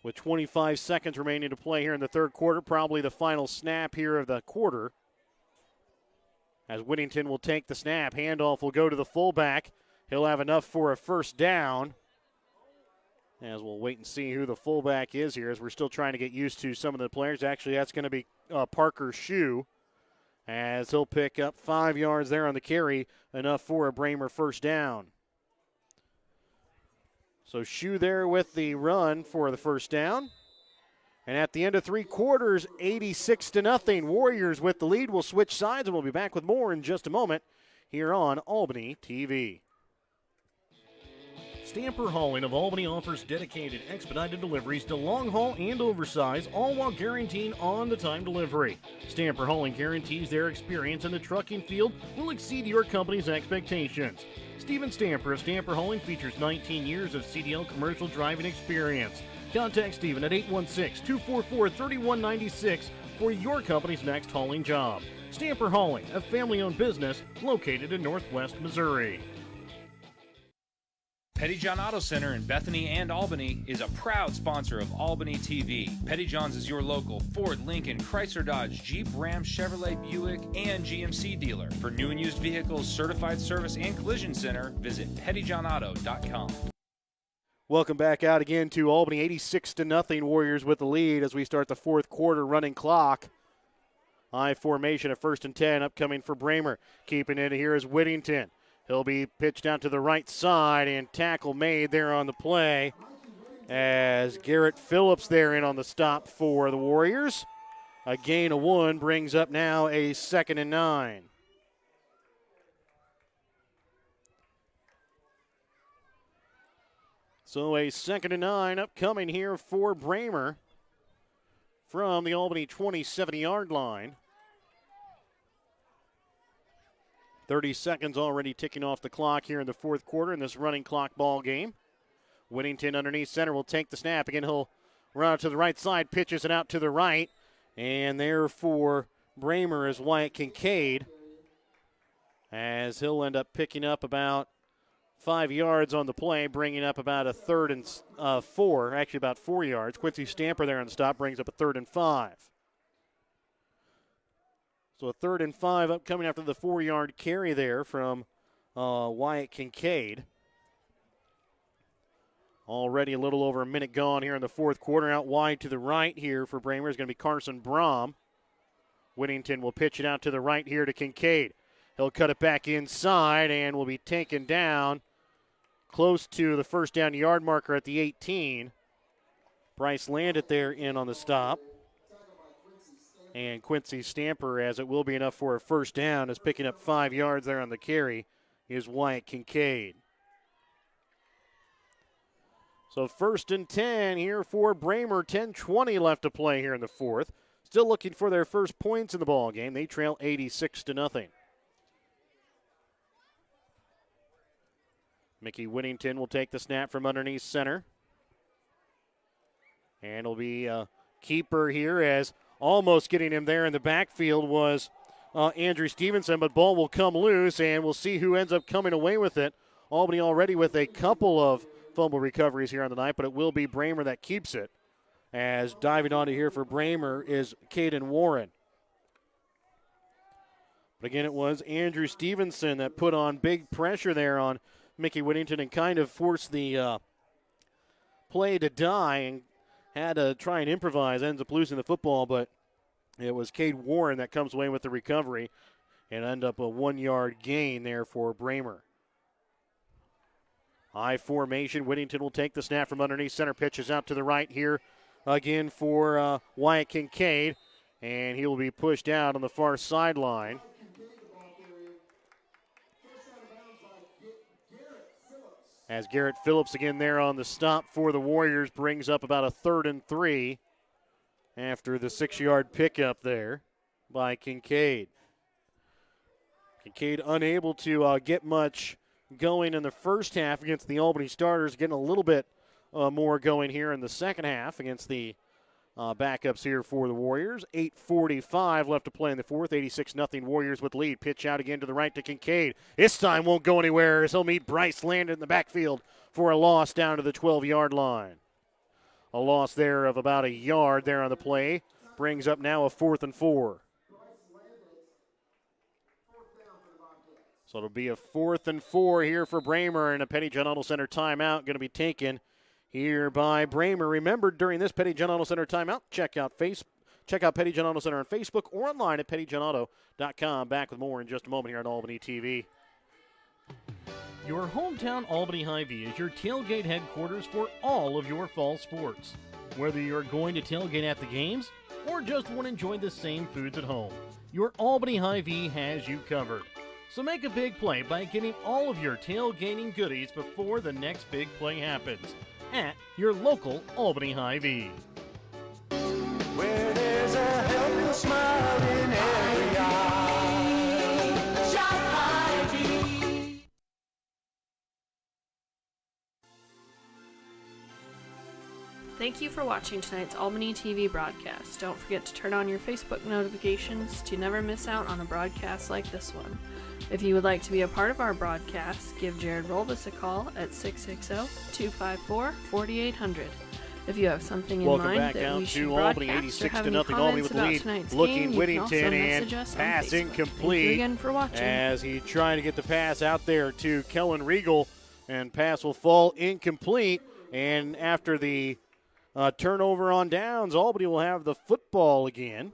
with 25 seconds remaining to play here in the third quarter, probably the final snap here of the quarter. As Whittington will take the snap. Handoff will go to the fullback. He'll have enough for a 1st down. As we'll wait and see who the fullback is here, as we're still trying to get used to some of the players. Actually, that's going to be Parker Shue, as he'll pick up 5 yards there on the carry, enough for a Braymer 1st down. So Shue there with the run for the 1st down. And at the end of 3 quarters, 86-0. Warriors with the lead. We'll switch sides, and we'll be back with more in just a moment here on Albany TV.
Stamper Hauling of Albany offers dedicated expedited deliveries to long haul and oversize, all while guaranteeing on-the-time delivery. Stamper Hauling guarantees their experience in the trucking field will exceed your company's expectations. Stephen Stamper of Stamper Hauling features 19 years of CDL commercial driving experience. Contact Stephen at 816-244-3196 for your company's next hauling job. Stamper Hauling, a family-owned business located in Northwest Missouri.
Pettyjohn Auto Center in Bethany and Albany is a proud sponsor of Albany TV. Pettyjohn's is your local Ford, Lincoln, Chrysler, Dodge, Jeep, Ram, Chevrolet, Buick, and GMC dealer. For new and used vehicles, certified service, and collision center, visit pettyjohnauto.com.
Welcome back out again to Albany. 86-0 Warriors with the lead as we start the fourth quarter running clock. I formation at 1st and 10 upcoming for Braymer. Keeping it here is Whittington. He'll be pitched out to the right side, and tackle made there on the play as Garrett Phillips there in on the stop for the Warriors. A gain of 1 brings up now a 2nd and 9. So a 2nd and 9 upcoming here for Braymer from the Albany 27-yard line. 30 seconds already ticking off the clock here in the fourth quarter in this running clock ball game. Whittington underneath center will take the snap. Again, he'll run out to the right side, pitches it out to the right. And there for Braymer is Wyatt Kincaid, as he'll end up picking up about 5 yards on the play, bringing up about a 3rd and 4, actually about 4 yards. Quincy Stamper there on the stop brings up a 3rd and 5. So a 3rd and 5 upcoming after the 4-yard carry there from Wyatt Kincaid. Already a little over a minute gone here in the fourth quarter. Out wide to the right here for Braymer is going to be Carson Brom. Whittington will pitch it out to the right here to Kincaid. He'll cut it back inside and will be taken down close to the first down yard marker at the 18. Bryce landed there in on the stop. And Quincy Stamper, as it will be enough for a first down, is picking up 5 yards there on the carry, is Wyatt Kincaid. So 1st and 10 here for Braymer. 10:20 left to play here in the fourth. Still looking for their first points in the ball game. They trail 86-0. Mickey Whittington will take the snap from underneath center. And it'll be a keeper here, as almost getting him there in the backfield was Andrew Stevenson, but ball will come loose, and we'll see who ends up coming away with it. Albany already with a couple of fumble recoveries here on the night, but it will be Braymer that keeps it, as diving onto here for Braymer is Caden Warren. But again, it was Andrew Stevenson that put on big pressure there on Mickey Whittington and kind of forced the play to die and had to try and improvise, ends up losing the football, but it was Cade Warren that comes away with the recovery and end up a 1-yard gain there for Braymer. I formation. Whittington will take the snap from underneath center, pitches out to the right here again for Wyatt Kincaid, and he will be pushed out on the far sideline. As Garrett Phillips again there on the stop for the Warriors brings up about a 3rd and 3 after the 6-yard pickup there by Kincaid. Kincaid unable to get much going in the first half against the Albany starters, getting a little bit more going here in the second half against the backups here for the Warriors. 8:45 left to play in the fourth. 86-0 Warriors with lead. Pitch out again to the right to Kincaid. This time won't go anywhere as he'll meet Bryce Landon in the backfield for a loss down to the 12-yard line. A loss there of about a yard there on the play. Brings up now a 4th and 4. So it'll be a 4th and 4 here for Braymer, and a Petty John Auto Center timeout going to be taken here by Braymer. Remember, during this Petty John Auto Center timeout, check out Petty John Auto Center on Facebook or online at pettyjohnauto.com. Back with more in just a moment here on Albany TV.
Your hometown Albany Hy-Vee is your tailgate headquarters for all of your fall sports. Whether you're going to tailgate at the games or just want to enjoy the same foods at home, your Albany Hy-Vee has you covered. So make a big play by getting all of your tailgating goodies before the next big play happens at your local Albany Hy-Vee.
Where there's a helpless smile in every eye. Shop Hy-Vee.
Thank you for watching tonight's Albany TV broadcast. Don't forget to turn on your Facebook notifications to never miss out on a broadcast like this one. If you would like to be a part of our broadcast, give Jared Rolvis a call at 660-254-4800. If you have something in mind that we should broadcast or have any comments about tonight's game, you can also message us on
pass
Facebook.
incomplete.
Thank you again for watching.
As he trying to get the pass out there to Kellen Regal, and pass will fall incomplete. And after the turnover on downs, Albany will have the football again.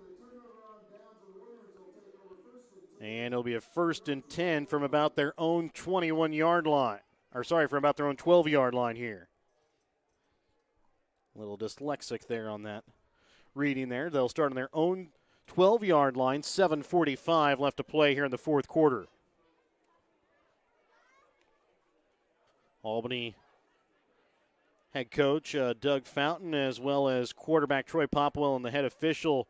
And it'll be a 1st and 10 from about their own 21-yard line. From about their own 12-yard line here. A little dyslexic there on that reading there. They'll start on their own 12-yard line, 7:45 left to play here in the fourth quarter. Albany head coach Doug Fountain, as well as quarterback Troy Popwell and the head official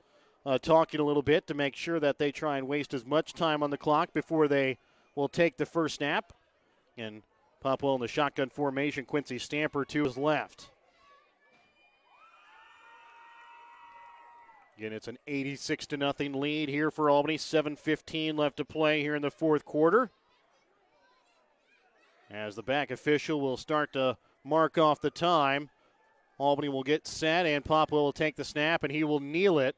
talking a little bit to make sure that they try and waste as much time on the clock before they will take the first snap. And Popwell in the shotgun formation, Quincy Stamper to his left. Again, it's an 86-0 lead here for Albany. 7:15 left to play here in the fourth quarter. As the back official will start to mark off the time, Albany will get set, and Popwell will take the snap, and he will kneel it.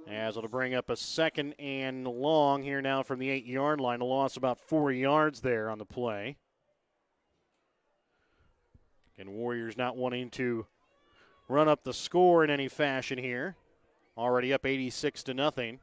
As it'll bring up a 2nd and long here now from the 8-yard line. A loss about 4 yards there on the play. And Warriors not wanting to run up the score in any fashion here. Already up 86-0.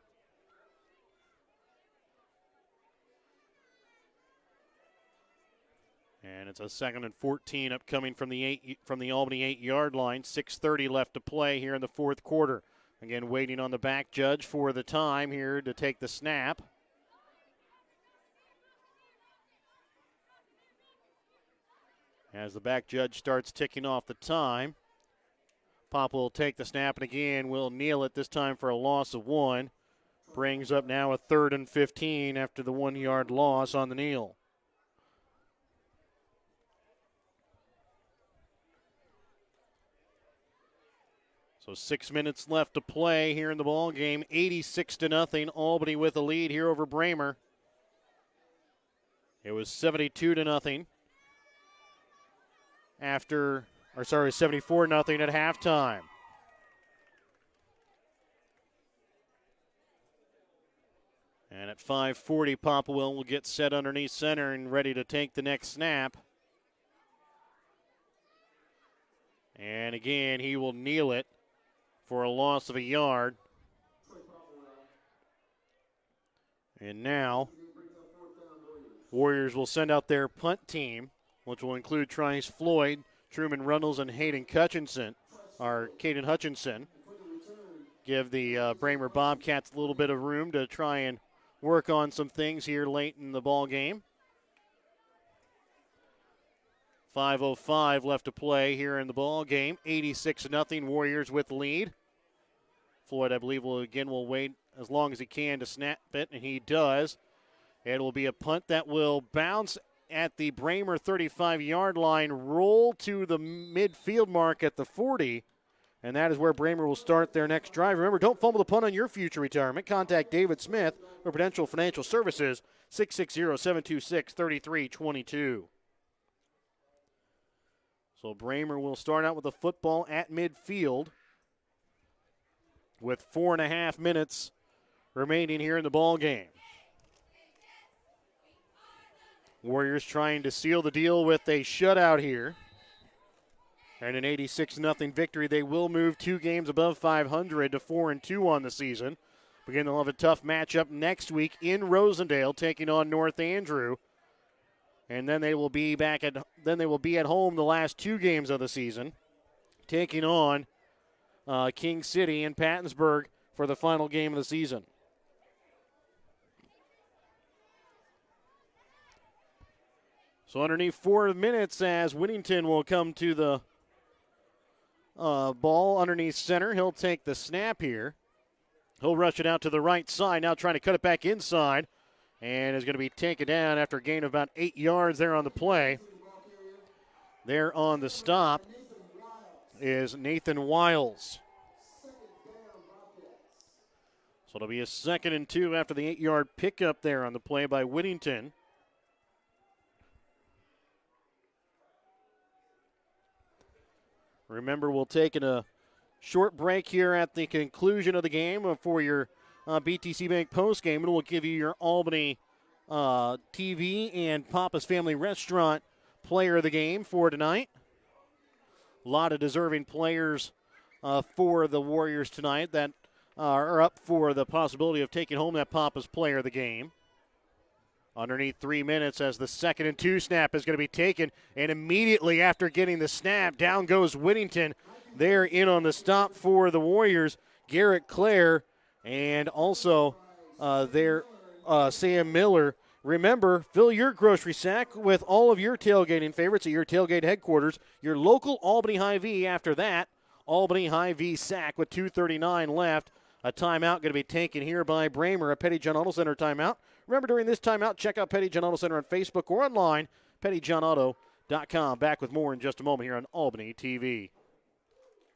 And it's a 2nd and 14 upcoming from the Albany 8-yard line. 6:30 left to play here in the fourth quarter. Again, waiting on the back judge for the time here to take the snap. As the back judge starts ticking off the time, Pop will take the snap and again will kneel it, this time for a loss of 1. Brings up now a 3rd and 15 after the 1-yard loss on the kneel. So 6 minutes left to play here in the ball game. 86-0. Albany with a lead here over Braymer. It was 72-0 after, 74-0 at halftime. And at 5:40, Popwell will get set underneath center and ready to take the next snap. And again, he will kneel it for a loss of a yard. And now, Warriors will send out their punt team, which will include Trice Floyd, Truman Runnels, and Caden Hutchinson. Give the Braymer Bobcats a little bit of room to try and work on some things here late in the ball game. 5:05 left to play here in the ball game. 86-0, Warriors with the lead. Floyd, I believe, will wait as long as he can to snap it, and he does. It will be a punt that will bounce at the Braymer 35-yard line, roll to the midfield mark at the 40, and that is where Braymer will start their next drive. Remember, don't fumble the punt on your future retirement. Contact David Smith for Prudential Financial Services, 660-726-3322. So Braymer will start out with the football at midfield with 4.5 minutes remaining here in the ball game. Warriors trying to seal the deal with a shutout here. And an 86-0 victory. They will move 2 games above 500 to 4-2 on the season. Again, they'll have a tough matchup next week in Rosendale, taking on North Andrew. And then they will be at home the last 2 games of the season, taking on King City and Pattonsburg for the final game of the season. So underneath 4 minutes as Whittington will come to the ball underneath center. He'll take the snap here. He'll rush it out to the right side, now trying to cut it back inside, and is going to be taken down after a gain of about 8 yards there on the play. There on the stop is Nathan Wiles. So it'll be a 2nd and 2 after the 8-yard pickup there on the play by Whittington. Remember, we'll take a short break here at the conclusion of the game for your BTC Bank postgame, and we'll give you your Albany TV and Papa's Family Restaurant player of the game for tonight. A lot of deserving players for the Warriors tonight that are up for the possibility of taking home that Papa's player of the game. Underneath 3 minutes as the 2nd and 2 snap is going to be taken. And immediately after getting the snap, down goes Whittington. They're in on the stop for the Warriors. Garrett Clare and also Sam Miller. Remember, fill your grocery sack with all of your tailgating favorites at your tailgate headquarters. Your local Albany Hy-Vee after that. Albany Hy-Vee sack with 2:39 left. A timeout going to be taken here by Braymer, a Petty John Auto Center timeout. Remember, during this timeout, check out Petty John Auto Center on Facebook or online, pettyjohnauto.com. Back with more in just a moment here on Albany TV.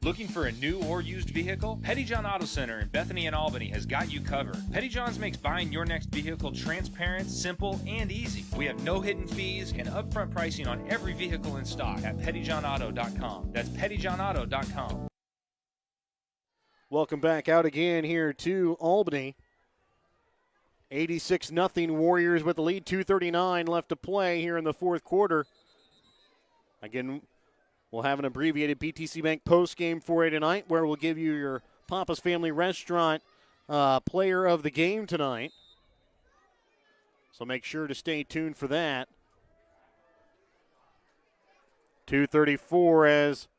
Looking for a new or used vehicle? Petty John Auto Center in Bethany and Albany has got you covered. Petty John's makes buying your next vehicle transparent, simple, and easy. We have no hidden fees and upfront pricing on every vehicle in stock at pettyjohnauto.com. That's pettyjohnauto.com.
Welcome back out again here to Albany. 86-0 Warriors with the lead, 2:39 left to play here in the fourth quarter. Again, we'll have an abbreviated BTC Bank postgame for you tonight where we'll give you your Papa's Family Restaurant player of the game tonight. So make sure to stay tuned for that. 2:34 as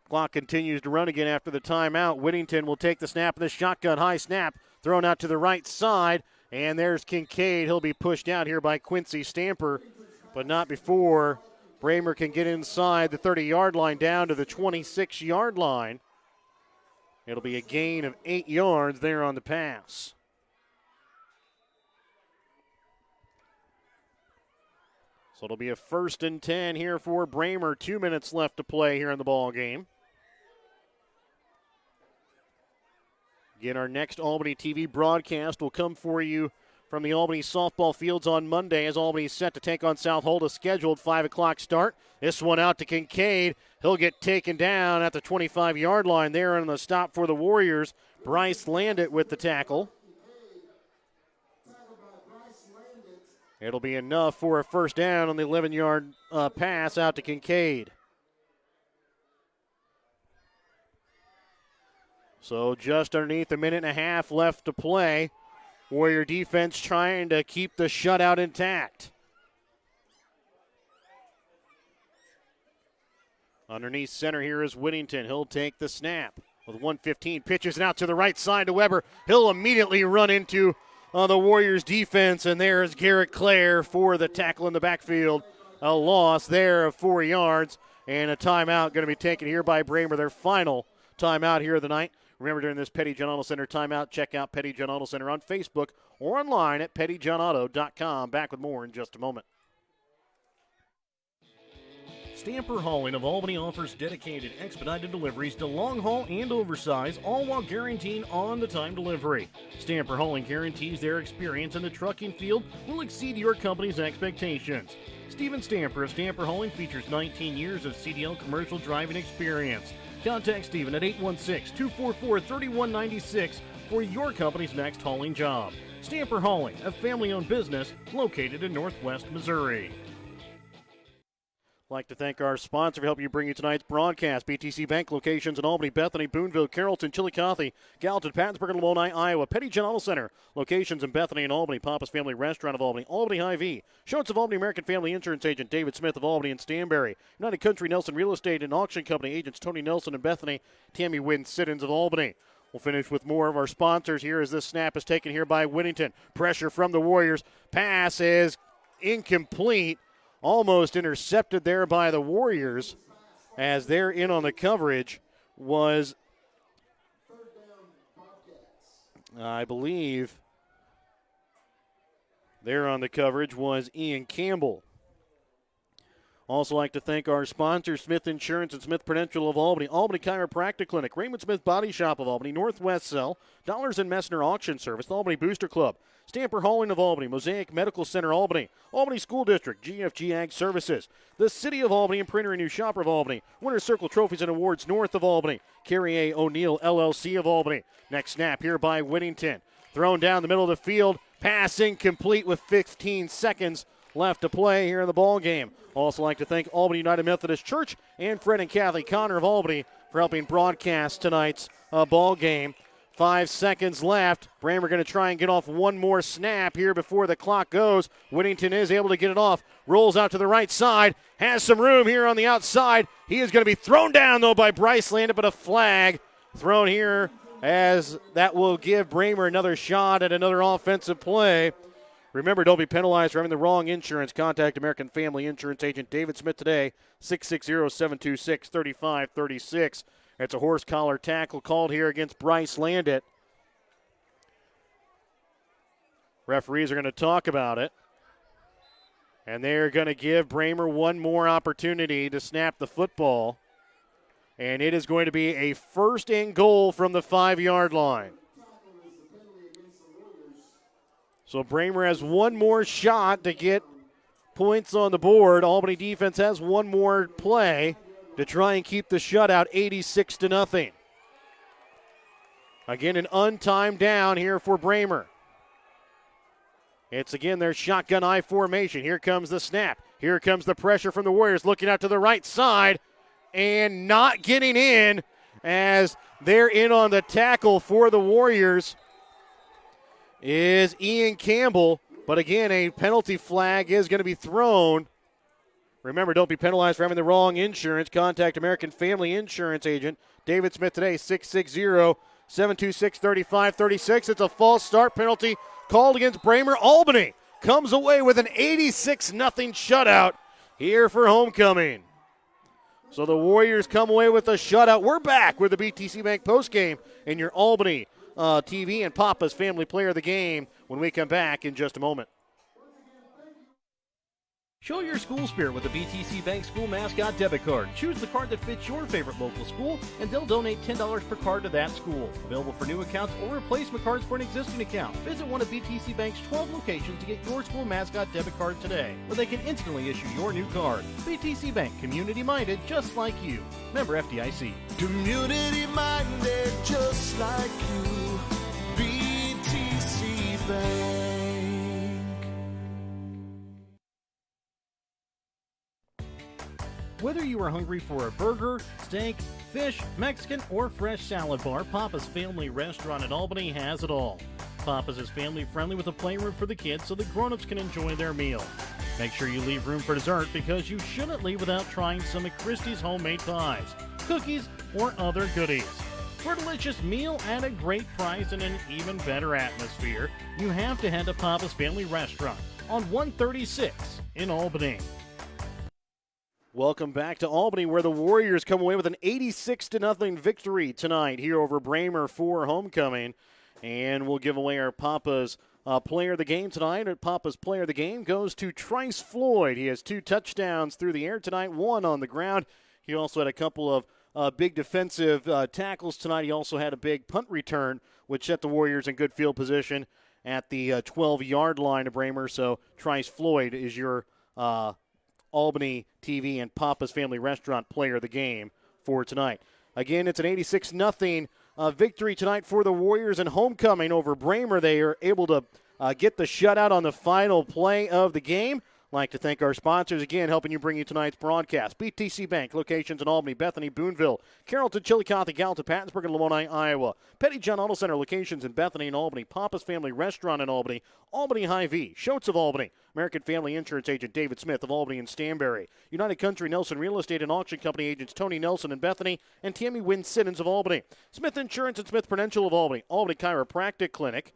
clock continues to run again after the timeout. Whittington will take the snap, and the shotgun high snap thrown out to the right side. And there's Kincaid. He'll be pushed out here by Quincy Stamper, but not before Braymer can get inside the 30-yard line down to the 26-yard line. It'll be a gain of 8 yards there on the pass. So it'll be a 1st and 10 here for Braymer. 2 minutes left to play here in the ball game. Again, our next Albany TV broadcast will come for you from the Albany softball fields on Monday as Albany's set to take on South Holt, a scheduled 5 o'clock start. This one out to Kincaid. He'll get taken down at the 25-yard line there on the stop for the Warriors. Bryce Landit with the tackle. It'll be enough for a 1st down on the 11-yard pass out to Kincaid. So just underneath a minute and a half left to play. Warrior defense trying to keep the shutout intact. Underneath center here is Whittington. He'll take the snap with 1:15. Pitches it out to the right side to Weber. He'll immediately run into the Warriors defense, and there's Garrett Clare for the tackle in the backfield. A loss there of 4 yards, and a timeout going to be taken here by Braymer, their final timeout here of the night. Remember, during this Petty John Auto Center timeout, check out Petty John Auto Center on Facebook or online at pettyjohnauto.com. Back with more in just a moment.
Stamper Hauling of Albany offers dedicated expedited deliveries to long haul and oversize, all while guaranteeing on-the-time delivery. Stamper Hauling guarantees their experience in the trucking field will exceed your company's expectations. Stephen Stamper of Stamper Hauling features 19 years of CDL commercial driving experience. Contact Stephen at 816-244-3196 for your company's next hauling job. Stamper Hauling, a family-owned business located in Northwest Missouri.
I'd like to thank our sponsor for helping you bring you tonight's broadcast. BTC Bank locations in Albany, Bethany, Boonville, Carrollton, Chillicothe, Gallatin, Pattonsburg, and Lamoni, Iowa. Petty John Auto Center locations in Bethany and Albany. Papa's Family Restaurant of Albany. Albany Hy-Vee. Showings of Albany American Family Insurance Agent David Smith of Albany and Stanberry. United Country Nelson Real Estate and Auction Company agents Tony Nelson and Bethany. Tammy Wynn Siddons of Albany. We'll finish with more of our sponsors here as this snap is taken here by Whittington. Pressure from the Warriors. Pass is incomplete. Almost intercepted there by the Warriors as they're in on the coverage was, I believe, there on the coverage was Ian Campbell. Also like to thank our sponsors, Smith Insurance and Smith Prudential of Albany, Albany Chiropractic Clinic, Raymond Smith Body Shop of Albany, Northwest Cell, Dollars and Messner Auction Service, the Albany Booster Club, Stamper Hauling of Albany, Mosaic Medical Center Albany, Albany School District, GFG Ag Services, the City of Albany and Printer and New Shopper of Albany, Winter Circle Trophies and Awards North of Albany, Carrie A. O'Neill LLC of Albany. Next snap here by Whittington. Thrown down the middle of the field, pass incomplete with 15 seconds left to play here in the ball game. Also like to thank Albany United Methodist Church and Fred and Kathy Connor of Albany for helping broadcast tonight's ball game. 5 seconds left. Braymer going to try and get off one more snap here before the clock goes. Whittington is able to get it off. Rolls out to the right side. Has some room here on the outside. He is going to be thrown down, though, by Bryce Landon, but a flag thrown here as that will give Braymer another shot at another offensive play. Remember, don't be penalized for having the wrong insurance. Contact American Family Insurance Agent David Smith today, 660-726-3536. It's a horse collar tackle called here against Bryce Landon. Referees are going to talk about it. And they're going to give Braymer one more opportunity to snap the football. And it is going to be a first and goal from the 5-yard line. So Braymer has one more shot to get points on the board. Albany defense has one more play to try and keep the shutout 86-0. Again, an untimed down here for Braymer. It's again their shotgun I formation. Here comes the snap. Here comes the pressure from the Warriors, looking out to the right side and not getting in as they're in on the tackle for the Warriors is Ian Campbell. But again, a penalty flag is going to be thrown. Remember, don't be penalized for having the wrong insurance. Contact American Family Insurance Agent David Smith today, 660-726-3536. It's a false start penalty called against Braymer. Albany comes away with an 86-0 shutout here for homecoming. So the Warriors come away with a shutout. We're back with the BTC Bank postgame in your Albany TV and Papa's Family Player of the Game when we come back in just a moment.
Show your school spirit with the BTC Bank School Mascot Debit Card. Choose the card that fits your favorite local school, and they'll donate $10 per card to that school. Available for new accounts or replacement cards for an existing account. Visit one of BTC Bank's 12 locations to get your school mascot debit card today, where they can instantly issue your new card. BTC Bank, community-minded just like you. Member FDIC.
Community-minded just like you. BTC Bank.
Whether you are hungry for a burger, steak, fish, Mexican, or fresh salad bar, Papa's Family Restaurant in Albany has it all. Papa's is family-friendly with a playroom for the kids so the grown-ups can enjoy their meal. Make sure you leave room for dessert because you shouldn't leave without trying some of Christie's homemade pies, cookies, or other goodies. For a delicious meal at a great price and an even better atmosphere, you have to head to Papa's Family Restaurant on 136 in Albany.
Welcome back to Albany, where the Warriors come away with an 86-0 victory tonight here over Braymer for homecoming. And we'll give away our Papa's player of the game tonight. Our Papa's player of the game goes to Trice Floyd. He has 2 touchdowns through the air tonight, 1 on the ground. He also had a couple of big defensive tackles tonight. He also had a big punt return, which set the Warriors in good field position at the 12-yard line of Braymer. So Trice Floyd is your Albany TV and Papa's Family Restaurant player of the game for tonight. Again, it's an 86-0 victory tonight for the Warriors in homecoming over Braymer. They are able to get the shutout on the final play of the game. I'd like to thank our sponsors again, helping you bring you tonight's broadcast. BTC Bank, locations in Albany, Bethany, Boonville, Carrollton, Chillicothe, Gallatin, Pattonsburg, and Lamoni, Iowa. Petty John Auto Center, locations in Bethany and Albany. Papa's Family Restaurant in Albany. Albany Hy-Vee, Schultz of Albany. American Family Insurance Agent David Smith of Albany and Stanberry. United Country Nelson Real Estate and Auction Company agents Tony Nelson in Bethany and Tammy Wynn Siddons of Albany. Smith Insurance and Smith Prudential of Albany. Albany Chiropractic Clinic.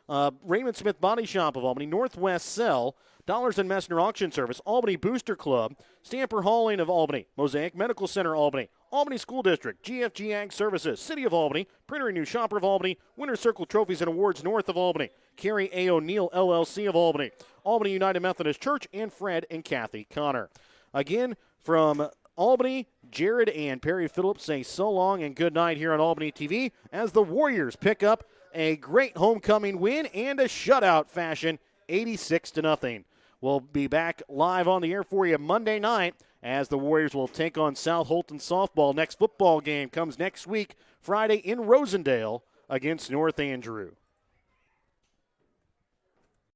Raymond Smith Body Shop of Albany. Northwest Cell. Dollars and Messner Auction Service, Albany Booster Club, Stamper Hauling of Albany, Mosaic Medical Center Albany, Albany School District, GFG Ag Services, City of Albany, Printer and New Shopper of Albany, Winter Circle Trophies and Awards North of Albany, Carrie A. O'Neill LLC of Albany, Albany United Methodist Church, and Fred and Kathy Connor. Again, from Albany, Jared and Perry Phillips say so long and good night here on Albany TV as the Warriors pick up a great homecoming win and a shutout fashion, 86-0. We'll be back live on the air for you Monday night as the Warriors will take on South Holton softball. Next football game comes next week, Friday in Rosendale against North Andrew.